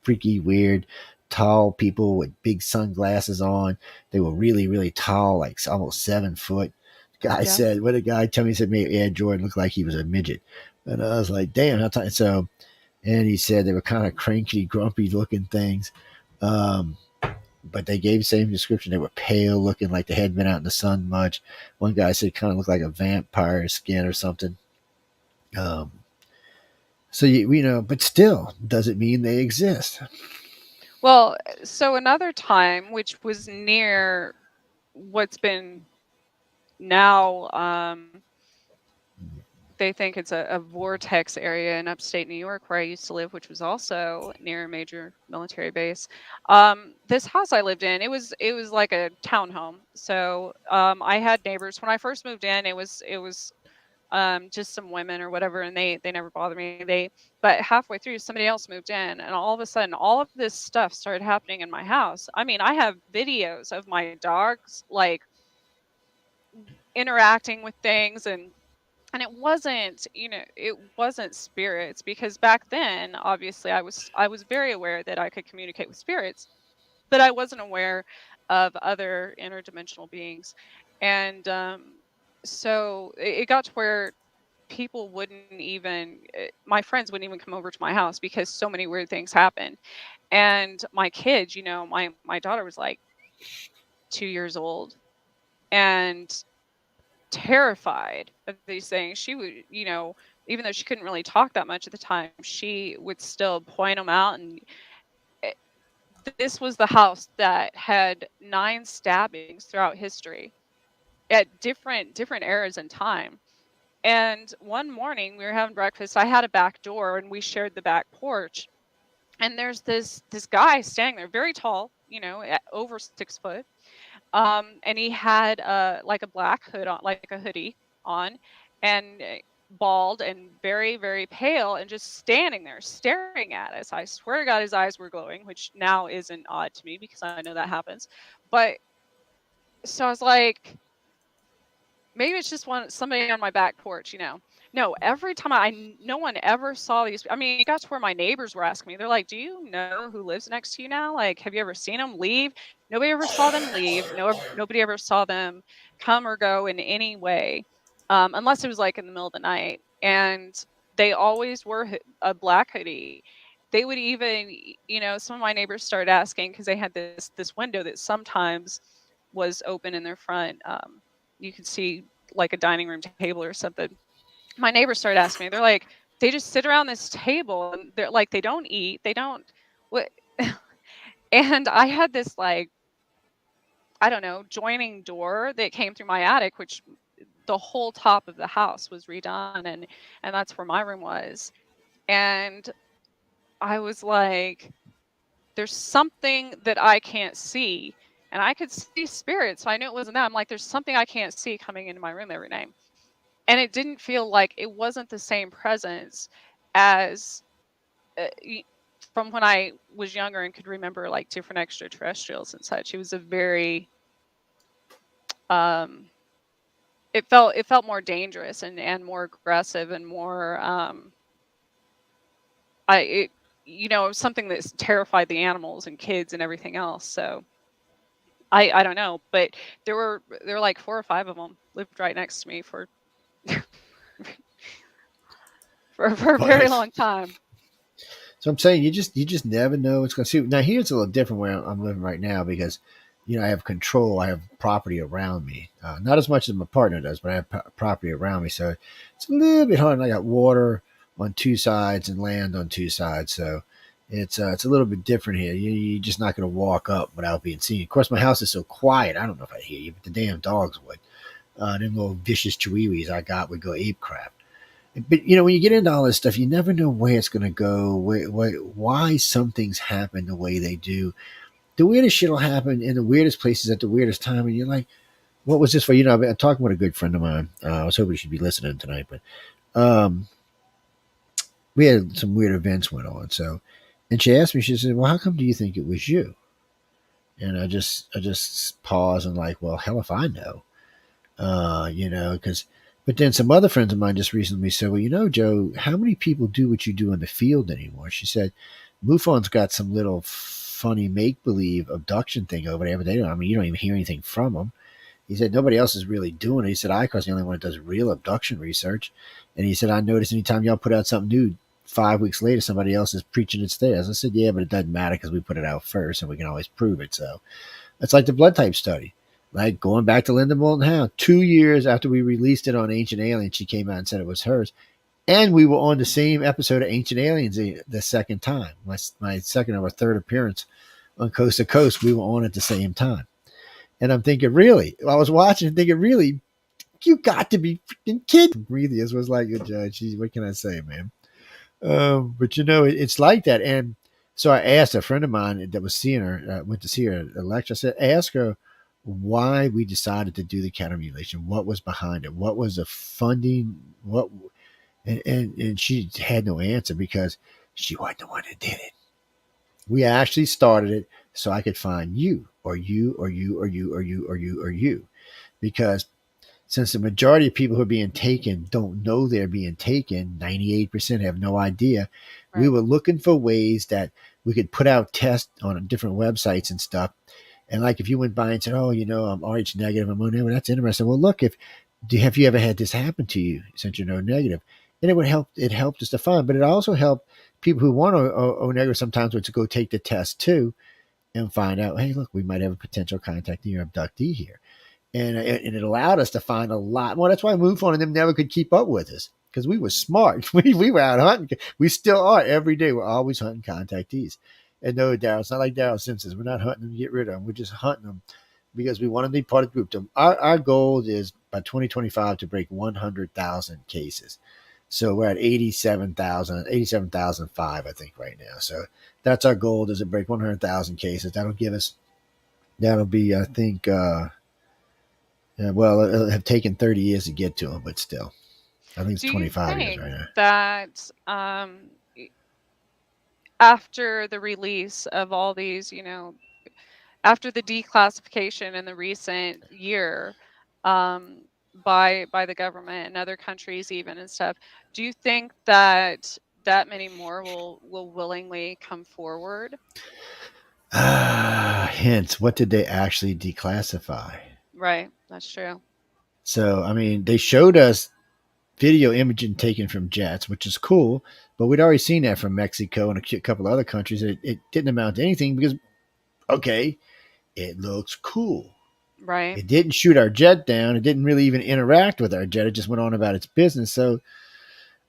Speaker 2: Freaky, weird, tall people with big sunglasses on. They were really, really tall, like almost 7 foot. The guy
Speaker 1: Yeah.
Speaker 2: said, what a guy told me, he said, maybe Ed Jordan looked like he was a midget. And I was like, damn, how tall. So, and he said they were kind of cranky, grumpy looking things. Um, but they gave the same description. They were pale looking, like they hadn't been out in the sun much. One guy said it kind of looked like a vampire skin or something. Um, so but still, doesn't mean they exist.
Speaker 1: Well, so another time, which was near what's been now, they think it's a vortex area in upstate New York where I used to live, which was also near a major military base. This house I lived in, it was like a townhome. So I had neighbors when I first moved in. It was just some women or whatever, and they never bothered me. But halfway through, somebody else moved in, and all of a sudden, all of this stuff started happening in my house. I mean, I have videos of my dogs like interacting with things, and it wasn't spirits, because back then, obviously, I was very aware that I could communicate with spirits, but I wasn't aware of other interdimensional beings. And so it got to where people wouldn't even my friends wouldn't even come over to my house because so many weird things happened. And my kids, my daughter was like 2 years old, and terrified of these things. She would, even though she couldn't really talk that much at the time, she would still point them out. And it, this was the house that had 9 stabbings throughout history at different eras in time. And one morning we were having breakfast. I had a back door and we shared the back porch. And there's this guy standing there, very tall, over 6 foot. And he had like a black hood on, like a hoodie on, and bald and very, very pale, and just standing there staring at us. I swear to God, his eyes were glowing, which now isn't odd to me because I know that happens. But so I was like, maybe it's just somebody on my back porch. No, every time no one ever saw these. I mean, it got to where my neighbors were asking me. They're like, "Do you know who lives next to you now? Like, have you ever seen them leave?" Nobody ever saw them leave. No, nobody ever saw them come or go in any way, unless it was like in the middle of the night. And they always wore a black hoodie. They would even, some of my neighbors started asking because they had this window that sometimes was open in their front. You could see like a dining room table or something. My neighbors started asking me, they're like, they just sit around this table and they're like, they don't eat, they don't what. And I had this, like, I don't know, joining door that came through my attic, which the whole top of the house was redone, and that's where my room was. And I was like, there's something that I can't see. And I could see spirits, so I knew it wasn't that. I'm like, there's something I can't see coming into my room every night. And it didn't feel like, it wasn't the same presence as from when I was younger and could remember like different extraterrestrials and such. It was a very it felt more dangerous and more aggressive and more something that's terrified the animals and kids and everything else. So I don't know, but there were like 4 or 5 of them lived right next to me for for a very
Speaker 2: But
Speaker 1: long time.
Speaker 2: so I'm saying you just never know what's going to see. Now here's a little different where I'm living right now because I have control. I have property around me, not as much as my partner does, but I have property around me, so it's a little bit hard. And I got water on 2 sides and land on 2 sides, so it's a little bit different here. You're just not going to walk up without being seen. Of course, my house is so quiet. I don't know if I hear you, but the damn dogs would. Them little vicious chihuahuas I got would go ape crap. But when you get into all this stuff, you never know where it's going to go, why some things happen the way they do. The weirdest shit will happen in the weirdest places at the weirdest time, and you're like, "What was this for?" I'm talking with a good friend of mine. I was hoping she'd be listening tonight, but um, we had some weird events went on. So, and she asked me, she said, "Well, how come do you think it was you?" And I just paused and like, "Well, hell if I know." Because, but then some other friends of mine just recently said, well, Joe, how many people do what you do in the field anymore? She said, MUFON's got some little funny make believe abduction thing over there, but they don't, I mean, you don't even hear anything from them. He said, nobody else is really doing it. He said, ICAR's the only one that does real abduction research. And he said, I noticed anytime y'all put out something new, 5 weeks later, somebody else is preaching it's theirs. I said, yeah, but it doesn't matter because we put it out first and we can always prove it. So it's like the blood type study. Like going back to Linda Moulton Howe, 2 years after we released it on Ancient Aliens, she came out and said it was hers. And we were on the same episode of Ancient Aliens the second time, my second or third appearance on Coast to Coast. We were on at the same time. And I'm thinking, really? I was watching and thinking, really? You got to be freaking kidding. Breathius was like, good judge. What can I say, man? But it's like that. And so I asked a friend of mine that was seeing her, went to see her at a lecture. I said, ask her why we decided to do the countermutilation. What was behind it? What was the funding? And she had no answer because she wasn't the one that did it. We actually started it so I could find you or you or you or you or you or you or you. Because since the majority of people who are being taken don't know they're being taken, 98% have no idea. Right. We were looking for ways that we could put out tests on different websites and stuff. And like if you went by and said, oh, I'm RH negative, I'm O negative, that's interesting. Well, look, have you ever had this happen to you since you're O negative? And it helped us to find, but it also helped people who want O negative sometimes to go take the test too and find out, hey, look, we might have a potential contact in your abductee here. and it allowed us to find a lot more. That's why MUFON and them never could keep up with us because we were smart. We were out hunting. We still are every day. We're always hunting contactees. And no, Daryl, it's not like Daryl Simpsons. We're not hunting them to get rid of them. We're just hunting them because we want to be part of the group. Our goal is by 2025 to break 100,000 cases. So we're at 87,005, I think, right now. So that's our goal, is to break 100,000 cases. That'll be, I think, yeah, well, it'll have taken 30 years to get to them, but still, I think it's
Speaker 1: Do you
Speaker 2: 25 years
Speaker 1: think
Speaker 2: right now.
Speaker 1: that after the release of all these, after the declassification in the recent year, um, by the government and other countries even and stuff, do you think that that many more will willingly come forward?
Speaker 2: Hence, what did they actually declassify?
Speaker 1: Right, that's true.
Speaker 2: So, I mean, they showed us video imaging taken from jets, which is cool, but we'd already seen that from Mexico and a couple of other countries. It didn't amount to anything because, okay, it looks cool.
Speaker 1: Right.
Speaker 2: It didn't shoot our jet down. It didn't really even interact with our jet. It just went on about its business. So,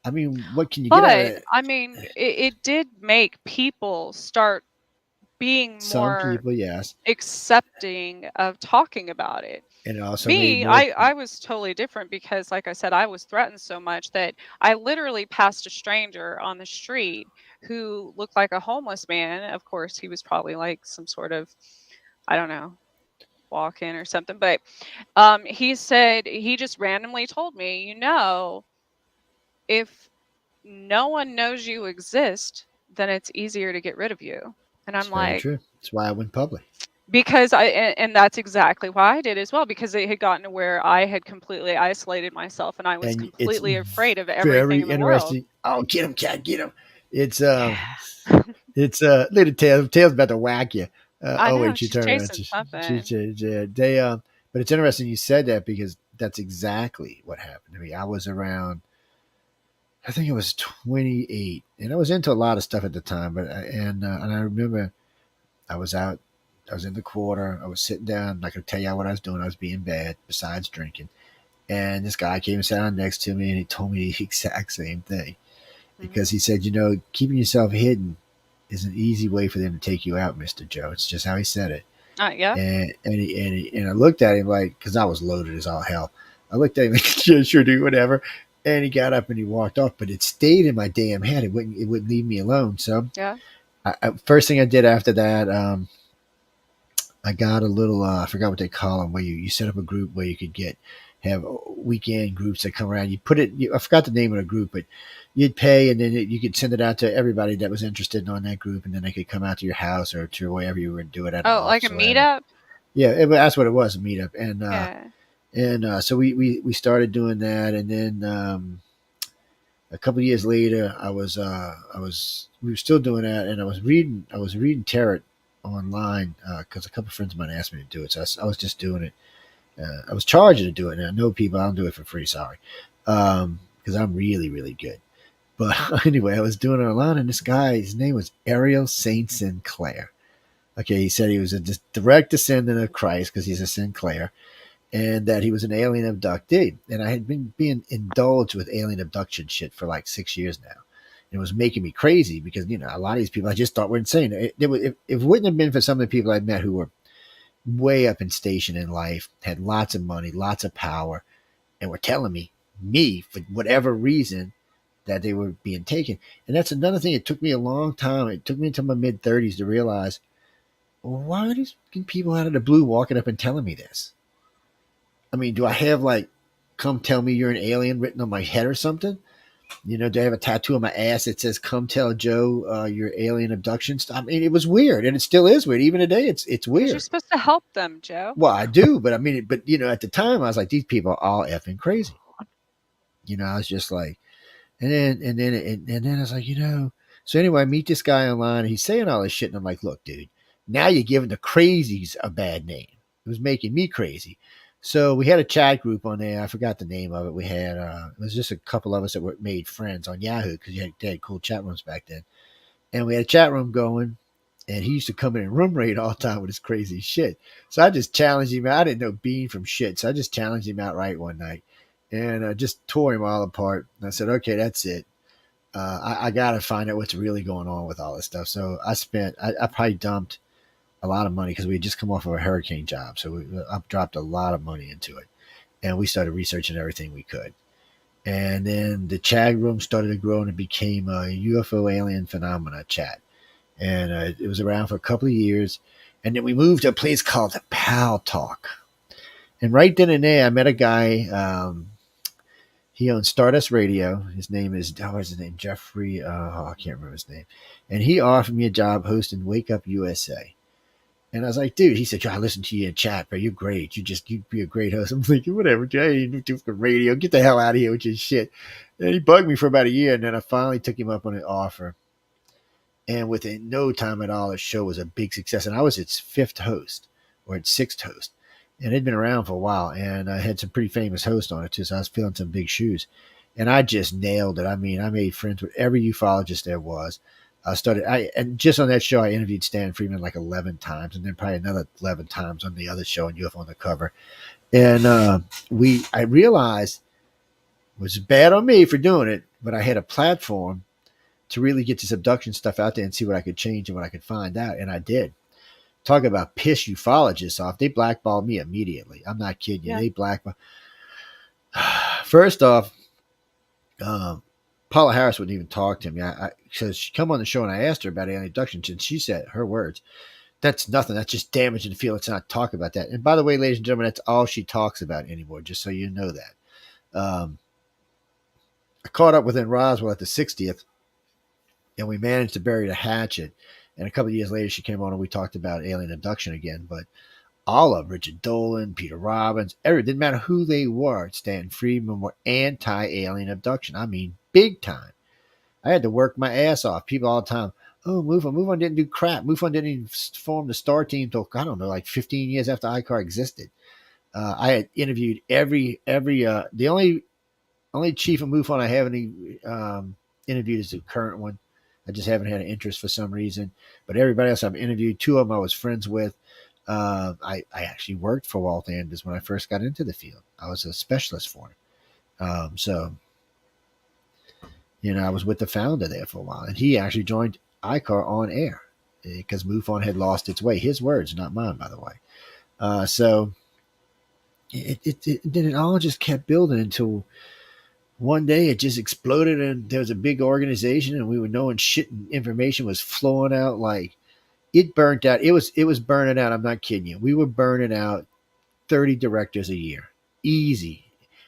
Speaker 2: I mean, what can you get out of
Speaker 1: But
Speaker 2: it?
Speaker 1: I mean, it did make people start being
Speaker 2: Some
Speaker 1: more
Speaker 2: people, yes.
Speaker 1: accepting of talking about it.
Speaker 2: And it also made
Speaker 1: Me,
Speaker 2: more.
Speaker 1: I was totally different because, like I said, I was threatened so much that I literally passed a stranger on the street who looked like a homeless man. Of course, he was probably like some sort of, I don't know, walk in or something. But he said, he just randomly told me, if no one knows you exist, then it's easier to get rid of you. And
Speaker 2: It's
Speaker 1: I'm
Speaker 2: very
Speaker 1: like,
Speaker 2: true. That's why I went public.
Speaker 1: because and that's exactly why I did as well, because it had gotten to where I had completely isolated myself and I was
Speaker 2: And it's
Speaker 1: completely afraid of
Speaker 2: very
Speaker 1: everything in the world.
Speaker 2: interesting. Oh, get him, cat, get him! It's
Speaker 1: Yeah.
Speaker 2: little tail. Tail's about to whack you.
Speaker 1: I
Speaker 2: Oh
Speaker 1: know
Speaker 2: wait, she
Speaker 1: she's
Speaker 2: turned around.
Speaker 1: chasing something.
Speaker 2: They but it's interesting you said that because that's exactly what happened to me. I was around. I think it was 28, and I was into a lot of stuff at the time. And I remember I was out. I was in the quarter. I was sitting down. I'm not gonna tell you what I was doing. I was being bad, besides drinking. And this guy came and sat down next to me, and he told me the exact same thing because
Speaker 1: Hmm.
Speaker 2: he said, keeping yourself hidden is an easy way for them to take you out, Mister Joe. It's just how he said it.
Speaker 1: Yeah.
Speaker 2: And I looked at him like, because I was loaded as all hell. I looked at him like, yeah, sure, do whatever. And he got up and he walked off, but it stayed in my damn head. It wouldn't leave me alone. So
Speaker 1: Yeah.
Speaker 2: first thing I did after that, I got a little, I forgot what they call them, where you set up a group where you could have weekend groups that come around. You put it, I forgot the name of the group, but you'd pay and then you could send it out to everybody that was interested on that group. And then they could come out to your house or to wherever you were to do it at an
Speaker 1: Oh, like a
Speaker 2: office or whatever.
Speaker 1: meetup?
Speaker 2: Yeah, that's what it was, a meetup.
Speaker 1: Yeah.
Speaker 2: So we started doing that. And then, a couple of years later, we were still doing that, and I was reading tarot online because a couple of friends of mine asked me to do it, so I was just doing it. I was charging to do it, and I know people. I don't do it for free. Sorry, because I'm really really good. But anyway, I was doing it online, and this guy, his name was Ariel Saint Sinclair. Okay, he said he was a direct descendant of Christ because he's a Sinclair, and that he was an alien abductee. And I had been being indulged with alien abduction shit for like 6 years now. And it was making me crazy because, a lot of these people I just thought were insane. If it wouldn't have been for some of the people I met who were way up in station in life, had lots of money, lots of power, and were telling me, for whatever reason, that they were being taken. And that's another thing. It took me a long time. It took me until my mid 30s to realize, well, why are these people out of the blue walking up and telling me this? I mean, do I have like, come tell me you're an alien written on my head or something? Do I have a tattoo on my ass that says, come tell Joe your alien abduction stuff? I mean, it was weird and it still is weird. Even today, it's
Speaker 1: Because you're
Speaker 2: weird.
Speaker 1: supposed to help them, Joe.
Speaker 2: Well, I do, but I mean, at the time I was like, these people are all effing crazy. I was just like, and then I was like, So anyway, I meet this guy online, and he's saying all this shit, and I'm like, look, dude, now you're giving the crazies a bad name. It was making me crazy. So we had a chat group on there. I forgot the name of it. We had it was just a couple of us that were made friends on Yahoo because they had cool chat rooms back then, and we had a chat room going. And he used to come in and room raid all the time with his crazy shit. So I just challenged him. I didn't know bean from shit. So I just challenged him outright one night and just tore him all apart. And I said, okay, that's it. I got to find out what's really going on with all this stuff. So I probably dumped a lot of money because we had just come off of a hurricane job. So I dropped a lot of money into it. And we started researching everything we could. And then the chat room started to grow and it became a UFO alien phenomena chat. And it was around for a couple of years. And then we moved to a place called the Pal Talk. And right then and there, I met a guy. He owns Stardust Radio. His name is, what's his name? Jeffrey. I can't remember his name. And he offered me a job hosting Wake Up USA. And I was like, dude, he said, I listen to you in chat, bro. You're great. You'd be a great host. I'm thinking, whatever, Jay, you do for radio. Get the hell out of here with your shit. And he bugged me for about a year. And then I finally took him up on an offer. And within no time at all, the show was a big success. And I was its fifth host or its sixth host. And it had been around for a while. And I had some pretty famous hosts on it too. So I was filling some big shoes. And I just nailed it. I mean, I made friends with every ufologist there was. And just on that show, I interviewed Stan Freeman like 11 times, and then probably another 11 times on the other show on UFO Undercover. And I realized it was bad on me for doing it, but I had a platform to really get this abduction stuff out there and see what I could change and what I could find out. And I did. Talk about piss ufologists off. They blackballed me immediately. I'm not kidding you.
Speaker 1: Yeah.
Speaker 2: They blackballed. First off, Paula Harris wouldn't even talk to me. So she come on the show and I asked her about alien abduction, and she said her words, "That's nothing. That's just damaging the field. Let's not talk about that." And by the way, ladies and gentlemen, that's all she talks about anymore. Just so you know that. I caught up with in Roswell at the 60th, and we managed to bury the hatchet. And a couple of years later, she came on and we talked about alien abduction again. But all of Richard Dolan, Peter Robbins, it didn't matter who they were. Stanton Friedman were anti-alien abduction. I mean, big time. I had to work my ass off. People all the time, oh, MUFON didn't do crap. MUFON didn't even form the STAR team till, I don't know, like 15 years after ICAR existed. I had interviewed the only chief of MUFON I haven't interviewed is the current one. I just haven't had an interest for some reason. But everybody else I've interviewed, two of them I was friends with. I actually worked for Walt Anders when I first got into the field. I was a specialist for him. So, I was with the founder there for a while. And he actually joined ICAR on air because MUFON had lost its way. His words, not mine, by the way. So then it all just kept building until one day it just exploded and there was a big organization and we were knowing shit and information was flowing out like it burnt out. It was burning out. I'm not kidding you. We were burning out 30 directors a year. Easy.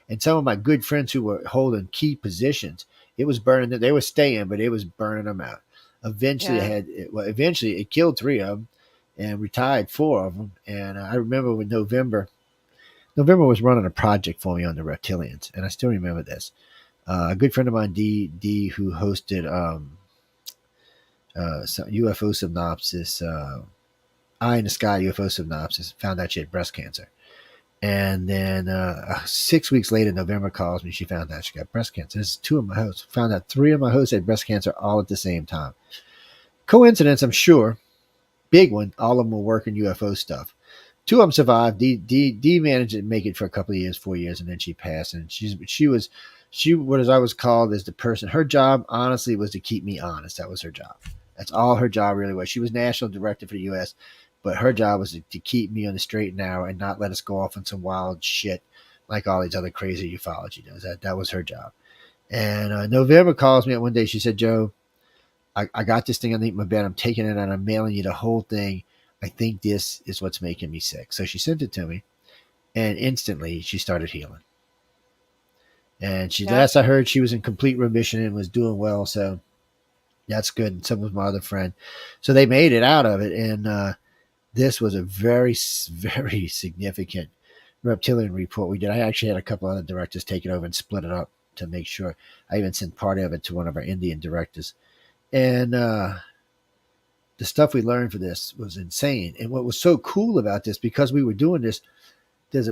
Speaker 2: And some of my good friends who were holding key positions, it was burning them. They were staying, but it was burning them out. Eventually
Speaker 1: Yeah.
Speaker 2: eventually it killed three of them and retired four of them. And I remember when November was running a project for me on the reptilians. And I still remember this. A good friend of mine, D, who hosted UFO Synopsis, Eye in the Sky UFO Synopsis, found out she had breast cancer. And then 6 weeks later, November calls me. She found out she got breast cancer. This is two of my hosts. Found out three of my hosts had breast cancer all at the same time. Coincidence, I'm sure. Big one. All of them were working UFO stuff. Two of them survived. D managed to make it for a couple of years, 4 years, and then she passed. And she what as I was called as the person. Her job, honestly, was to keep me honest. That was her job. That's all her job really was. She was national director for the U.S., but her job was to keep me on the straight and narrow and not let us go off on some wild shit like all these other crazy ufology does. That was her job. And November calls me up one day. She said, Joe, I got this thing underneath my bed. I'm taking it and I'm mailing you the whole thing. I think this is what's making me sick. So she sent it to me, and instantly she started healing. And
Speaker 1: Yeah.
Speaker 2: last I heard, she was in complete remission and was doing well. So that's good. And so was my other friend. So they made it out of it. And this was a very, very significant reptilian report we did. I actually had a couple other directors take it over and split it up to make sure. I even sent part of it to one of our Indian directors. And the stuff we learned for this was insane. And what was so cool about this, because we were doing this,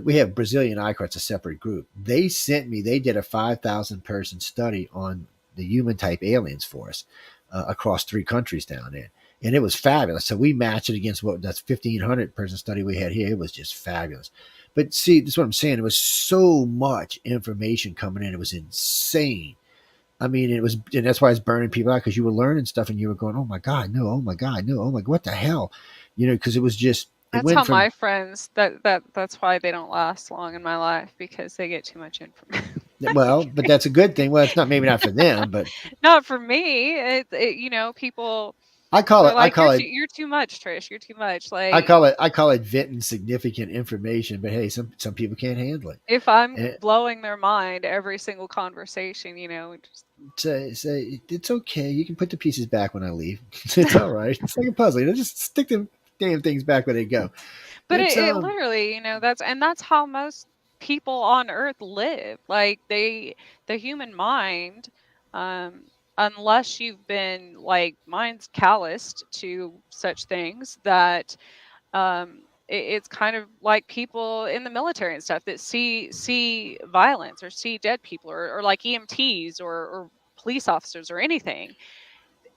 Speaker 2: we have Brazilian ICAR, it's a separate group. They did a 5,000 person study on the human type aliens for us across 3 countries down there. and it was fabulous. So we matched it against what that's 1,500 person study we had here. It was just fabulous. But see, that's what I'm saying. It was so much information coming in. It was insane. I mean, it was, and that's why it's burning people out because you were learning stuff and you were going, "Oh my god, no! Oh my god, no! Oh my, what the hell?" You know, because it was just, it
Speaker 1: That's how
Speaker 2: went from
Speaker 1: my friends that's why they don't last long in my life because they get too much information.
Speaker 2: well, but that's a good thing. Well, it's not maybe not for them, but
Speaker 1: Not for me. People
Speaker 2: I call
Speaker 1: they're
Speaker 2: it, I
Speaker 1: like,
Speaker 2: call it,
Speaker 1: you're too much, Trish. You're too much."
Speaker 2: I
Speaker 1: Like
Speaker 2: call it, I call it venting significant information. But hey, some people can't handle it.
Speaker 1: if I'm
Speaker 2: And
Speaker 1: blowing their mind every single conversation, just
Speaker 2: say it's okay. You can put the pieces back when I leave. It's all right. It's like a puzzle. You know, just stick the damn things back where they go.
Speaker 1: but
Speaker 2: It's
Speaker 1: it literally, that's how most people on earth live. Like the human mind, um, unless you've been like mine's calloused to such things that it's kind of like people in the military and stuff that see violence or see dead people or like EMTs or police officers or anything.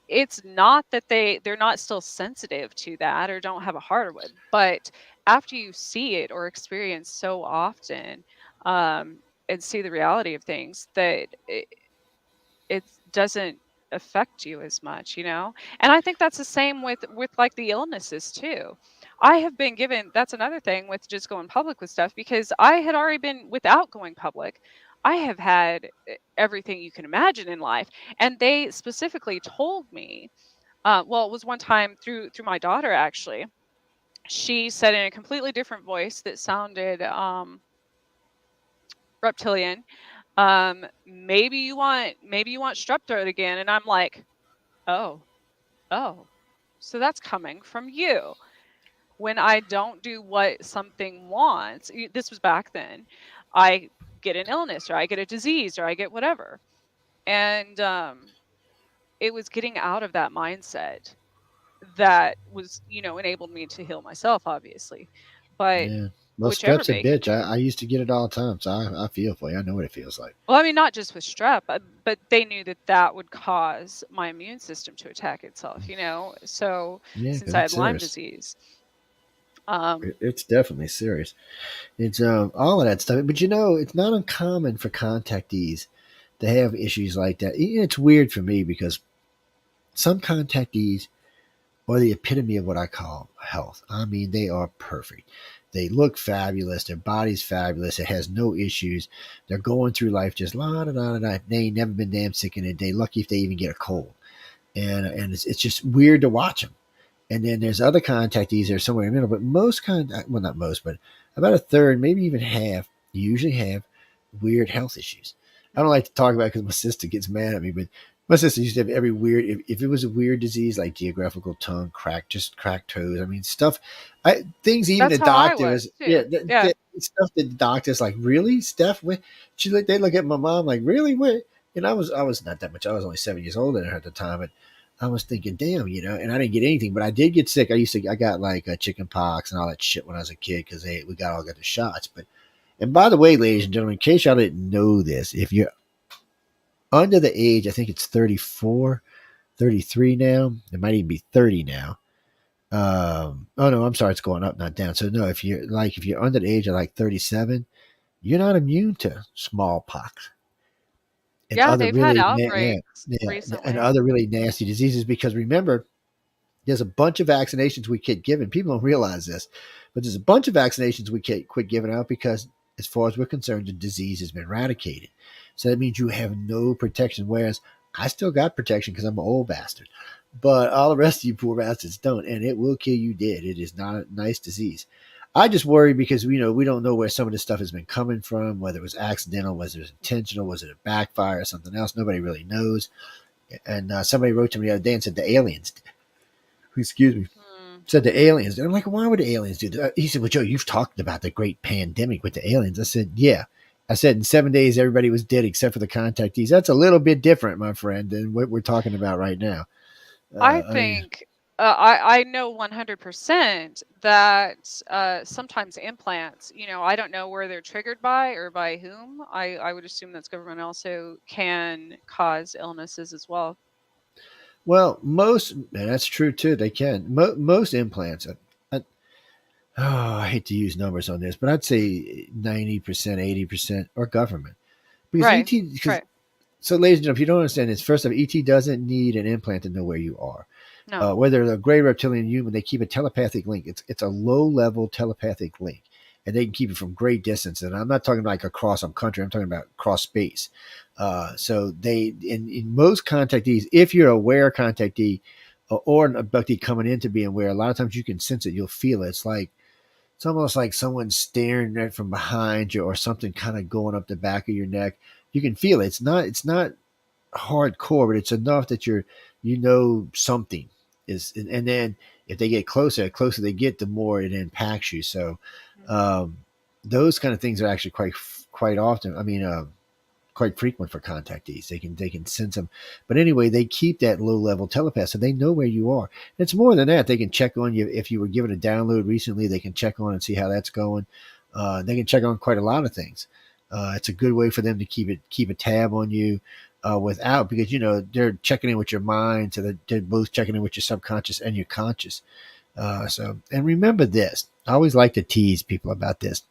Speaker 1: It's not that they're not still sensitive to that or don't have a heart or what, but after you see it or experience so often, and see the reality of things, that it doesn't affect you as much. And I think that's the same with like the illnesses too. I have been given, that's another thing with just going public with stuff, because I had already been, without going public, I have had everything you can imagine in life. And they specifically told me, well, it was one time through my daughter, actually. She said in a completely different voice that sounded reptilian, maybe you want strep throat again. And I'm like, oh, oh, so that's coming from you. When I don't do what something wants, this was back then, I get an illness or I get a disease or I get whatever. And it was getting out of that mindset that was, enabled me to heal myself, obviously. But
Speaker 2: yeah. Well,
Speaker 1: whichever
Speaker 2: strep's a
Speaker 1: may
Speaker 2: bitch.
Speaker 1: continue.
Speaker 2: I used to get it all the time, so I feel for you. I know what it feels like.
Speaker 1: Well, I mean, not just with strep, but they knew that that would cause my immune system to attack itself. So
Speaker 2: Yeah,
Speaker 1: since
Speaker 2: because
Speaker 1: I
Speaker 2: it's
Speaker 1: had Lyme
Speaker 2: serious.
Speaker 1: disease, um,
Speaker 2: It's definitely serious. It's all of that stuff. But it's not uncommon for contactees to have issues like that. It's weird for me because some contactees are the epitome of what I call health. I mean, they are perfect. They look fabulous. Their body's fabulous. It has no issues. They're going through life just la da da da da. They ain't never been damn sick in a day. Lucky if they even get a cold. And it's just weird to watch them. And then there's other contactees that are somewhere in the middle, but well, not most, but about a third, maybe even half, usually have weird health issues. I don't like to talk about it because my sister gets mad at me, but my sister used to have every weird, if it was a weird disease like geographical tongue, just cracked toes. I mean, stuff, things even
Speaker 1: that's
Speaker 2: the
Speaker 1: how I was
Speaker 2: doctors, yeah,
Speaker 1: too. Yeah,
Speaker 2: stuff that the doctors like, really, Steph? What? They look at my mom like, really? What? And I was not that much. I was only 7 years older than her at the time, but I was thinking, damn, and I didn't get anything, but I did get sick. I got like chicken pox and all that shit when I was a kid because we all got the shots. But and by the way, ladies and gentlemen, in case y'all didn't know this, if you're under the age, I think it's 34, 33 now. It might even be 30 now. Oh no, I'm sorry, it's going up, not down. So no, if you're under the age of like 37, you're not immune to smallpox and
Speaker 1: yeah,
Speaker 2: other
Speaker 1: they've had
Speaker 2: really yeah,
Speaker 1: outbreaks
Speaker 2: yeah, and
Speaker 1: recently.
Speaker 2: other really nasty diseases because remember there's a bunch of vaccinations we quit giving. People don't realize this, but there's a bunch of vaccinations we quit giving out because, as far as we're concerned, the disease has been eradicated. So that means you have no protection. Whereas I still got protection because I'm an old bastard, but all the rest of you poor bastards don't, and it will kill you dead. It is not a nice disease. I just worry because we don't know where some of this stuff has been coming from, whether it was accidental, whether it was intentional, was it a backfire or something else. Nobody really knows. And somebody wrote to me the other day and said the aliens, excuse me,
Speaker 1: Hmm.
Speaker 2: said the aliens. I'm like, why would the aliens do that? He said, well, Joe, you've talked about the great pandemic with the aliens. I said, yeah. I said, in 7 days, everybody was dead except for the contactees. That's a little bit different, my friend, than what we're talking about right now.
Speaker 1: I
Speaker 2: I mean,
Speaker 1: think I know 100% that sometimes implants, I don't know where they're triggered by or by whom. I would assume that's government also can cause illnesses as well.
Speaker 2: Well, most and that's true too. They can most implants. I, I hate to use numbers on this, but I'd say 90%, 80% are government because
Speaker 1: Right.
Speaker 2: ET. Because
Speaker 1: Right.
Speaker 2: so, ladies and gentlemen, if you don't understand this, first off, ET doesn't need an implant to know where you are.
Speaker 1: No.
Speaker 2: Whether a gray reptilian human, they keep a telepathic link. It's a low level telepathic link, and they can keep it from great distance. And I'm not talking like across some country. I'm talking about across space. So they in most contactees, if you're aware contactee or an abductee coming into being aware, a lot of times you can sense it. You'll feel it. It's almost like someone staring right from behind you, or something kind of going up the back of your neck. You can feel it. It's not hardcore, but it's enough that something is. And then if they get closer, the closer they get, the more it impacts you. So
Speaker 1: Mhm.
Speaker 2: um, those kind of things are actually quite often. I mean, quite frequent for contactees. They can sense them, but anyway, they keep that low level telepath, so they know where you are. And it's more than that. They can check on you if you were given a download recently. They can check on and see how that's going. They can check on quite a lot of things. It's a good way for them to keep a tab on you without because they're checking in with your mind, so they're both checking in with your subconscious and your conscious. And remember this. I always like to tease people about this.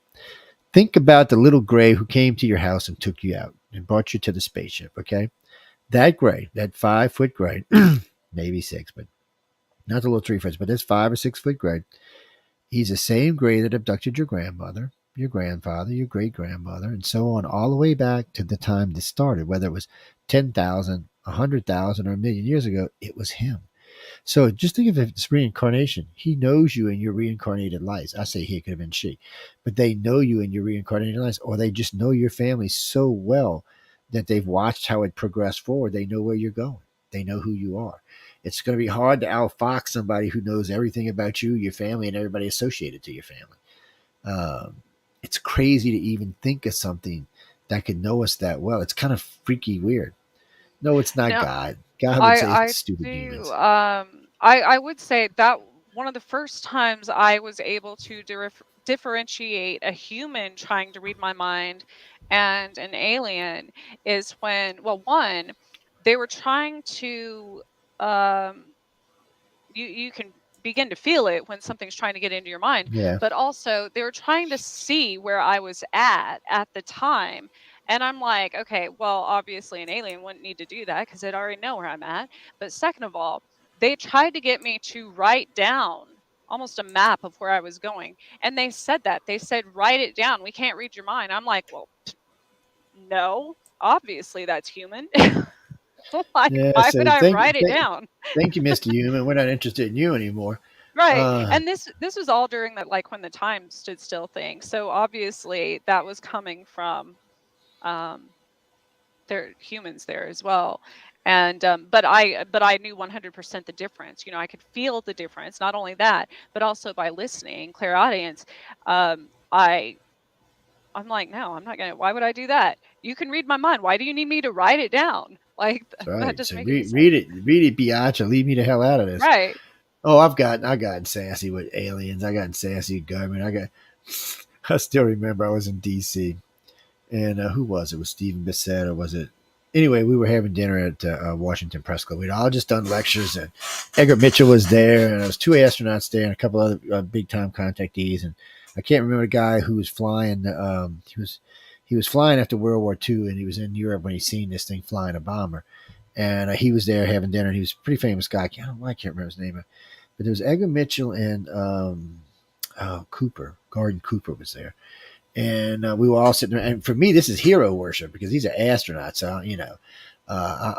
Speaker 2: Think about the little gray who came to your house and took you out and brought you to the spaceship, okay? That gray, that 5 foot gray, maybe six, but not the little 3 foot, but this 5 or 6 foot gray. He's the same gray that abducted your grandmother, your grandfather, your great grandmother, and so on, all the way back to the time this started, whether it was 10,000, 100,000, or a million years ago, it was him. So just think of it as reincarnation. He knows you in your reincarnated lives. I say he, it could have been she, but they know you in your reincarnated lives, or they just know your family so well that they've watched how it progressed forward. They know where you're going. They know who you are. It's going to be hard to outfox somebody who knows everything about you, your family, and everybody associated to your family. Um, it's crazy to even think of something that could know us that well. It's kind of freaky weird. No, it's not
Speaker 1: Now,
Speaker 2: God. God would say
Speaker 1: I
Speaker 2: it's stupid
Speaker 1: do.
Speaker 2: humans.
Speaker 1: I would say that one of the first times I was able to differentiate a human trying to read my mind and an alien is when, well, one, they were trying to um, you can begin to feel it when something's trying to get into your mind,
Speaker 2: Yeah.
Speaker 1: but also they were trying to see where I was at the time. And I'm like, okay, well, obviously an alien wouldn't need to do that because they'd already know where I'm at. But second of all, they tried to get me to write down almost a map of where I was going. And they said that. They said, write it down. We can't read your mind. I'm like, well, no, obviously that's human. Like,
Speaker 2: Yeah,
Speaker 1: why would
Speaker 2: so
Speaker 1: I write it down?
Speaker 2: thank you, Mr. Human. We're not interested in you anymore.
Speaker 1: Right,
Speaker 2: Uh,
Speaker 1: and this was all during that, like, when the time stood still thing, so obviously that was coming from, um, there humans there as well, and, but I knew 100% the difference, I could feel the difference, not only that, but also by listening, clairaudience, I I'm like, "No, I'm not gonna why would I do that? You can read my mind, why do you need me to write it down?" Like,
Speaker 2: that's
Speaker 1: that
Speaker 2: right.
Speaker 1: doesn't
Speaker 2: So
Speaker 1: make any
Speaker 2: read
Speaker 1: sense.
Speaker 2: it, biatch, or leave me the hell out of this.
Speaker 1: Right.
Speaker 2: Oh, I gotten sassy with aliens. I gotten sassy with government. I still remember I was in D.C. and who was it? Was Stephen Bissett or was it? Anyway, we were having dinner at Washington Press Club. We'd all just done lectures, and Edgar Mitchell was there, and there was two astronauts there, and a couple other big time contactees, and I can't remember the guy who was flying. He was flying after World War II, and he was in Europe when he seen this thing flying a bomber, and he was there having dinner. And he was a pretty famous guy. I can't remember his name, but there was Edgar Mitchell and Cooper. Gordon Cooper was there, and we were all sitting there. And for me, this is hero worship because these are astronauts. So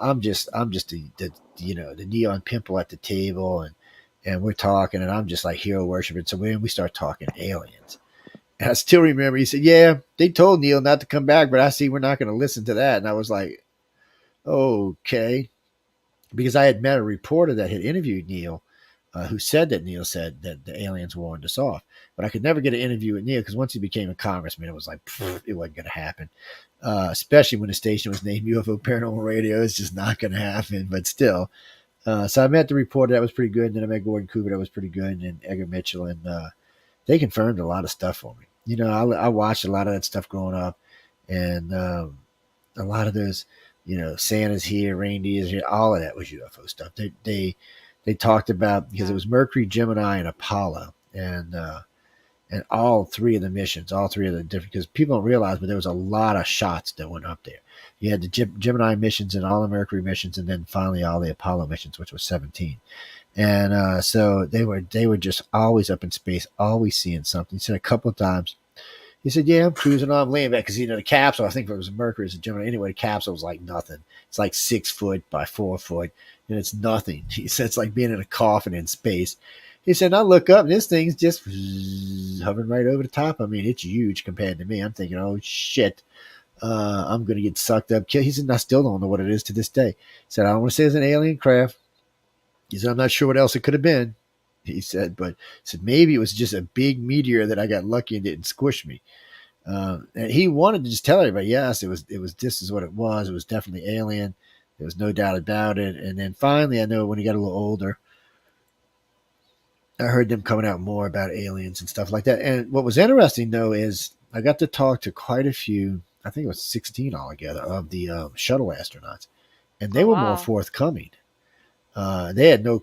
Speaker 2: I'm just the neon pimple at the table, and we're talking, and I'm just like hero worship. And so when we start talking aliens, and I still remember he said, "Yeah, they told Neil not to come back, but I see we're not going to listen to that." And I was like, "Okay," because I had met a reporter that had interviewed Neil, who said that Neil said that the aliens warned us off. But I could never get an interview with Neil because once he became a congressman, it was like it wasn't going to happen. Especially when the station was named UFO Paranormal Radio, it's just not going to happen. But still, so I met the reporter that was pretty good, and then I met Gordon Cooper that was pretty good, and Edgar Mitchell, and they confirmed a lot of stuff for me. I watched a lot of that stuff growing up, and a lot of those Santa's here, reindeers here, all of that was UFO stuff. They talked about, because it
Speaker 1: Yeah.
Speaker 2: was Mercury, Gemini, and Apollo, and all three of the missions, all three of the different, because people don't realize, but there was a lot of shots that went up there. You had the Gemini missions and all the Mercury missions, and then finally all the Apollo missions, which was 17. And so they were just always up in space, always seeing something. He said a couple of times. He said, "Yeah, I'm cruising on, I'm laying back because the capsule. I think if it was Mercury, it's a Gemini. Anyway, the capsule was like nothing. It's like 6 foot by 4 foot, and it's nothing." He said it's like being in a coffin in space. He said, "I look up, and this thing's just hovering right over the top. I mean, it's huge compared to me. I'm thinking, oh shit, I'm gonna get sucked up." He said, "I still don't know what it is to this day." He said, "I don't want to say it's an alien craft." He said, "I'm not sure what else it could have been." He said, but he said maybe it was just a big meteor that I got lucky and didn't squish me. And he wanted to just tell everybody, yes, it was this is what it was. It was definitely alien. There was no doubt about it. And then finally, I know when he got a little older, I heard them coming out more about aliens and stuff like that. And what was interesting though is I got to talk to quite a few. I think it was 16 altogether of the shuttle astronauts, and they
Speaker 1: Oh
Speaker 2: were more
Speaker 1: wow.
Speaker 2: forthcoming. They had no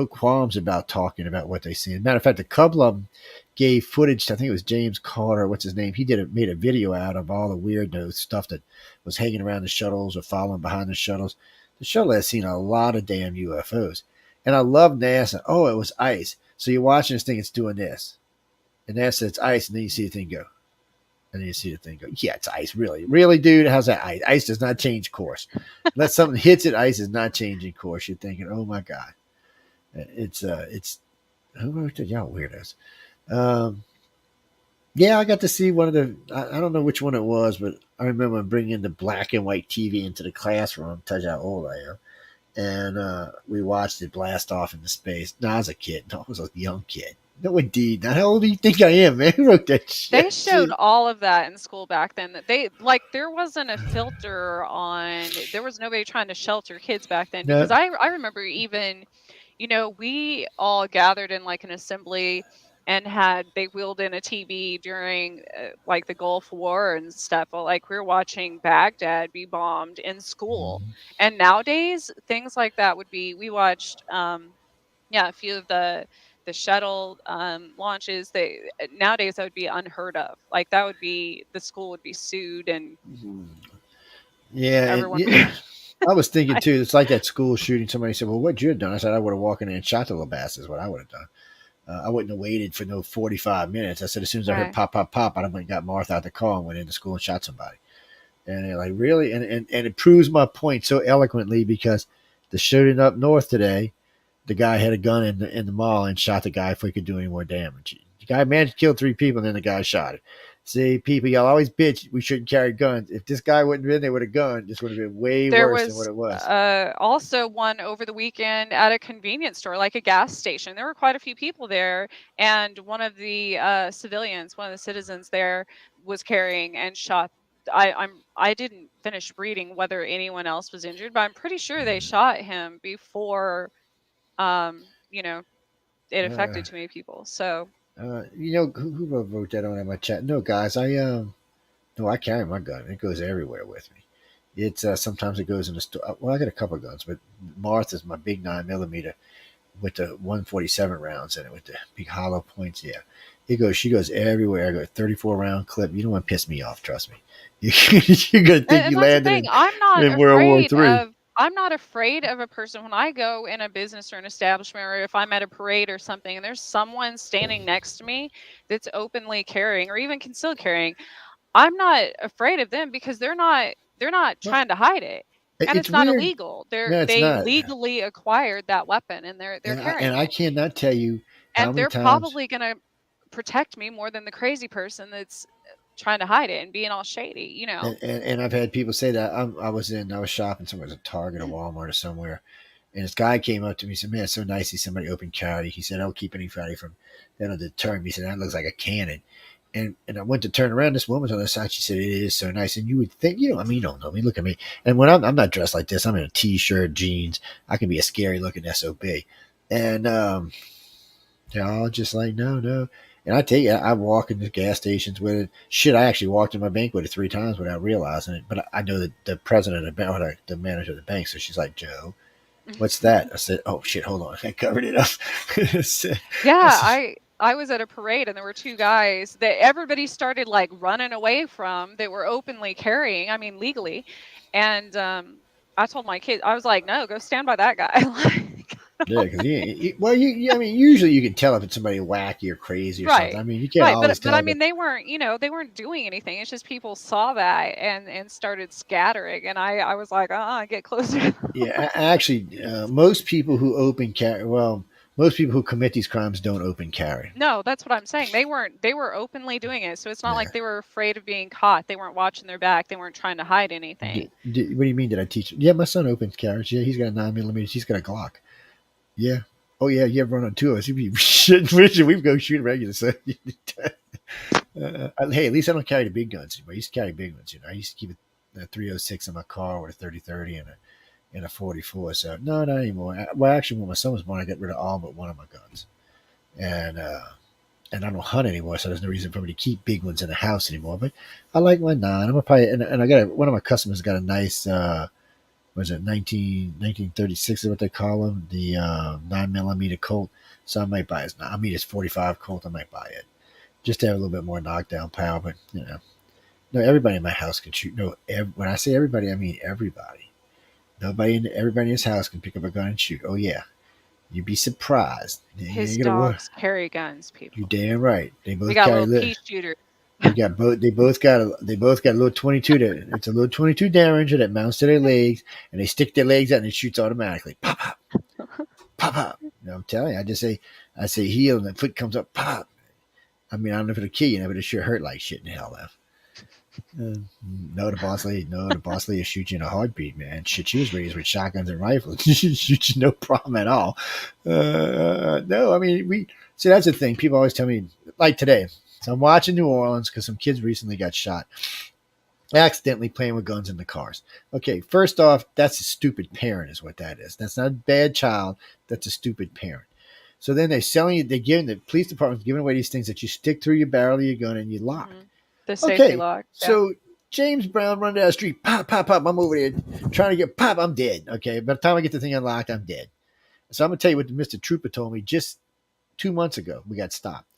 Speaker 2: qualms about talking about what they seen. Matter of fact, a couple of them gave footage. I think it was James Carter. What's his name? He made a video out of all the weird stuff that was hanging around the shuttles or following behind the shuttles. The shuttle has seen a lot of damn UFOs, and I love NASA. Oh, it was ice. So you're watching this thing. It's doing this, and NASA it's ice, and then you see the thing go. And then you see the thing go, yeah, it's ice. Really? Really, dude? How's that ice? Ice does not change course. Unless something hits it, ice is not changing course. You're thinking, oh my God. It's, who wrote that? Y'all weirdos. Um, yeah, I got to see one of the, I don't know which one it was, but I remember bringing the black and white TV into the classroom. Tells you how old I am. And we watched it blast off into space. No, I was a kid. No, I was a young kid. No, indeed. Now, how old do you think I am, man? Who wrote that
Speaker 1: They
Speaker 2: shit?
Speaker 1: showed
Speaker 2: Gee.
Speaker 1: all of that in school back then. That they like there wasn't a filter on there was nobody trying to shelter kids back then because
Speaker 2: No.
Speaker 1: I remember even, we all gathered in like an assembly and had they wheeled in a TV during like the Gulf War and stuff. Well, like we were watching Baghdad be bombed in school. And nowadays things like that would be we watched yeah, a few of the shuttle launches. They nowadays that would be unheard of. Like that would be the school would be sued and
Speaker 2: Yeah, and
Speaker 1: everyone.
Speaker 2: yeah, I was thinking
Speaker 1: I,
Speaker 2: too. It's like that school shooting. Somebody said, "Well, what'd you have done?" I said, "I would have walked in there and shot the little bastards." What I would have done. I wouldn't have waited for no 45 minutes. I said, as soon as I heard
Speaker 1: right.
Speaker 2: pop, pop, pop, I went and got Martha out the car and went into school and shot somebody. And they're like, really? And it proves my point so eloquently because the shooting up north today, the guy had a gun in the mall and shot the guy before he could do any more damage. The guy managed to kill 3 people, and then the guy shot it. See, people, y'all always bitch we shouldn't carry guns. If this guy wouldn't have been there with a gun, this would have been way
Speaker 1: There
Speaker 2: worse than what
Speaker 1: was
Speaker 2: it was.
Speaker 1: also one over the weekend at a convenience store, like a gas station. There were quite a few people there, and one of the civilians, one of the citizens there, was carrying and shot. I didn't finish reading whether anyone else was injured, but I'm pretty sure they shot him before um, you know, it
Speaker 2: Uh,
Speaker 1: affected too many people. So
Speaker 2: who wrote that on in my chat? No, guys, no, I carry my gun. It goes everywhere with me. It's sometimes it goes in the store. Well, I got a couple of guns, but Martha's my big 9mm with the 147 rounds in it with the big hollow points. Yeah, it goes. She goes everywhere. I got a 34 round clip. You don't want to piss me off. Trust me. You're gonna think
Speaker 1: and
Speaker 2: you
Speaker 1: that's the
Speaker 2: landed
Speaker 1: thing.
Speaker 2: in World War Three.
Speaker 1: I'm not afraid of a person when I go in a business or an establishment or if I'm at a parade or something and there's someone standing next to me that's openly carrying or even concealed carrying. I'm not afraid of them because they're not
Speaker 2: Well,
Speaker 1: trying to hide it. And
Speaker 2: it's
Speaker 1: it's not
Speaker 2: weird.
Speaker 1: illegal.
Speaker 2: No, it's
Speaker 1: They
Speaker 2: not.
Speaker 1: legally acquired that weapon and they're
Speaker 2: And
Speaker 1: carrying
Speaker 2: I
Speaker 1: it.
Speaker 2: cannot tell you how
Speaker 1: And
Speaker 2: many
Speaker 1: they're
Speaker 2: times.
Speaker 1: probably going to protect me more than the crazy person that's trying to hide it and being all shady.
Speaker 2: And I've had people say that I was shopping somewhere, at Target or Walmart or somewhere, and this guy came up to me and said, "Man, it's so nice to see somebody open carry." He said, "I'll keep anybody from that'll deter me." He said, "That looks like a cannon." And I went to turn around. This woman's on the side. She said, "It is so nice." And you would think, I mean, you don't know me. Look at me. And when I'm not dressed like this, I'm in a t-shirt, jeans. I can be a scary looking SOB. And they're all just like, no, no. And I tell you, I walk into gas stations with it. Shit, I actually walked in my bank with it 3 times without realizing it. But I know that the president of the bank, or the manager of the bank, so she's like, Joe, what's that? I said, oh shit, hold on, I covered it up. I
Speaker 1: Yeah,
Speaker 2: said,
Speaker 1: I was at a parade and there were two guys that everybody started like running away from that were openly carrying, I mean legally. And I told my kids, I was like, "No, go stand by that guy."
Speaker 2: yeah, because well, I mean, usually you can tell if it's somebody wacky or crazy or something.
Speaker 1: Right.
Speaker 2: I mean, you can't
Speaker 1: Right,
Speaker 2: always
Speaker 1: but I
Speaker 2: tell,
Speaker 1: mean
Speaker 2: but
Speaker 1: they weren't, they weren't doing anything. It's just people saw that and started scattering and I was like, get closer."
Speaker 2: yeah, actually, most people who open carry, well, most people who commit these crimes don't open carry.
Speaker 1: No, that's what I'm saying. They were openly doing it. So it's not
Speaker 2: Yeah.
Speaker 1: like they were afraid of being caught. They weren't watching their back. They weren't trying to hide anything.
Speaker 2: What do you mean? Did I teach? Yeah, my son opens carriage. Yeah, he's got a 9 millimeters. He's got a Glock. Yeah. Oh yeah, you ever run on two of us? You'd be shit, Richard. We go shoot regular. So, hey, at least I don't carry the big guns anymore. I used to carry big ones. I used to keep a 306 in my car with a 30-30 and a 44. So no, not anymore. Well, actually, when my son was born, I got rid of all but one of my guns, and and I don't hunt anymore, so there's no reason for me to keep big ones in the house anymore. But I like my nine. I'm gonna probably, and I got one of my customers got a nice. Was it 1936 is what they call them, the 9 millimeter Colt. So I might buy his. I mean, it's 45 Colt. I might buy it just to have a little bit more knockdown power. But no, everybody in my house can shoot. No, when I say everybody, I mean everybody. Everybody in his house can pick up a gun and shoot. Oh yeah, you'd be surprised. You
Speaker 1: His
Speaker 2: ain't gonna work.
Speaker 1: dogs carry guns,
Speaker 2: You
Speaker 1: people.
Speaker 2: damn right. They
Speaker 1: We
Speaker 2: both
Speaker 1: got
Speaker 2: carry
Speaker 1: little
Speaker 2: lit.
Speaker 1: pea shooters.
Speaker 2: We got both. They both got a little 22. It's a little 22 Derringer that mounts to their legs, and they stick their legs out and it shoots automatically. Pop pop pop pop. I'm telling you. I say heel, and the foot comes up. Pop. I mean, I don't know if it'll kill you, but it sure hurt like shit in hell left. Uh, no, the boss lady will shoot you in a heartbeat, man. Shit, she was raised with shotguns and rifles. She shoot you no problem at all. No, I mean we. See, that's the thing. People always tell me, like today. So I'm watching New Orleans because some kids recently got shot accidentally playing with guns in the cars. Okay, first off, that's a stupid parent, is what that is. That's not a bad child. That's a stupid parent. So then they're selling you. They're giving the police department's giving away these things that you stick through your barrel of your gun and you lock.
Speaker 1: Hmm. The safety
Speaker 2: Okay,
Speaker 1: lock. Yeah.
Speaker 2: so James Brown running down the street, pop, pop, pop. I'm over there trying to get pop. I'm dead. Okay, by the time I get the thing unlocked, I'm dead. So I'm gonna tell you what Mr. Trooper told me just 2 months ago. We got stopped.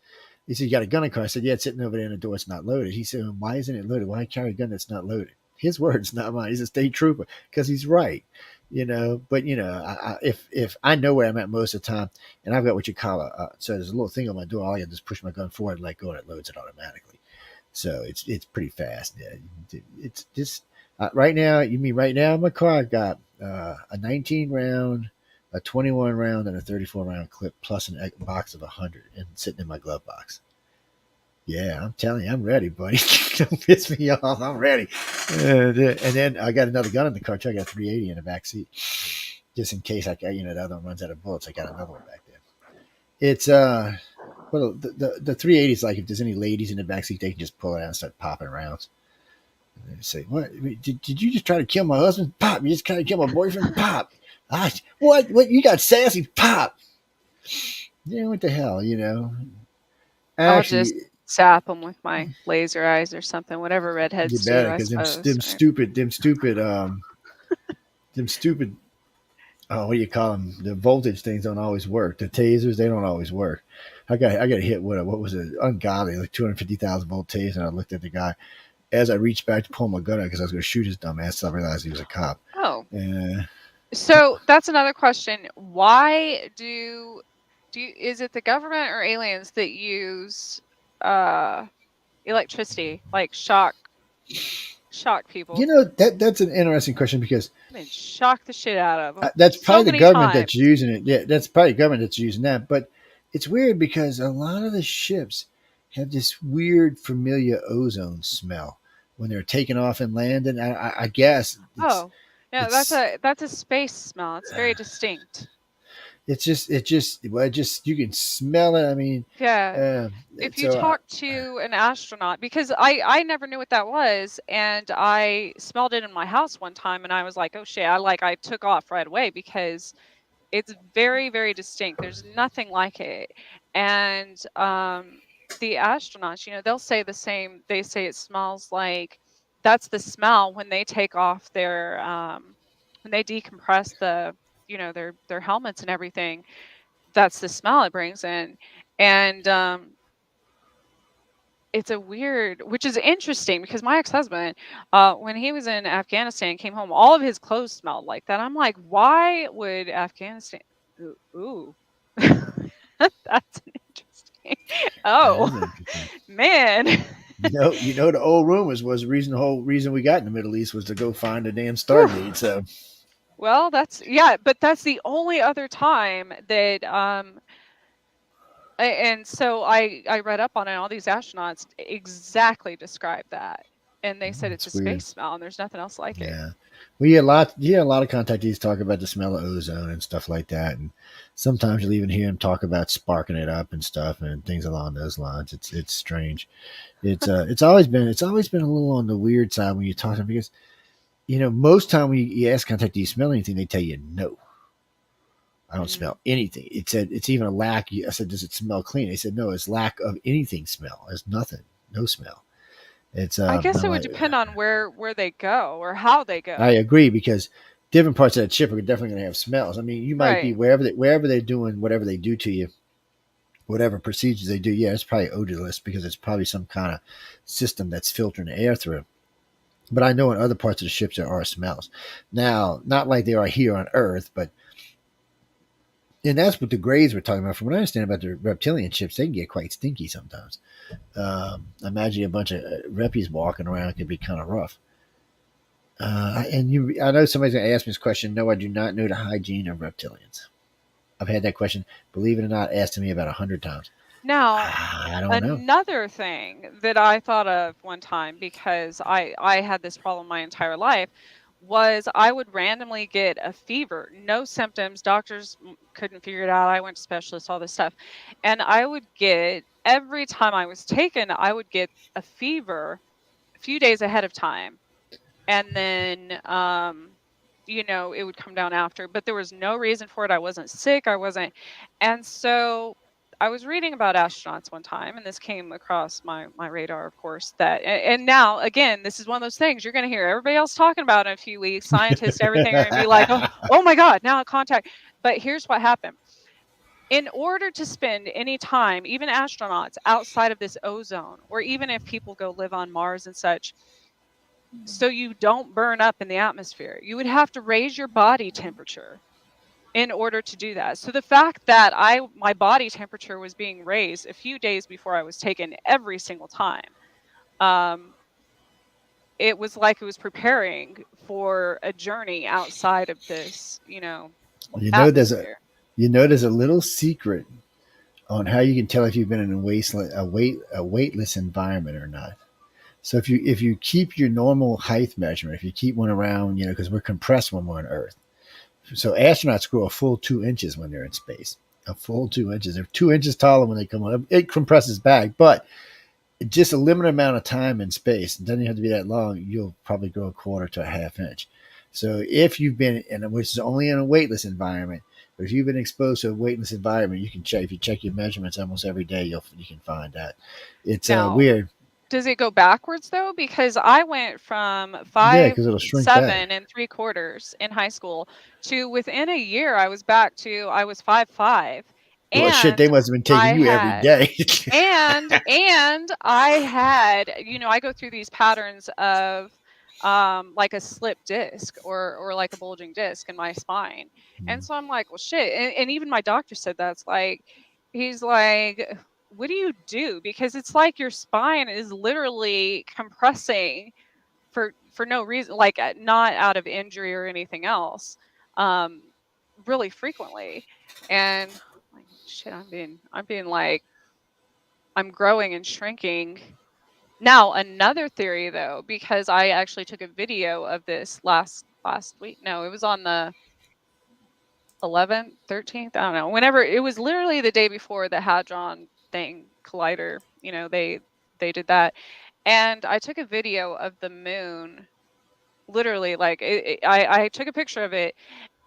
Speaker 2: He said, "You got a gun in the car?" I said, "Yeah, it's sitting over there in the door. It's not loaded." He said, "Well, why isn't it loaded? Why carry a gun that's not loaded?" His words, not mine. He's a state trooper because he's right. But if I know where I'm at most of the time, and I've got what you call so there's a little thing on my door. All I got to just push my gun forward and let go, and it loads it automatically. So it's pretty fast. Yeah, it's just right now. You mean right now in my car? I've got a 19 round, a 21 round, and a 34 round clip, plus a box of 100, and sitting in my glove box. Yeah, I'm telling you, I'm ready, buddy. Don't piss me off. I'm ready. And then I got another gun in the car too. I got a 380 in the back seat, just in case the other one runs out of bullets. I got another one back there. It's well, the 380 is like if there's any ladies in the back seat, they can just pull it out and start popping rounds. And they say, "What? Did you just try to kill my husband? Pop! You just trying to kill my boyfriend? Pop! What? What? You got sassy? Pop! Yeah, what the hell?
Speaker 1: I'll just
Speaker 2: Actually,
Speaker 1: zap them with my laser eyes or something, whatever
Speaker 2: you
Speaker 1: redheads do,
Speaker 2: better,
Speaker 1: I
Speaker 2: because
Speaker 1: suppose. Right?
Speaker 2: them stupid. Oh, what do you call them? The voltage things don't always work. The tasers, they don't always work. I got hit with what was it? Ungodly, like 250,000 volt taser. And I looked at the guy as I reached back to pull my gun out because I was going to shoot his dumb ass. So I realized he was a cop.
Speaker 1: Oh,
Speaker 2: Uh,
Speaker 1: so that's another question. Why is it the government or aliens that use uh electricity, like shock people?
Speaker 2: that's an interesting question because
Speaker 1: I mean, shock the shit out of them
Speaker 2: that's
Speaker 1: so
Speaker 2: probably the
Speaker 1: many
Speaker 2: government that's
Speaker 1: times.
Speaker 2: using it. Yeah, that's probably the government that's using that. But it's weird because a lot of the ships have this weird familiar ozone smell when they're taking off and landing. I guess
Speaker 1: Oh, yeah,
Speaker 2: it's
Speaker 1: that's a space smell. It's very distinct.
Speaker 2: well, you can smell it. I mean,
Speaker 1: Yeah.
Speaker 2: uh,
Speaker 1: If you
Speaker 2: so
Speaker 1: talk to an astronaut, because I never knew what that was, and I smelled it in my house one time, and I was like, oh shit! I took off right away because it's very, very distinct. There's nothing like it, and the astronauts, they'll say the same. They say it smells like, that's the smell when they take off their when they decompress their helmets and everything. That's the smell it brings in. And it's a weird, which is interesting because my ex-husband, when he was in Afghanistan, came home, all of his clothes smelled like that. I'm like, why would Afghanistan? Ooh. That's an interesting.
Speaker 2: That
Speaker 1: Oh,
Speaker 2: is interesting.
Speaker 1: man.
Speaker 2: The old rumors was the whole reason we got in the Middle East was to go find a damn
Speaker 1: Whew.
Speaker 2: Stargate. So
Speaker 1: Well, yeah, but that's the only other time that and so I read up on it. All these astronauts exactly describe that, and they said it's a
Speaker 2: it's weird.
Speaker 1: space smell, and there's nothing else like it.
Speaker 2: Yeah, we hear a lot. You hear a lot of contactees talk about the smell of ozone and stuff like that, and sometimes you'll even hear them talk about sparking it up and stuff and things along those lines. It's strange. It's always been a little on the weird side when you talk to them because most time when you ask contact, do you smell anything? They tell you no. I don't
Speaker 1: Mm.
Speaker 2: smell anything. It said it's even a lack. I said, does it smell clean? They said no. It's lack of anything smell. There's nothing. No smell. It's
Speaker 1: I guess
Speaker 2: I'm
Speaker 1: it would
Speaker 2: like,
Speaker 1: depend on where they go or how they
Speaker 2: I
Speaker 1: go.
Speaker 2: agree because different parts of that ship are definitely going to have smells. I mean, you might be
Speaker 1: Right.
Speaker 2: wherever they're doing whatever they do to you, whatever procedures they do. Yeah, it's probably odorless because it's probably some kind of system that's filtering the air through. But I know in other parts of the ships there are smells. Now, not like they are here on Earth, but and that's what the Greys were talking about. From what I understand about the reptilian ships, they can get quite stinky sometimes. Imagine a bunch of reppies walking around; it could be kind of rough. I know somebody's going to ask me this question. No, I do not know the hygiene of reptilians. I've had that question, believe it or not, asked to me about 100 times.
Speaker 1: Now,
Speaker 2: I don't know.
Speaker 1: another thing that I thought of one time, because I had this problem my entire life, was I would randomly get a fever, no symptoms, doctors couldn't figure it out. I went to specialists, all this stuff. And I would get, every time I was taken, I would get a fever a few days ahead of time. And then it would come down after, but there was no reason for it. I wasn't sick, I wasn't. And so I was reading about astronauts one time, and this came across my radar, of course, that and now again, this is one of those things you're going to hear everybody else talking about in a few weeks. Scientists, everything are going to be like, oh my god, now contact. But here's what happened. In order to spend any time, even astronauts, outside of this ozone, or even if people go live on Mars and such, so you don't burn up in the atmosphere, you would have to raise your body temperature in order to do that. So the fact that my body temperature was being raised a few days before I was taken every single time, um, it was like it was preparing for a journey outside of this,
Speaker 2: you know, there's a
Speaker 1: atmosphere.
Speaker 2: there's a little secret on how you can tell if you've been in a weightless environment or not. So if you keep your normal height measurement, if you keep one around, because we're compressed when we're on Earth. So astronauts grow a full 2 inches when they're in space. A full 2 inches. They're 2 inches taller when they come up. It compresses back, but just a limited amount of time in space. It doesn't have to be that long. You'll probably grow a quarter to a half inch. So if you've been which is only in a weightless environment, but if you've been exposed to a weightless environment, you can check. If you check your measurements almost every day, you can find that. It's
Speaker 1: Now,
Speaker 2: weird.
Speaker 1: does it go backwards though? Because I went from
Speaker 2: Yeah,
Speaker 1: five
Speaker 2: because it'll shrink back.
Speaker 1: seven and 3/4 in high school to, within a year, I was back to, I was 5'5",
Speaker 2: Well, shit, they
Speaker 1: and
Speaker 2: must have been taking
Speaker 1: I
Speaker 2: you every
Speaker 1: had
Speaker 2: day.
Speaker 1: and I had, I go through these patterns of like a slip disc, or like a bulging disc in my spine. And so I'm like, well shit. And even my doctor said that's like, he's like, what do you do? Because it's like your spine is literally compressing for no reason, like not out of injury or anything else, um really frequently. And like, shit, I'm being like, I'm growing and shrinking. Now, another theory though, because I actually took a video of this last week. No, it was on the 11th, 13th, I don't know. Whenever, it was literally the day before the Hadron thing, collider, they did that. And I took a video of the moon, literally, like I took a picture of it,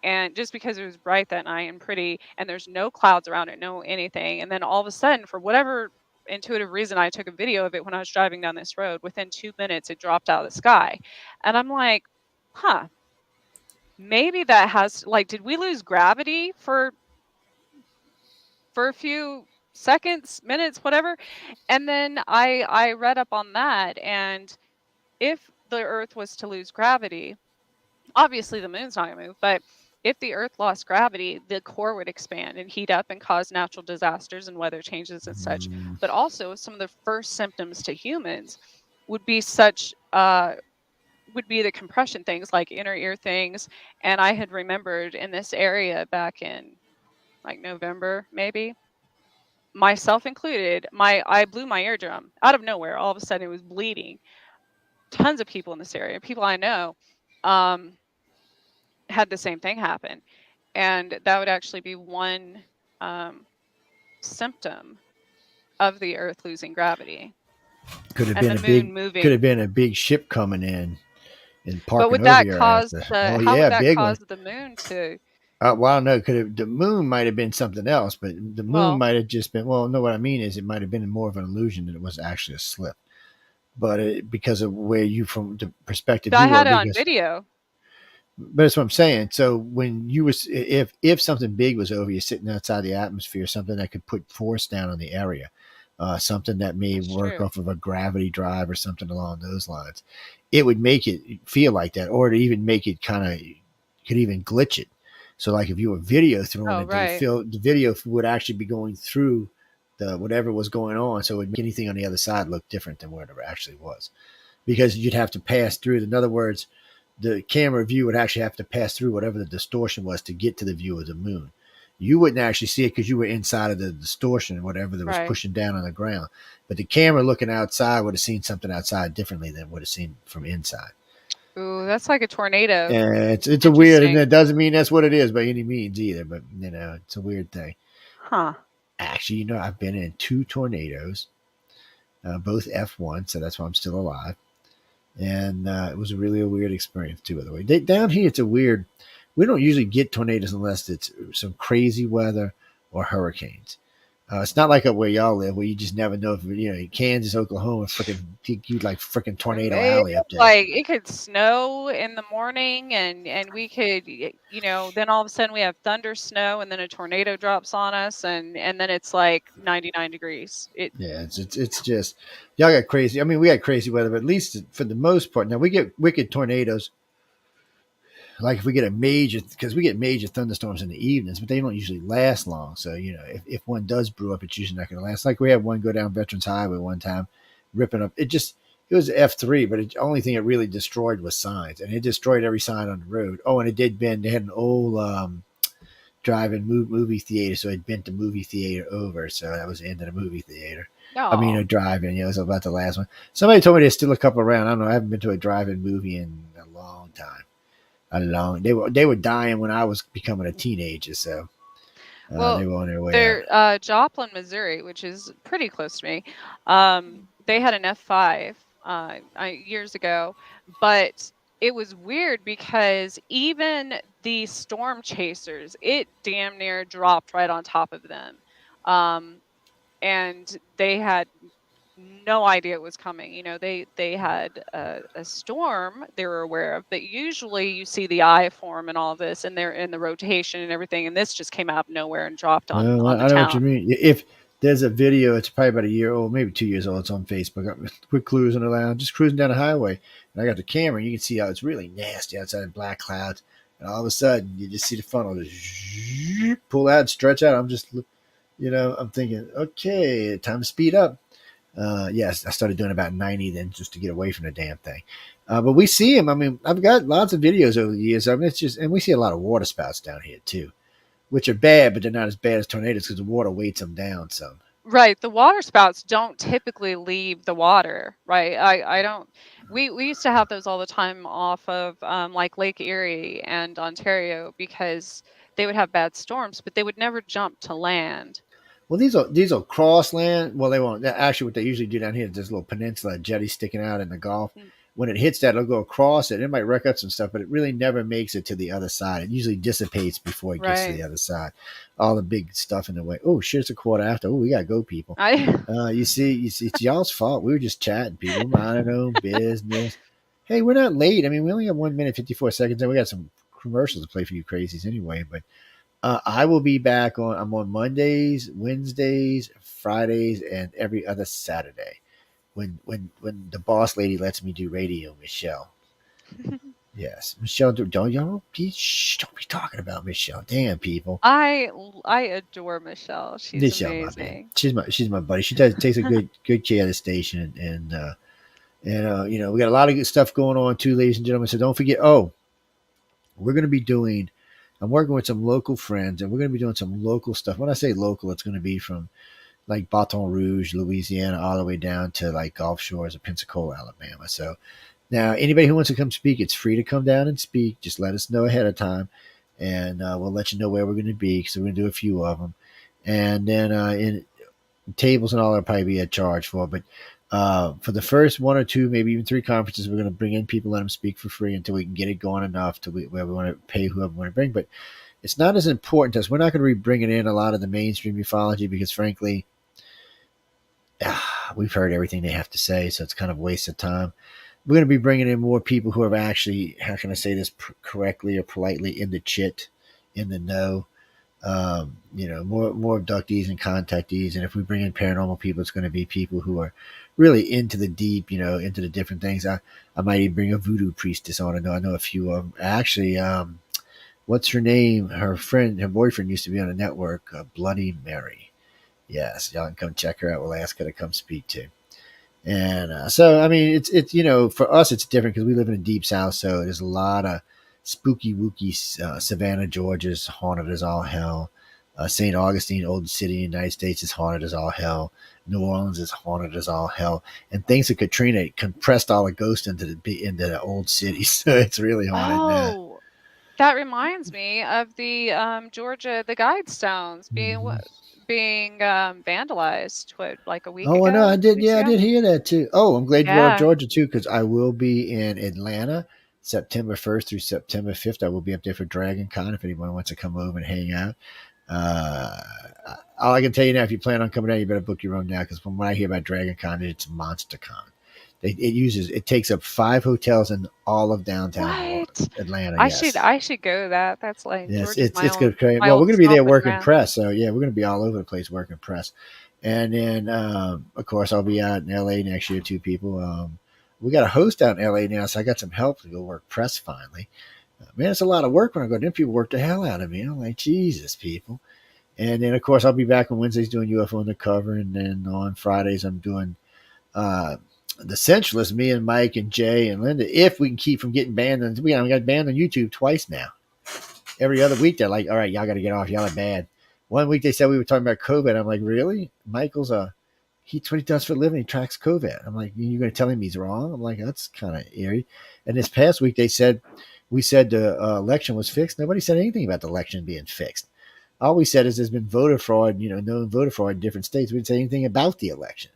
Speaker 1: and just because it was bright that night and pretty, and there's no clouds around it, no anything, and then all of a sudden, for whatever, intuitive reason, I took a video of it when I was driving down this road. Within 2 minutes, it dropped out of the sky. And I'm like, huh, maybe that has, like, did we lose gravity for a few seconds, minutes, whatever? And then I read up on that, and if the Earth was to lose gravity, obviously the moon's not gonna move, but if the Earth lost gravity, the core would expand and heat up and cause natural disasters and weather changes and such.
Speaker 2: Mm,
Speaker 1: But also, some of the first symptoms to humans would be would be the compression things like inner ear things. And I had remembered in this area back in like November, maybe, myself included, my I blew my eardrum out of nowhere. All of a sudden, it was bleeding. Tons of people in this area, people I know, um, had the same thing happen, and that would actually be one um, symptom of the Earth losing gravity
Speaker 2: could have
Speaker 1: and
Speaker 2: been
Speaker 1: the
Speaker 2: a big
Speaker 1: moon
Speaker 2: could have
Speaker 1: moving.
Speaker 2: been a big ship coming in and
Speaker 1: But
Speaker 2: parking
Speaker 1: would
Speaker 2: over
Speaker 1: that
Speaker 2: your ass.
Speaker 1: cause the?
Speaker 2: Oh
Speaker 1: How would
Speaker 2: yeah,
Speaker 1: that
Speaker 2: big one.
Speaker 1: cause the moon to?
Speaker 2: Well, no, could have the moon might have been something else, but the moon
Speaker 1: Well,
Speaker 2: might have just been. Well, no, what I mean is it might have been more of an illusion than it was actually a slip. But because of where you from the perspective
Speaker 1: I
Speaker 2: you were,
Speaker 1: had it on
Speaker 2: because
Speaker 1: video.
Speaker 2: but that's what I'm saying. So when you was if something big was over you sitting outside the atmosphere, something that could put force down on the area, something that may
Speaker 1: That's
Speaker 2: work
Speaker 1: true.
Speaker 2: off of a gravity drive or something along those lines, it would make it feel like that, or to even make it kind of could even glitch it. So like if you were video throwing
Speaker 1: Oh,
Speaker 2: it,
Speaker 1: right.
Speaker 2: the video would actually be going through the whatever was going on, so it would make anything on the other side look different than what it actually was because you'd have to pass through. In other words, the camera view would actually have to pass through whatever the distortion was to get to the view of the moon. You wouldn't actually see it because you were inside of the distortion, whatever that was
Speaker 1: Right.
Speaker 2: pushing down on the ground. But the camera looking outside would have seen something outside differently than would have seen from inside.
Speaker 1: Ooh, that's like a tornado.
Speaker 2: And it's a weird, and
Speaker 1: Interesting.
Speaker 2: it doesn't mean that's what it is by any means either. But it's a weird thing.
Speaker 1: Huh.
Speaker 2: Actually, I've been in two tornadoes, both F1, so that's why I'm still alive. And it was really a weird experience too. By the way, down here it's a weird. We don't usually get tornadoes unless it's some crazy weather or hurricanes. It's not like up where y'all live, where you just never know if Kansas, Oklahoma, freaking you like freaking tornado alley up there.
Speaker 1: Like it could snow in the morning, and we could, then all of a sudden we have thunder snow, and then a tornado drops on us, and then it's like 99 degrees. It
Speaker 2: Yeah, it's just y'all got crazy. I mean, we got crazy weather, but at least for the most part, now we get wicked tornadoes. Like if we get a major, because we get major thunderstorms in the evenings, but they don't usually last long. So if one does brew up, it's usually not going to last. Like we had one go down Veterans Highway one time, ripping up. It was F3, but the only thing it really destroyed was signs, and it destroyed every sign on the road. Oh, and it did bend. They had an old drive-in movie theater, so it bent the movie theater over. So that was the end of the movie theater. I mean,
Speaker 1: Oh,
Speaker 2: a drive-in. Yeah, it was about the last one. Somebody told me there's still a couple around. I don't know. I haven't been to a drive-in movie in a long time. They were dying when I was becoming a teenager, so
Speaker 1: well,
Speaker 2: they were on their way out.
Speaker 1: they're Joplin, Missouri, which is pretty close to me. They had an F5 years ago, but it was weird because even the storm chasers, it damn near dropped right on top of them. Um, and they had no idea it was coming. They had a storm they were aware of, but usually you see the eye form and all of this, and they're in the rotation and everything. And this just came out of nowhere and dropped on
Speaker 2: Well,
Speaker 1: on the
Speaker 2: I know what you
Speaker 1: town.
Speaker 2: mean. If there's a video, it's probably about a year old, maybe 2 years old. It's on Facebook. We're cruising around, just cruising down the highway, and I got the camera. And you can see how it's really nasty outside in black clouds, and all of a sudden you just see the funnel just pull out, stretch out. I'm thinking, okay, time to speed up. Yes, I started doing about 90 then just to get away from the damn thing. But we see them. I mean, I've got lots of videos over the years. I mean, and we see a lot of water spouts down here too, which are bad, but they're not as bad as tornadoes because the water weights them down some.
Speaker 1: Right, the water spouts don't typically leave the water, right? I don't. We used to have those all the time off of like Lake Erie and Ontario because they would have bad storms, but they would never jump to land.
Speaker 2: Well, these will cross land. Well, they won't. Actually, what they usually do down here is there's a little peninsula, a jetty sticking out in the Gulf. when it hits that, it'll go across it. It might wreck up some stuff, but it really never makes it to the other side. It usually dissipates before it gets to
Speaker 1: Right.
Speaker 2: the other side. All the big stuff in the way. Oh shit! It's a quarter after. Oh, we gotta go, people.
Speaker 1: I
Speaker 2: You see, it's y'all's fault. We were just chatting, people, minding our own business. Hey, we're not late. I mean, we only got 1 minute 54 seconds, and we got some commercials to play for you crazies anyway. But I will be back on. I'm on Mondays, Wednesdays, Fridays, and every other Saturday. When the boss lady lets me do radio, Michelle. Yes, Michelle. Don't y'all be don't be talking about Michelle. Damn people.
Speaker 1: I adore Michelle. She's
Speaker 2: Michelle, my man.
Speaker 1: amazing.
Speaker 2: She's my buddy. She takes a good care of the station, and we got a lot of good stuff going on too, ladies and gentlemen. So don't forget. Oh, we're going to be doing. I'm working with some local friends, and we're going to be doing some local stuff. When I say local, it's going to be from like Baton Rouge, Louisiana, all the way down to like Gulf Shores of Pensacola, Alabama. So now, anybody who wants to come speak, it's free to come down and speak. Just let us know ahead of time, and we'll let you know where we're going to be. So we're going to do a few of them, and then in tables and all, that'll probably be a charge for. But for the first one or two, maybe even three conferences, we're going to bring in people, let them speak for free until we can get it going enough to where we want to pay whoever we want to bring. But it's not as important to us. We're not going to be bringing in a lot of the mainstream ufology because, frankly, we've heard everything they have to say, so it's kind of a waste of time. We're going to be bringing in more people who are actually, how can I say this correctly or politely, in the chit, in the know. More abductees and contactees. And if we bring in paranormal people, it's going to be people who are really into the deep, into the different things. I might even bring a voodoo priestess on. I know a few of them. Actually, what's her name? Her boyfriend used to be on a network, Bloody Mary. Yes, y'all can come check her out. We'll ask her to come speak to. And so, I mean, it's for us, it's different because we live in a deep south. So there's a lot of spooky wooky. Savannah, Georgia's haunted as all hell. St. Augustine, old city in the United States, is haunted as all hell. New Orleans is haunted as all hell. And thanks to Katrina, it compressed all the ghosts into the old city. So it's really haunted now.
Speaker 1: Oh, that reminds me of the Georgia the Guidestones
Speaker 2: Mm-hmm.
Speaker 1: being vandalized like a week
Speaker 2: Oh, I know.
Speaker 1: ago,
Speaker 2: I did.
Speaker 1: 2 weeks
Speaker 2: Yeah, I
Speaker 1: ago.
Speaker 2: did hear that too. Oh, I'm glad you brought up
Speaker 1: Yeah.
Speaker 2: Georgia too, because I will be in Atlanta September 1st through September 5th. I will be up there for Dragon Con if anyone wants to come over and hang out. Uh, all I can tell you now, if you plan on coming out, you better book your own now, because from what I hear about Dragon Con, it's Monster Con. It takes up 5 hotels in all of downtown
Speaker 1: What?
Speaker 2: Atlanta.
Speaker 1: I should
Speaker 2: Yes.
Speaker 1: I should go to that. That's like
Speaker 2: Yes,
Speaker 1: Georgia's
Speaker 2: it's good.
Speaker 1: my
Speaker 2: Well, we're
Speaker 1: old
Speaker 2: going to be there
Speaker 1: stomping
Speaker 2: working
Speaker 1: ground.
Speaker 2: press, so yeah, we're going to be all over the place working press, and then of course I'll be out in LA next year too. People, we got a host out in LA now, so I got some help to go work press finally. Man, it's a lot of work when I go. Them people work the hell out of me. I'm like, Jesus, people. And then of course I'll be back on Wednesdays doing UFO Undercover, and then on Fridays I'm doing uh, the Centralists. Me and Mike and Jay and Linda, if we can keep from getting banned. And we got banned on YouTube twice now. Every other week they're like, all right, y'all got to get off. Y'all are bad. One week they said we were talking about COVID. I'm like, really? Michael's he's what he does for a living. He tracks COVID. I'm like, you're going to tell him he's wrong? I'm like, that's kind of eerie. And this past week we said the election was fixed. Nobody said anything about the election being fixed. All we said is there's been voter fraud, known voter fraud in different states. We didn't say anything about the election.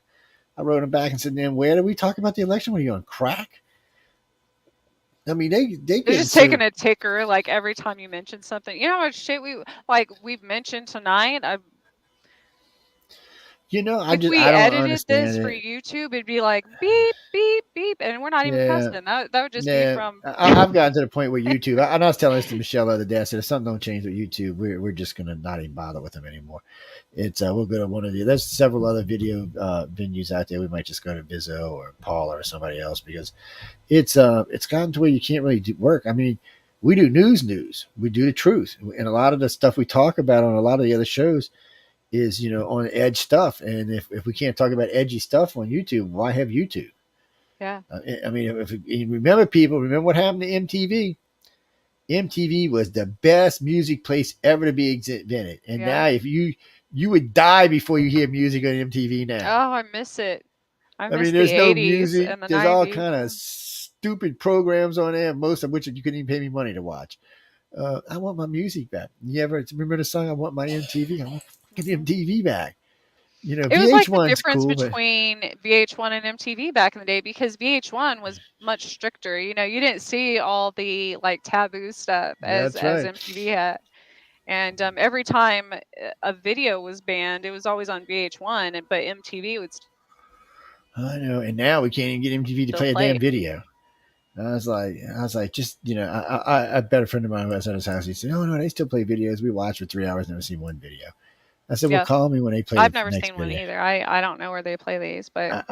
Speaker 2: I wrote him back and said, then where did we talk about the election? Were you on crack? I mean, they
Speaker 1: They're
Speaker 2: getting
Speaker 1: just taking
Speaker 2: served.
Speaker 1: a ticker like every time you mention something. You know how much shit we've mentioned tonight?
Speaker 2: I
Speaker 1: If
Speaker 2: just
Speaker 1: we
Speaker 2: I don't
Speaker 1: edited
Speaker 2: understand
Speaker 1: this for
Speaker 2: it.
Speaker 1: YouTube, it'd be like beep, beep, beep, and we're not even
Speaker 2: Yeah,
Speaker 1: cussing. That would just be
Speaker 2: yeah.
Speaker 1: from
Speaker 2: I've gotten to the point where YouTube. I was telling this to Michelle the other day. I said, if something don't change with YouTube, we're just gonna not even bother with them anymore. It's we'll go to one of the. There's several other video venues out there. We might just go to Vizzo or Paula or somebody else, because it's gotten to where you can't really do work. I mean, we do news. We do the truth, and a lot of the stuff we talk about on a lot of the other shows is on edge stuff. And if we can't talk about edgy stuff on YouTube, why have YouTube?
Speaker 1: yeah,
Speaker 2: I mean, if remember, people remember what happened to MTV. MTV was the best music place ever to be invented, and
Speaker 1: yeah.
Speaker 2: now if you would die before you hear music on MTV now.
Speaker 1: Oh, I miss it. I
Speaker 2: I
Speaker 1: miss
Speaker 2: mean,
Speaker 1: the
Speaker 2: there's no
Speaker 1: 80s
Speaker 2: music.
Speaker 1: and the
Speaker 2: There's all
Speaker 1: 90s.
Speaker 2: kind of stupid programs on there, most of which you couldn't even pay me money to watch. I want my music back. You ever remember the song? I want my MTV. I want fucking
Speaker 1: Mhm.
Speaker 2: MTV back.
Speaker 1: It was like the
Speaker 2: VH1's
Speaker 1: difference
Speaker 2: cool, but
Speaker 1: between VH1 and MTV back in the day because VH1 was much stricter. You didn't see all the like taboo stuff as
Speaker 2: that's right.
Speaker 1: MTV had. And every time a video was banned, it was always on VH1, but MTV would
Speaker 2: I know, and now we can't even get MTV to
Speaker 1: still
Speaker 2: play a
Speaker 1: play
Speaker 2: damn
Speaker 1: it.
Speaker 2: video. just I bet a friend of mine who was at his house. He said, "Oh no, they still play videos. We watch for 3 hours, never see one video." I said, "Well,
Speaker 1: Yeah,
Speaker 2: call me when they play
Speaker 1: I've
Speaker 2: the
Speaker 1: never
Speaker 2: next
Speaker 1: seen one
Speaker 2: video."
Speaker 1: either. I don't know where they play these, but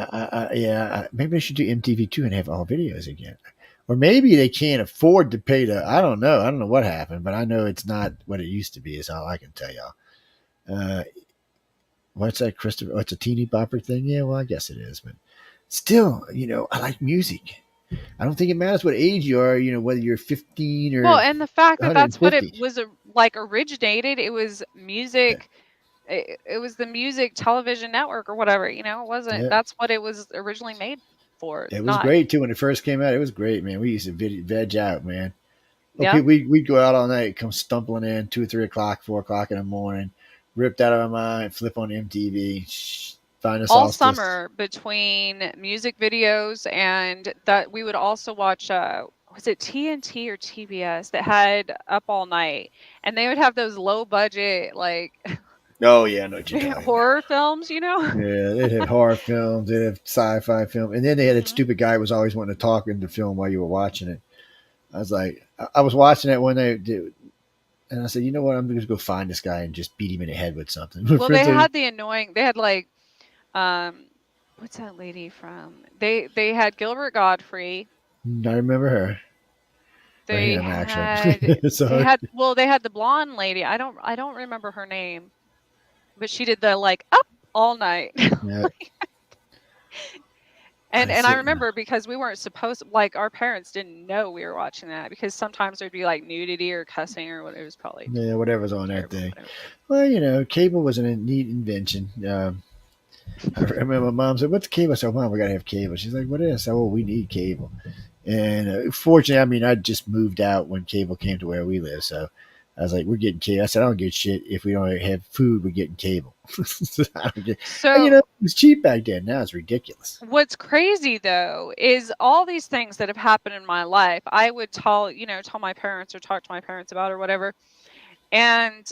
Speaker 2: Yeah, maybe they should do MTV too and have all videos again. Or maybe they can't afford to pay the. I don't know. I don't know what happened, but I know it's not what it used to be. Is all I can tell y'all. Uh, what's that, Christopher? Oh, it's a teeny bopper thing. Yeah, well, I guess it is, but still, I like music. I don't think it matters what age you are. Whether you're 15
Speaker 1: well,
Speaker 2: or
Speaker 1: and the fact that that's what it
Speaker 2: 150.
Speaker 1: was like originated, it was
Speaker 2: Yeah,
Speaker 1: music. It was the music television network or whatever. It wasn't.
Speaker 2: yeah.
Speaker 1: That's what it was originally made for.
Speaker 2: It was
Speaker 1: Not.
Speaker 2: great too when it first came out. It was great, man. We used to veg out, man. Okay,
Speaker 1: Yeah.
Speaker 2: we'd go out all night, come stumbling in 2 or 3 o'clock, 4 o'clock in the morning, ripped out of our mind, flip on MTV, find us
Speaker 1: All
Speaker 2: all still.
Speaker 1: summer between music videos and that we would also watch was it TNT or TBS that had Up All Night, and they would have those low budget like
Speaker 2: Oh yeah, I know what you're talking about.
Speaker 1: horror films.
Speaker 2: Yeah, they'd have horror films, they'd have sci-fi film, and then they had that
Speaker 1: Mhm.
Speaker 2: stupid guy who was always wanting to talk in the film while you were watching it. I was like, I was watching that one night, dude, and I said, you know what, I'm going to go find this guy and just beat him in the head with something. My
Speaker 1: Well, they
Speaker 2: friends are,
Speaker 1: had the annoying. They had like um, what's that lady from? They had Gilbert Godfrey.
Speaker 2: I remember her or
Speaker 1: They
Speaker 2: him actually.
Speaker 1: had they
Speaker 2: Sorry.
Speaker 1: had well they had the blonde lady. I don't remember her name, but she did the like Up All Night.
Speaker 2: Yeah,
Speaker 1: And
Speaker 2: that's
Speaker 1: I
Speaker 2: it.
Speaker 1: remember because we weren't supposed like our parents didn't know we were watching that because sometimes there'd be like nudity or cussing or what it was probably
Speaker 2: Yeah, whatever's on that
Speaker 1: terrible,
Speaker 2: thing.
Speaker 1: whatever.
Speaker 2: Well, cable was a neat invention. I remember my mom said, "What's cable?" I said, "Mom, we gotta have cable." She's like, "What is?" I said, "Oh, we need cable." And fortunately, I mean, I just moved out when cable came to where we live, so I was like, "We're getting cable." I said, "I don't get shit if we don't have food. We're getting cable." I don't get, and,
Speaker 1: So
Speaker 2: it was cheap back then. Now it's ridiculous.
Speaker 1: what's crazy though is all these things that have happened in my life, I would tell my parents or talk to my parents about or whatever. And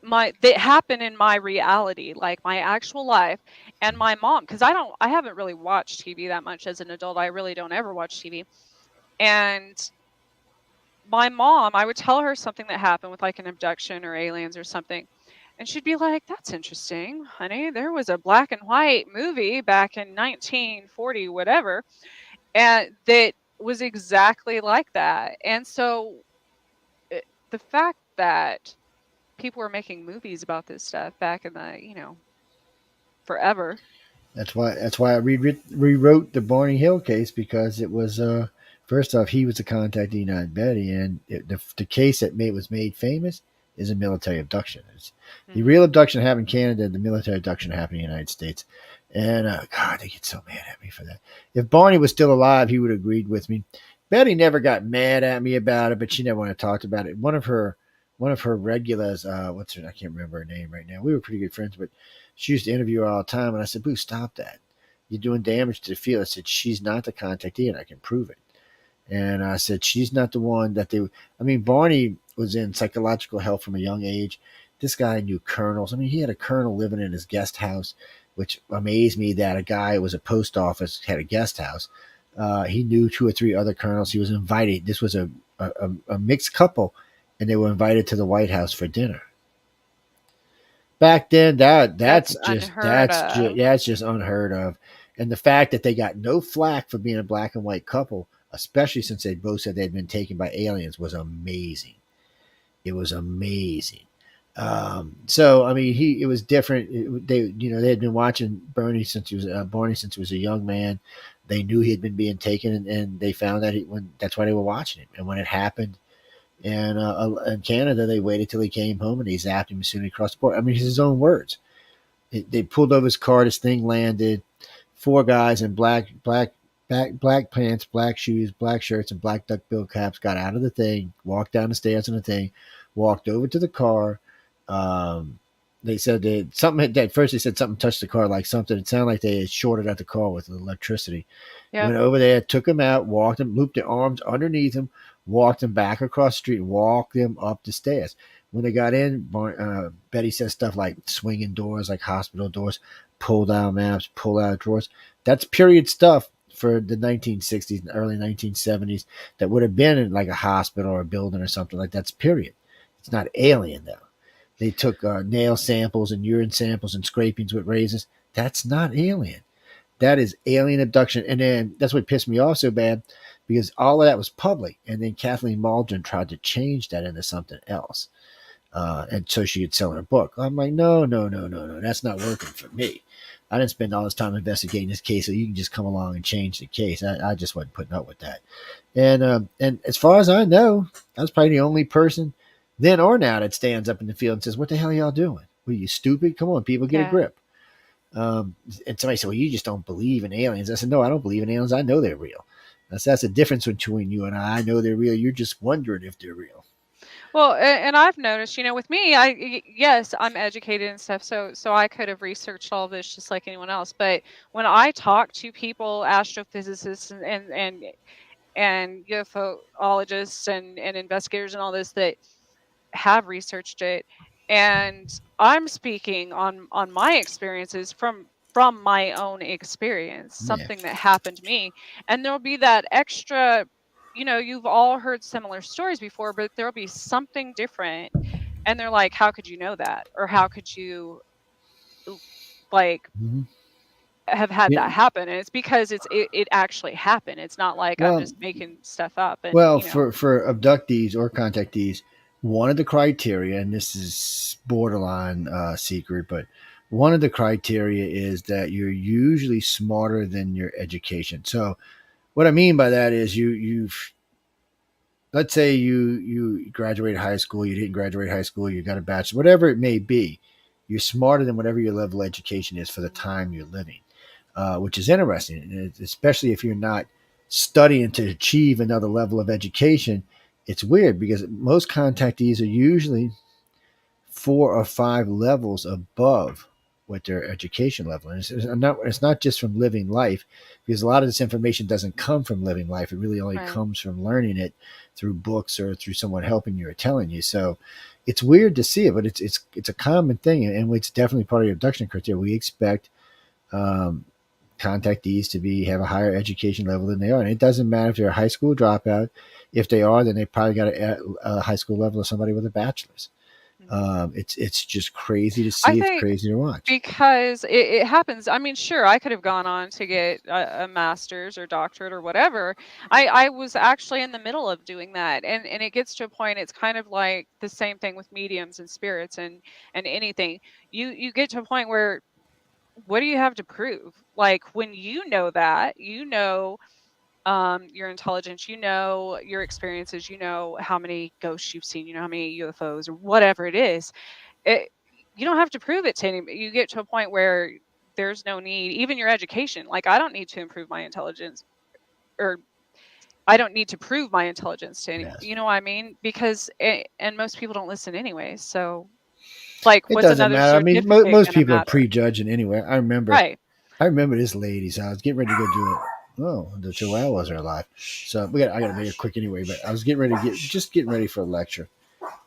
Speaker 1: my that happen in my reality, like my actual life. And my mom, because I haven't really watched TV that much as an adult. I really don't ever watch TV. And my mom, I would tell her something that happened with like an abduction or aliens or something. And she'd be like, "That's interesting, honey. There was a black and white movie back in 1940, whatever, and that was exactly like that." And so the fact that people were making movies about this stuff back in the forever.
Speaker 2: That's why I rewrote the Barney Hill case because it was first off he was a contactee, not Betty, and the case that was made famous is a military abduction. The
Speaker 1: Hmm.
Speaker 2: real abduction happened in Canada. The military abduction happened in the United States. And God, they get so mad at me for that. If Barney was still alive, he would have agreed with me. Betty never got mad at me about it, but she never wanted to talk about it. One of her regulars, what's her? I can't remember her name right now. We were pretty good friends, but she used to interview her all the time, and I said, "Boo, stop that. You're doing damage to the field." I said, "She's not the contactee, and I can prove it." And I said, "She's not the one that they." I mean, Barney was in psychological help from a young age. This guy knew colonels. I mean, he had a colonel living in his guest house, which amazed me that a guy who was a post office had a guest house. He knew 2 or 3 other colonels. He was invited. This was a mixed couple, and they were invited to the White House for dinner. Back then,
Speaker 1: That's unheard of.
Speaker 2: that's just unheard of. And the fact that they got no flack for being a black and white couple, especially since they both said they'd been taken by aliens, was amazing. It was amazing. So I mean, it was different. They had been watching Barney since he was a young man. They knew he had been being taken, and they found that that's why they were watching him. And when it happened, and in Canada, they waited till he came home and they zapped him as soon as he crossed the border. I mean, it's his own words. They pulled over his car. This thing landed. 4 guys in black pants, black shoes, black shirts, and black duckbill caps got out of the thing, walked down the stairs in the thing, walked over to the car. Um, They said that something at first they said something touched the car, like something. It sounded like they had shorted out the car with electricity.
Speaker 1: Yep.
Speaker 2: Went over there, took him out, walked him, looped their arms underneath him, walked him back across the street, walked him up the stairs. When they got in, Betty said stuff like swinging doors, like hospital doors, pull down maps, pull out drawers. That's period stuff for the 1960s and early 1970s that would have been in like a hospital or a building or something like that's period. It's not alien though. They took nail samples and urine samples and scrapings with razors. That's not alien. That is alien abduction. And then that's what pissed me off so bad because all of that was public. And then Kathleen Maldron tried to change that into something else. And so she could sell her book. I'm like, no, no, no, no, no. That's not working for me. I didn't spend all this time investigating this case, so you can just come along and change the case. I just wasn't putting up with that. And as far as I know, I was probably the only person then or now that stands up in the field and says, "What the hell are y'all doing? Were you stupid? Come on, people, get a
Speaker 1: Yeah.
Speaker 2: grip." And somebody said, "Well, you just don't believe in aliens." I said, "No, I don't believe in aliens. I know they're real. That's the difference between you and I. I know they're real. You're just wondering if they're real."
Speaker 1: Well, and I've noticed, with me, yes, I'm educated and stuff, so I could have researched all this just like anyone else. But when I talk to people, astrophysicists and UFOologists and investigators and all this that have researched it, and I'm speaking on my experiences from my own experience,
Speaker 2: Yeah.
Speaker 1: something that happened to me, and there'll be that extra, you've all heard similar stories before, but there'll be something different, and they're like, how could you know that, or how could you, like,
Speaker 2: Mm-hmm.
Speaker 1: have had
Speaker 2: Yeah.
Speaker 1: that happen? And it's because it actually happened. It's not like I'm
Speaker 2: Well,
Speaker 1: just making stuff up, and
Speaker 2: well, for abductees or contactees, one of the criteria, and this is borderline secret, but one of the criteria is that you're usually smarter than your education. So what I mean by that is you've let's say you graduated high school, you didn't graduate high school, you got a bachelor, whatever it may be, you're smarter than whatever your level of education is for the time you're living, which is interesting, especially if you're not studying to achieve another level of education. It's weird because most contactees are usually 4 or 5 levels above what their education level is. It's not just from living life, because a lot of this information doesn't come from living life. It really only
Speaker 1: right.
Speaker 2: comes from learning it through books or through someone helping you or telling you. So it's weird to see it, but it's a common thing, and it's definitely part of the abduction criteria. We expect um, contactees to have a higher education level than they are, and it doesn't matter if they're a high school dropout. If they are, then they probably got a high school level of somebody with a bachelor's.
Speaker 1: Mhm.
Speaker 2: It's just crazy to
Speaker 1: I
Speaker 2: see. It's
Speaker 1: think
Speaker 2: crazy to watch.
Speaker 1: because it happens. I mean, sure, I could have gone on to get a master's or doctorate or whatever. I was actually in the middle of doing that, and it gets to a point. It's kind of like the same thing with mediums and spirits and anything. You get to a point where, what do you have to prove? Like, when that, your intelligence, your experiences, how many ghosts you've seen, how many UFOs or whatever it is. It, you don't have to prove it to anybody. You get to a point where there's no need, even your education. Like, I don't need to improve my intelligence, or I don't need to prove my intelligence to anyone.
Speaker 2: Yes,
Speaker 1: You know what I mean? Because and most people don't listen anyway. So, like,
Speaker 2: it
Speaker 1: what's
Speaker 2: doesn't
Speaker 1: another
Speaker 2: matter. I mean,
Speaker 1: certificate
Speaker 2: most
Speaker 1: gonna
Speaker 2: people are
Speaker 1: matter?
Speaker 2: prejudging anyway.
Speaker 1: Right.
Speaker 2: I remember this lady. So I was getting ready to go do it. Oh, the chihuahuas are alive. So I got to make it quick anyway. But I was getting ready to getting ready for a lecture.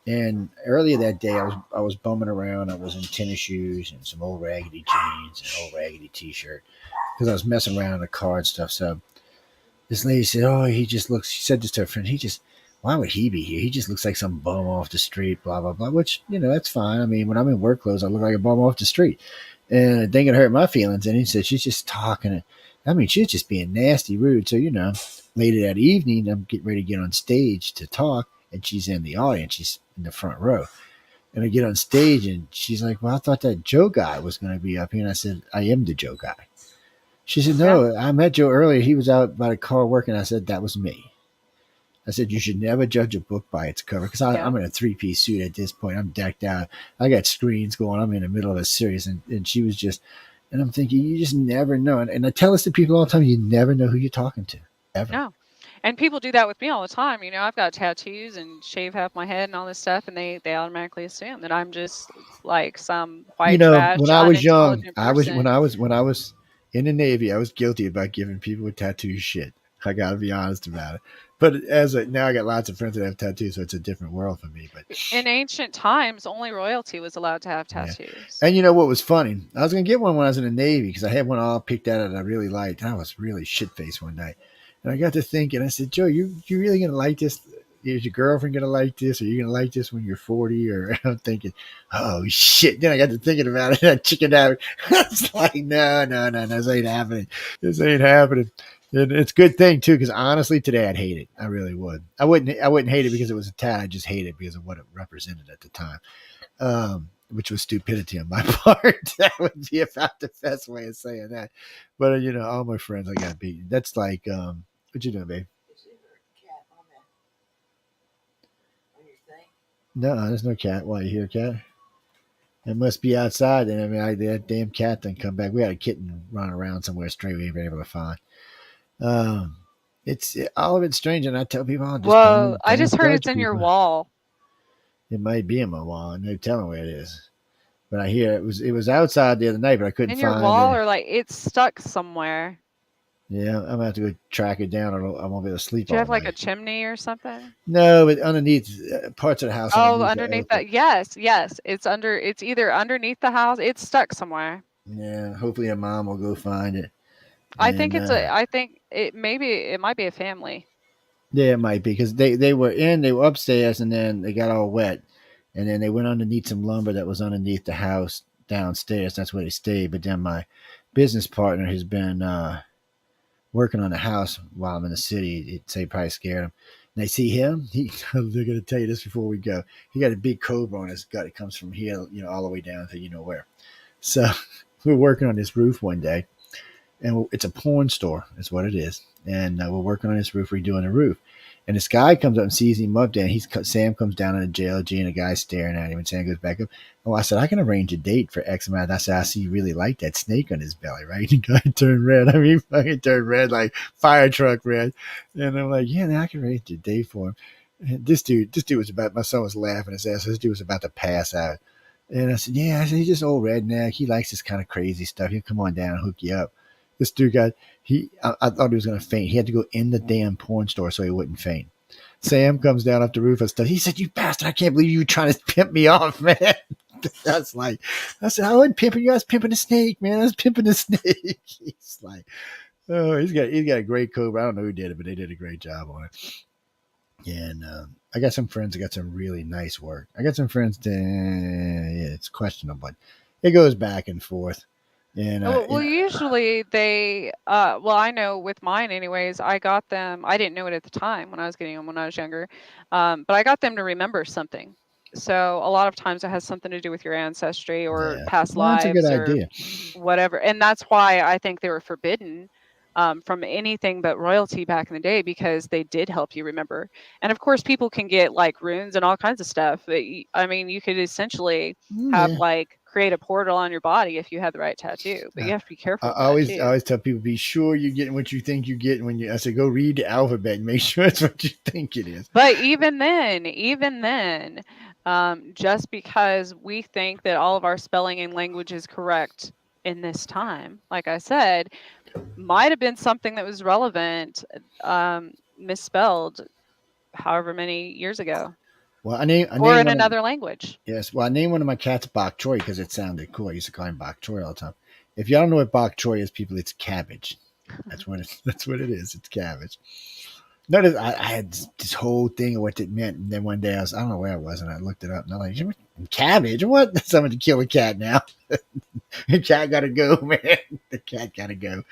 Speaker 2: And earlier that day, I was bumming around. I was in tennis shoes and some old raggedy jeans and an old raggedy T-shirt because I was messing around in the car and stuff. So this lady said, "Oh, he just looks." She said this to her friend. Why would he be here? He just looks like some bum off the street." Blah blah blah. Which that's fine. I mean, when I'm in work clothes, I look like a bum off the street, and it didn't hurt my feelings. And he said she's just talking. I mean, she's just being nasty, rude. So later that evening, I'm getting ready to get on stage to talk, and she's in the audience. She's in the front row. And I get on stage, and she's like, "Well, I thought that Joe guy was going to be up here." And I said, "I am the Joe guy." She said,
Speaker 1: Yeah.
Speaker 2: "No, I met Joe earlier. He was out by the car working." I said, "That was me." I said, "You should never judge a book by its cover," because
Speaker 1: Yeah.
Speaker 2: I'm in a 3-piece suit at this point. I'm decked out. I got screens going. I'm in the middle of a series. And she was just, and I'm thinking, you just never know. And I tell this to people all the time, you never know who you're talking to, ever.
Speaker 1: No. And people do that with me all the time. You know, I've got tattoos and shave half my head and all this stuff, and they automatically assume that I'm just like some
Speaker 2: You
Speaker 1: white
Speaker 2: know,
Speaker 1: trash,
Speaker 2: when I was young,
Speaker 1: unintelligent
Speaker 2: I was when
Speaker 1: person.
Speaker 2: I was in the Navy, I was guilty about giving people with tattoos shit. I gotta be honest about it. But now, I got lots of friends that have tattoos, so it's a different world for me. But
Speaker 1: In ancient times, only royalty was allowed to have
Speaker 2: yeah,
Speaker 1: tattoos.
Speaker 2: and you know what was funny? I was gonna get one when I was in the Navy because I had one all picked out that I really liked. And I was really shit faced one night, and I got to thinking. I said, Joe, you really gonna like this? Is your girlfriend gonna like this? Are you gonna like this when you're 40? Or I'm thinking, oh shit. Then I got to thinking about it. And I chickened out. I was like, no, no, no, no, this ain't happening. This ain't happening. And it's a good thing too, because honestly, today I'd hate it. I really would. I wouldn't hate it because it was a tat. I just hate it because of what it represented at the time, which was stupidity on my part. That would be about the best way of saying that. But all my friends I got beat. That's like, what you doing, babe? No, there's no cat. Why, you hear a cat? It must be outside. And I mean, that damn cat didn't come back. We had a kitten running around somewhere straight we ain't been able to find. Um, all of it's strange, and I tell people, oh, just
Speaker 1: Whoa, I
Speaker 2: don't
Speaker 1: just heard
Speaker 2: judge
Speaker 1: it's in your
Speaker 2: people.
Speaker 1: wall.
Speaker 2: It might be in my wall, and no telling where it is. But I hear it was outside the other night, but I couldn't
Speaker 1: In your
Speaker 2: find
Speaker 1: wall,
Speaker 2: it.
Speaker 1: or like it's stuck somewhere.
Speaker 2: Yeah, I'm gonna have to go track it down, or I won't be able to sleep
Speaker 1: Do you
Speaker 2: all
Speaker 1: have like a
Speaker 2: night.
Speaker 1: chimney or something?
Speaker 2: No, but underneath parts of the house
Speaker 1: Oh,
Speaker 2: underneath are
Speaker 1: underneath
Speaker 2: open.
Speaker 1: that. Yes, yes. It's either underneath the house, it's stuck somewhere.
Speaker 2: Yeah, hopefully a mom will go find it. And
Speaker 1: I think it might be a family.
Speaker 2: yeah, it might be because they were upstairs and then they got all wet, and then they went underneath some lumber that was underneath the house downstairs. That's where they stayed. But then my business partner has been working on the house while I'm in the city. It say probably scared him. And they see him. They're going to tell you this before we go. He got a big cobra on his gut. It comes from here, all the way down to where. So we were working on this roof one day, and it's a porn store. Is what it is. And we're working on this roof, redoing the roof. And this guy comes up and sees him up there. And Sam comes down in a JLG, and the guy's staring at him. And Sam goes back up. Oh, I said, I can arrange a date for X amount. I said, I see you really like that snake on his belly, right? The guy turned red. I mean, fucking turned red like fire truck red. And I'm like, yeah, I can arrange a date for him. And this dude was about. My son was laughing his ass. This dude was about to pass out. And I said, yeah. I said, he's just old redneck. He likes this kind of crazy stuff. He'll come on down and hook you up. This dude I thought he was going to faint. He had to go in the damn porn store so he wouldn't faint. Sam comes down off the roof and stuff. He said, "You bastard! I can't believe you were trying to pimp me off, man." That's like, I said, "I wasn't pimping you. I was pimping the snake, man. I was pimping the snake." He's like, "Oh, he's got a great cobra. I don't know who did it, but they did a great job on it." And I got some friends that got some really nice work. I got some friends that yeah, it's questionable, but it goes back and forth. And
Speaker 1: Well, usually well, I know with mine anyways, I got them, I didn't know it at the time when I was getting them when I was younger, but I got them to remember something. So a lot of times it has something to do with your ancestry or
Speaker 2: yeah,
Speaker 1: past
Speaker 2: well, that's a good
Speaker 1: lives or
Speaker 2: idea.
Speaker 1: whatever. And that's why I think they were forbidden from anything but royalty back in the day because they did help you remember. And of course, people can get like runes and all kinds of stuff. I mean, you could essentially have
Speaker 2: Yeah,
Speaker 1: like create a portal on your body if you had the right tattoo, but you have to be careful with
Speaker 2: I
Speaker 1: that
Speaker 2: always I
Speaker 1: too.
Speaker 2: always tell people be sure you're getting what you think you're getting when you. I say go read the alphabet and make sure it's what you think it is.
Speaker 1: But even then, just because we think that all of our spelling and language is correct in this time, like I said, might have been something that was relevant, misspelled however many years ago,
Speaker 2: Well, I
Speaker 1: or
Speaker 2: named
Speaker 1: in
Speaker 2: one of
Speaker 1: another language.
Speaker 2: yes. Well, I named one of my cats Bok Choy because it sounded cool. I used to call him Bok Choy all the time. If y'all don't know what Bok Choy is, people, it's cabbage. That's what it is. It's cabbage. Notice I had this whole thing of what it meant, and then one day I don't know where I was, and I looked it up, and I'm like, cabbage? What? Somebody kill a cat now. The cat gotta go, man. The cat gotta go.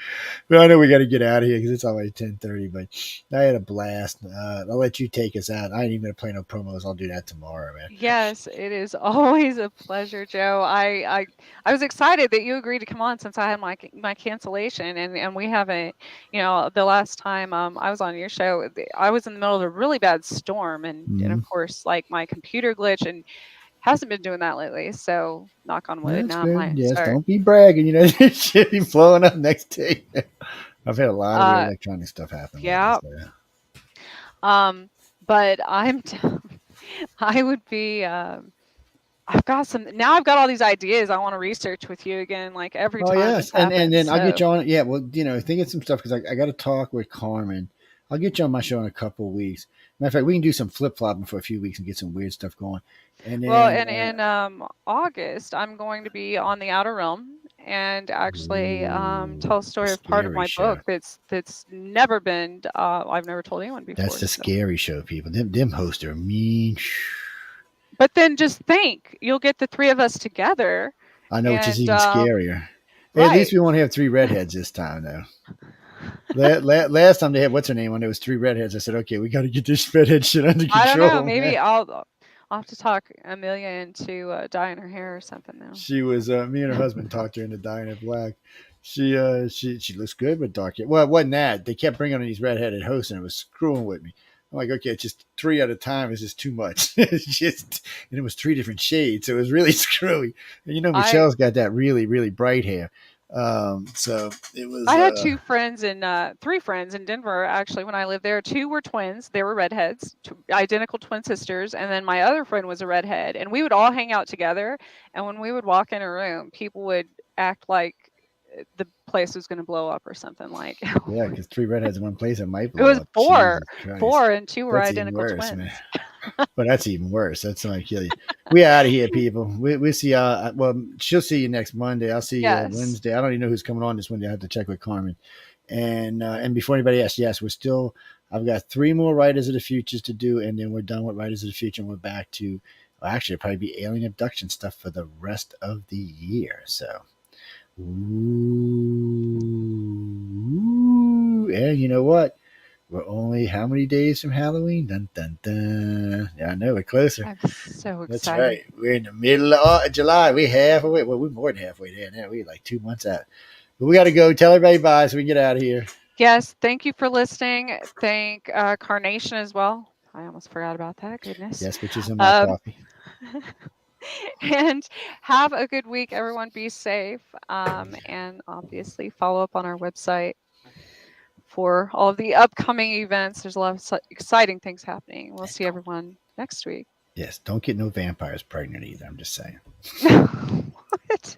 Speaker 2: But I know we got to get out of here because it's already 10:30. But I had a blast. I'll let you take us out. I ain't even gonna play no promos. I'll do that tomorrow, man.
Speaker 1: Yes, it is always a pleasure, Joe. I was excited that you agreed to come on since I had my cancellation, and we haven't, the last time I was on your show, I was in the middle of a really bad storm, and
Speaker 2: Mm-hmm.
Speaker 1: of course like my computer glitch and hasn't been doing that lately. So knock on wood,
Speaker 2: That's
Speaker 1: now I
Speaker 2: good.
Speaker 1: might
Speaker 2: Yes,
Speaker 1: start.
Speaker 2: don't be bragging. It should be flowing up next day. I've had a lot of weird
Speaker 1: Uh,
Speaker 2: electronic stuff happen lately.
Speaker 1: yeah,
Speaker 2: So, yeah.
Speaker 1: Um, but I would be. I've got some now. I've got all these ideas I want to research with you again. Like every
Speaker 2: Oh
Speaker 1: time
Speaker 2: yes,
Speaker 1: this
Speaker 2: and
Speaker 1: happens.
Speaker 2: then I'll get
Speaker 1: So
Speaker 2: you on. Yeah, well, think of some stuff because I got to talk with Carmen. I'll get you on my show in a couple of weeks. Matter of fact, we can do some flip flopping for a few weeks and get some weird stuff going. And
Speaker 1: well,
Speaker 2: then,
Speaker 1: and in August, I'm going to be on the Outer Realm and actually tell a
Speaker 2: the
Speaker 1: story of part of
Speaker 2: scary
Speaker 1: my
Speaker 2: show.
Speaker 1: book that's never been. I've never told anyone
Speaker 2: That's
Speaker 1: before.
Speaker 2: the
Speaker 1: So,
Speaker 2: scary show, people. Them hosts are mean.
Speaker 1: but then just think, you'll get the three of us together,
Speaker 2: I know, which is
Speaker 1: and
Speaker 2: even scarier. Hey, at least
Speaker 1: right.
Speaker 2: we won't have three redheads this time, though. Last time they had what's her name when there was three redheads. I said, okay, we got to get this redhead shit under
Speaker 1: I don't know.
Speaker 2: control, man.
Speaker 1: Maybe I'll have to talk Amelia into dyeing her hair or something now.
Speaker 2: She was me and her husband talked her into dyeing it black. She looks good with dark hair. Well, it wasn't that. They kept bringing on these redheaded hosts and it was screwing with me. I'm like, okay, it's just three at a time is just too much. It's just and it was three different shades, so it was really screwy. And
Speaker 1: I
Speaker 2: Michelle's got that really, really bright hair. So it
Speaker 1: I
Speaker 2: was
Speaker 1: had two friends in three friends in Denver actually when I lived there. Two were twins. They were redheads, identical twin sisters, and then my other friend was a redhead. And we would all hang out together. And when we would walk in a room, people would act like the place was going to blow up or something. Like
Speaker 2: yeah, because three redheads in one place it might
Speaker 1: it
Speaker 2: blow
Speaker 1: was
Speaker 2: up.
Speaker 1: four,
Speaker 2: Jesus Christ.
Speaker 1: four, and two were
Speaker 2: That's even
Speaker 1: identical
Speaker 2: worse, man.
Speaker 1: twins.
Speaker 2: But that's even worse. That's gonna kill you. We out of here, people. We see. Well, she'll see you next Monday. I'll see you
Speaker 1: Yes.
Speaker 2: Wednesday. I don't even know who's coming on this Wednesday. I have to check with Carmen. And before anybody asks, yes, we're still. I've got three more Writers of the Futures to do, and then we're done with Writers of the Future, and we're back to. Well, actually, it'll probably be alien abduction stuff for the rest of the year. So, ooh, and you know what? We're only how many days from Halloween? Dun dun dun. Yeah, I know we're closer.
Speaker 1: I'm so
Speaker 2: That's
Speaker 1: excited.
Speaker 2: right. We're in the middle of July. We're halfway. Well, we're more than halfway there now. We're like 2 months out. But we got to go. Tell everybody bye so we can get out of here.
Speaker 1: Yes, thank you for listening. Thank Carnation as well. I almost forgot about that. Goodness.
Speaker 2: Yes, which is in my
Speaker 1: Um,
Speaker 2: coffee.
Speaker 1: and have a good week, everyone. Be safe. And obviously, follow up on our website for all of the upcoming events. There's a lot of exciting things happening. We'll
Speaker 2: And
Speaker 1: see everyone next week.
Speaker 2: yes, don't get no vampires pregnant either. I'm just saying.
Speaker 1: What?